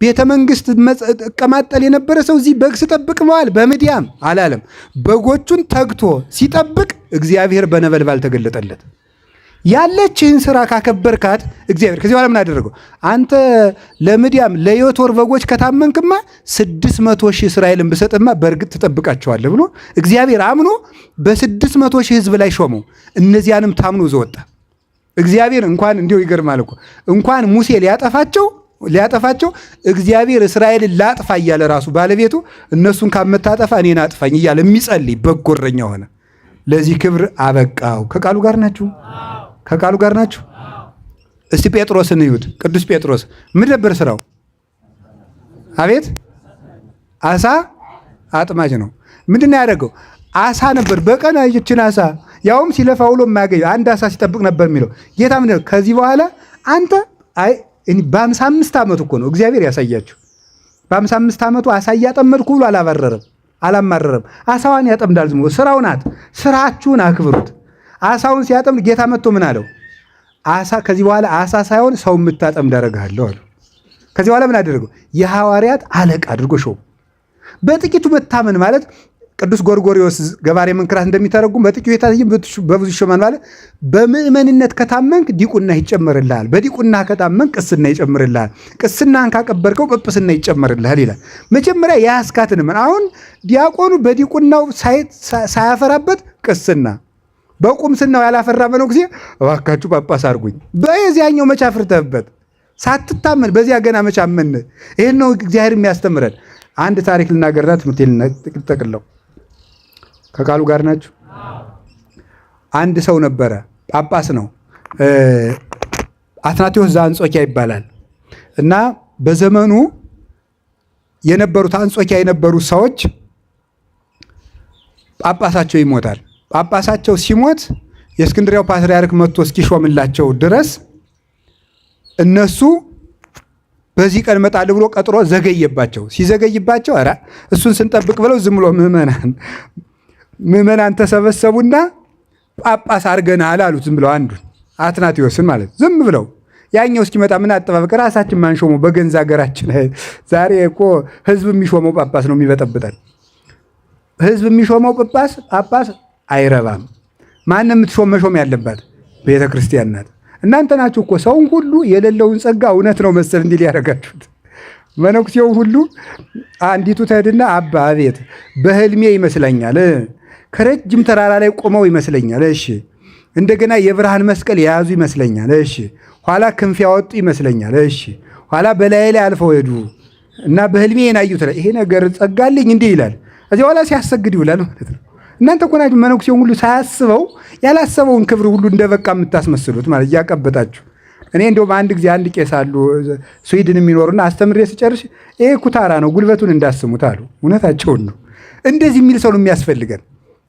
ቤተ መንግስት እቀማጠል የነበረ ሰው እዚህ በግ ስጠብቅ መዋል በምድያም አላለም። በጎቹን ተግቶ ሲጠብቅ እግዚአብሔር በነበልባል ተገለጠለት። ያለችህን ስራ ካከበርካት እግዚአብሔር ከዚህ በኋላ ምን አደረገው? አንተ ለምድያም ለዮቶር በጎች ከታመንክማ 600,000 እስራኤልን ብሰጥማ በእርግጥ ትጠብቃቸዋለህ ብሎ እግዚአብሔር አምኖ በ600,000 ህዝብ ላይ ሾመው። እነዚያንም ታምኖ ዘወጣ። እግዚአብሔር እንኳን እንዲሁ ይገርማል እኮ እንኳን ሙሴ ሊያጠፋቸው እግዚአብሔር እስራኤልን ላጥፋ እያለ ራሱ ባለቤቱ እነሱን ካመታጠፋ እኔን አጥፋኝ እያለ የሚጸልይ በጎ እረኛ ሆነ። ለዚህ ክብር አበቃው። ከቃሉ ጋር ናችሁ? ከቃሉ ጋር ናችሁ? እስቲ ጴጥሮስን እዩት። ቅዱስ ጴጥሮስ ምን ነበር ስራው? አቤት አሳ አጥማጅ ነው። ምንድን ነው ያደረገው? አሳ ነበር። በቀን አይችን አሳ ያውም ሲለፋ ውሎ የማያገኝ አንድ አሳ ሲጠብቅ ነበር የሚለው ጌታ። ምን ከዚህ በኋላ አንተ በ55 ዓመቱ እኮ ነው እግዚአብሔር ያሳያችሁ። በ55 ዓመቱ አሳ እያጠመድኩ ብሎ አላማረረም። አሳዋን ያጠምዳል። ዝም ስራው ናት። ስራችሁን አክብሩት። አሳውን ሲያጠምድ ጌታ መጥቶ ምን አለው? ከዚህ በኋላ አሳ ሳይሆን ሰው የምታጠምድ አደርግሃለሁ አሉ። ከዚህ በኋላ ምን አደረገው? የሐዋርያት አለቃ አድርጎ ሾሙ። በጥቂቱ መታመን ማለት ቅዱስ ጎርጎርዮስ ገባሬ መንክራት እንደሚተረጉም በጥቂቱ የታየም በብዙ ይሾማል ማለት በምእመንነት ከታመንክ ዲቁና ይጨመርልሃል፣ በዲቁና ከታመንክ ቅስና ይጨምርልሃል፣ ቅስናን ካቀበርከው ጵጵስና ይጨመርልሃል ይላል። መጀመሪያ ያስካትን ምን አሁን ዲያቆኑ በዲቁናው ሳያፈራበት ቅስና በቁምስናው ያላፈራ መነኩሴ እባካችሁ ጳጳስ አድርጉኝ በዚያኛው መች አፍርተህበት ሳትታመን በዚያ ገና መች አመን። ይህን ነው እግዚአብሔር የሚያስተምረን። አንድ ታሪክ ልናገርና ትምህርቴን ጠቅልለው ከቃሉ ጋር ናችሁ። አንድ ሰው ነበረ፣ ጳጳስ ነው። አትናቴዎስ ዘአንጾኪያ ይባላል እና በዘመኑ የነበሩት አንጾኪያ የነበሩት ሰዎች ጳጳሳቸው ይሞታል። ጳጳሳቸው ሲሞት የእስክንድሪያው ፓትርያርክ መጥቶ እስኪሾምላቸው ድረስ እነሱ በዚህ ቀን እመጣለሁ ብሎ ቀጥሮ ዘገየባቸው። ሲዘገይባቸው ኧረ እሱን ስንጠብቅ ብለው ዝም ብሎ ምዕመናን ተሰበሰቡና ጳጳስ አድርገናል አሉት። ዝም ብለው አንዱን አትናቴዎስን ማለት ዝም ብለው ያኛው እስኪመጣ ምን አጠባበቅ ራሳችን ማንሾመው በገንዛ ሀገራችን። ዛሬ እኮ ህዝብ የሚሾመው ጳጳስ ነው የሚበጠብጠን። ህዝብ የሚሾመው ጳጳስ አይረባም። ማንም የምትሾም መሾም ያለባት ቤተ ክርስቲያን ናት። እናንተ ናችሁ እኮ ሰውን ሁሉ የሌለውን ጸጋ እውነት ነው መሰል እንዲል ያደረጋችሁት። መነኩሴው ሁሉ አንዲቱ ትሄድና አባ አቤት በህልሜ ይመስለኛል ከረጅም ተራራ ላይ ቆመው ይመስለኛል። እሺ እንደገና የብርሃን መስቀል የያዙ ይመስለኛል። እሺ ኋላ ክንፍ ያወጡ ይመስለኛል። እሺ ኋላ በላይ ላይ አልፈው ሄዱ እና በህልሜ የናዩት ይሄ ነገር ጸጋልኝ እንዲህ ይላል። እዚህ ኋላ ሲያሰግድ ይውላል ማለት ነው። እናንተ እኮ ናችሁ መነኩሴውን ሁሉ ሳያስበው ያላሰበውን ክብር ሁሉ እንደበቃ የምታስመስሉት ማለት እያቀበጣችሁ። እኔ እንደውም አንድ ጊዜ አንድ ቄስ አሉ ስዊድን የሚኖሩና አስተምሬ ስጨርስ ይሄ ኩታራ ነው ጉልበቱን እንዳስሙት አሉ። እውነታቸውን ነው። እንደዚህ የሚል ሰው ነው የሚያስፈልገን።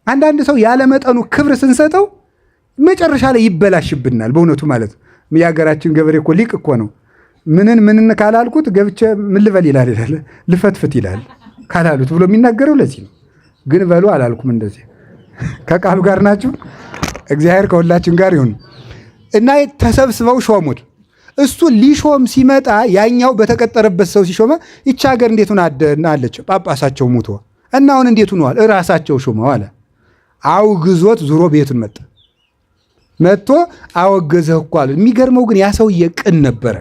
አንዳንድ ሰው ያለመጠኑ ክብር ስንሰጠው መጨረሻ ላይ ይበላሽብናል። በእውነቱ ማለት ነው። የሀገራችን ገበሬ እኮ ሊቅ እኮ ነው። ምንን ካላልኩት ገብቼ ምን ልበል ይላል፣ ልፈትፍት ይላል ካላሉት ብሎ የሚናገረው ለዚህ ነው። ግን በሉ አላልኩም። እንደዚህ ከቃሉ ጋር ናችሁ። እግዚአብሔር ከሁላችን ጋር ይሁን እና ተሰብስበው ሾሙት። እሱ ሊሾም ሲመጣ ያኛው በተቀጠረበት ሰው ሲሾመ ይቺ ሀገር እንዴት ሆነ አለች። ጳጳሳቸው ሙቶ እና አሁን እንዴት ሆነዋል? እራሳቸው ሾመው አለ። አውግዞት ዙሮ ቤቱን መጥቶ አወገዘህ እኮ አለ። የሚገርመው ግን ያ ሰውዬ ቅን ነበረ።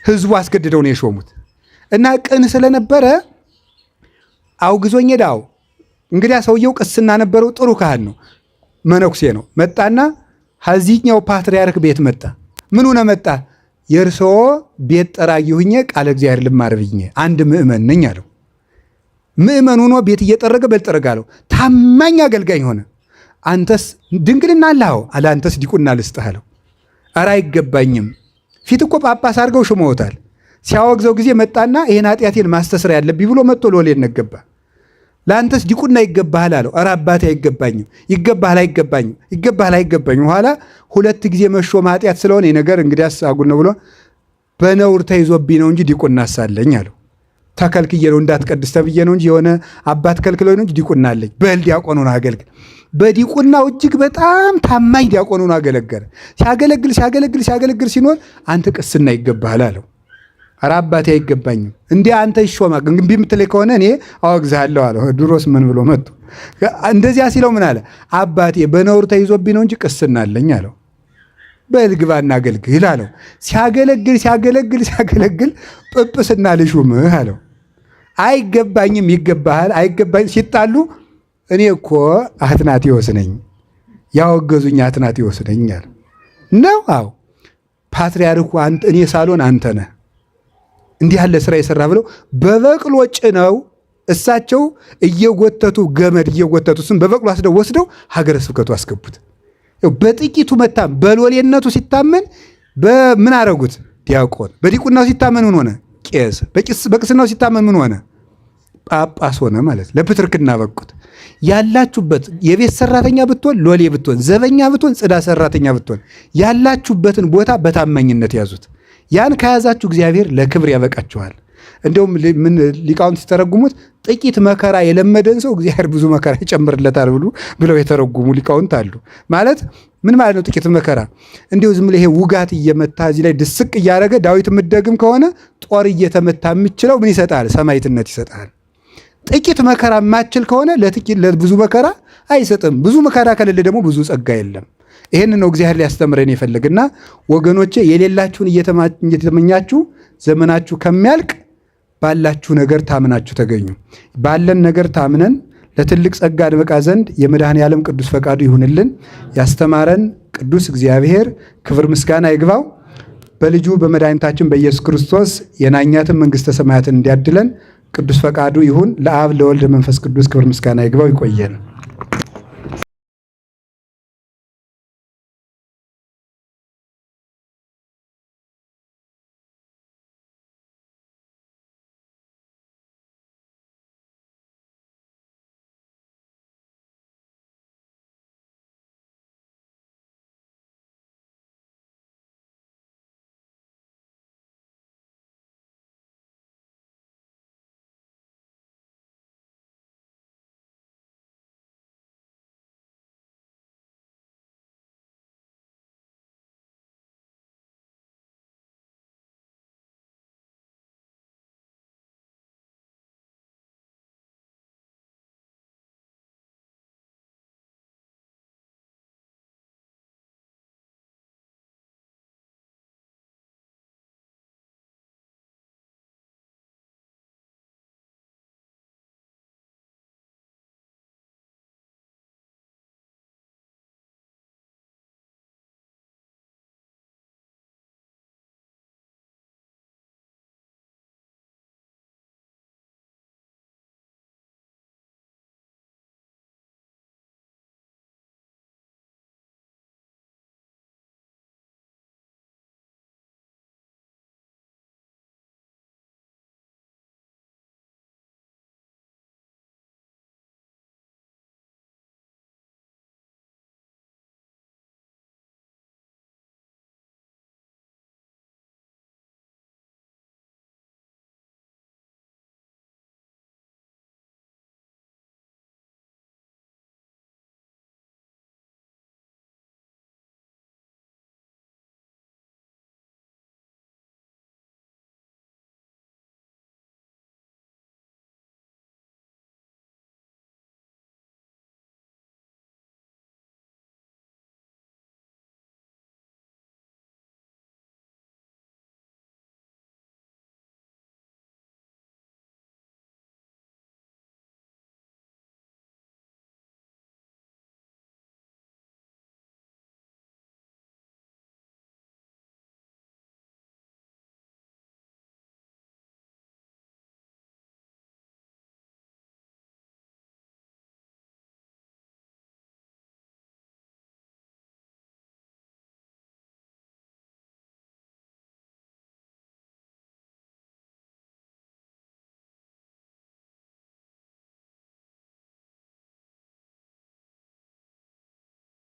ህዝቡ አስገድደው ነው የሾሙት እና ቅን ስለነበረ አውግዞኝ ዳው እንግዲያ ሰውየው ቅስና ነበረው። ጥሩ ካህን ነው፣ መነኩሴ ነው። መጣና ከዚህኛው ፓትርያርክ ቤት መጣ። ምን ሆነ መጣ? የእርስዎ ቤት ጠራጊ ሁኜ ቃለ እግዚአብሔር ልማር ብዬ አንድ ምእመን ነኝ አለው። ምእመን ሆኖ ቤት እየጠረገ በልጠረግ አለው። ታማኝ አገልጋይ ሆነ። አንተስ ድንግልና አለኸው አለ። አንተስ ዲቁና ልስጥህ አለው። ኧረ አይገባኝም። ፊት እኮ ጳጳስ አድርገው ሽመውታል። ሲያወግዘው ጊዜ መጣና ይህን ኃጢአቴን ማስተስር ያለብኝ ብሎ መጥቶ ሎሌን ነገባ። ለአንተስ ዲቁና ይገባሃል አለው። ኧረ አባቴ አይገባኝም። ይገባሃል አይገባኝም፣ ይገባሃል አይገባኝም። ኋላ 2 ጊዜ መሾም ኃጢአት ስለሆነ ነገር እንግዲያስ አጉል ነው ብሎ በነውር ተይዞብኝ ነው እንጂ ዲቁና ሳለኝ አለው። ተከልክዬ ነው እንዳትቀድስ ተብዬ ነው እንጂ የሆነ አባት ከልክለው ነው እንጂ ዲቁና አለኝ። በል ዲያቆን ሆኖ አገልግል። በዲቁናው እጅግ በጣም ታማኝ ዲያቆን ሆኖ አገለገለ። ሲያገለግል ሲኖር አንተ ቅስና ይገባሃል አለው። ኧረ አባቴ አይገባኝም። እንዲህ አንተ ይሾማ ግንቢ የምትለኝ ከሆነ እኔ አወግዝሃለሁ አለው። ድሮስ ምን ብሎ መጥቶ እንደዚያ ሲለው ምን አለ? አባቴ በነውር ተይዞብኝ ነው እንጂ ቅስና አለኝ አለው። በል ግባና አገልግል አለው። ሲያገለግል ጵጵስና ልሹምህ አለው። አይገባኝም፣ ይገባሃል፣ አይገባኝ ሲጣሉ እኔ እኮ አትናቴዎስ ነኝ፣ ያወገዙኝ አትናቴዎስ ነኝ አለ። ነው አዎ ፓትርያርኩ እኔ ሳልሆን አንተ ነህ እንዲህ ያለ ስራ የሰራ ብለው በበቅሎ ጭነው እሳቸው እየጎተቱ ገመድ እየጎተቱ ስም በበቅሎ ወስደው ሀገረ ስብከቱ አስገቡት። በጥቂቱ መታም በሎሌነቱ ሲታመን በምን አረጉት? ዲያቆን። በዲቁናው ሲታመን ምን ሆነ? ቄስ። በቅስናው ሲታመን ምን ሆነ? ጳጳስ ሆነ ማለት። ለፕትርክና በቁት። ያላችሁበት የቤት ሰራተኛ ብትሆን፣ ሎሌ ብትሆን፣ ዘበኛ ብትሆን፣ ጽዳት ሰራተኛ ብትሆን ያላችሁበትን ቦታ በታማኝነት ያዙት። ያን ከያዛችሁ እግዚአብሔር ለክብር ያበቃችኋል። እንደውም ምን ሊቃውንት ሲተረጉሙት ጥቂት መከራ የለመደን ሰው እግዚአብሔር ብዙ መከራ ይጨምርለታል ብለው የተረጉሙ ሊቃውንት አሉ። ማለት ምን ማለት ነው? ጥቂት መከራ እንዲሁ ዝም ብለህ ይሄ ውጋት እየመታ እዚህ ላይ ድስቅ እያደረገ ዳዊት የምትደግም ከሆነ ጦር እየተመታ የምችለው ምን ይሰጣል? ሰማዕትነት ይሰጣል። ጥቂት መከራ የማችል ከሆነ ለብዙ መከራ አይሰጥም። ብዙ መከራ ከሌለ ደግሞ ብዙ ጸጋ የለም። ይሄን ነው እግዚአብሔር ሊያስተምረን የፈለገና ወገኖቼ የሌላችሁን እየተመኛችሁ ዘመናችሁ ከሚያልቅ ባላችሁ ነገር ታምናችሁ ተገኙ። ባለን ነገር ታምነን ለትልቅ ጸጋ እንበቃ ዘንድ የመድኃኔ ዓለም ቅዱስ ፈቃዱ ይሁንልን። ያስተማረን ቅዱስ እግዚአብሔር ክብር ምስጋና ይግባው። በልጁ በመድኃኒታችን በኢየሱስ ክርስቶስ የናኛትን መንግሥተ ሰማያትን እንዲያድለን ቅዱስ ፈቃዱ ይሁን። ለአብ ለወልድ መንፈስ ቅዱስ ክብር ምስጋና ይግባው። ይቆየን።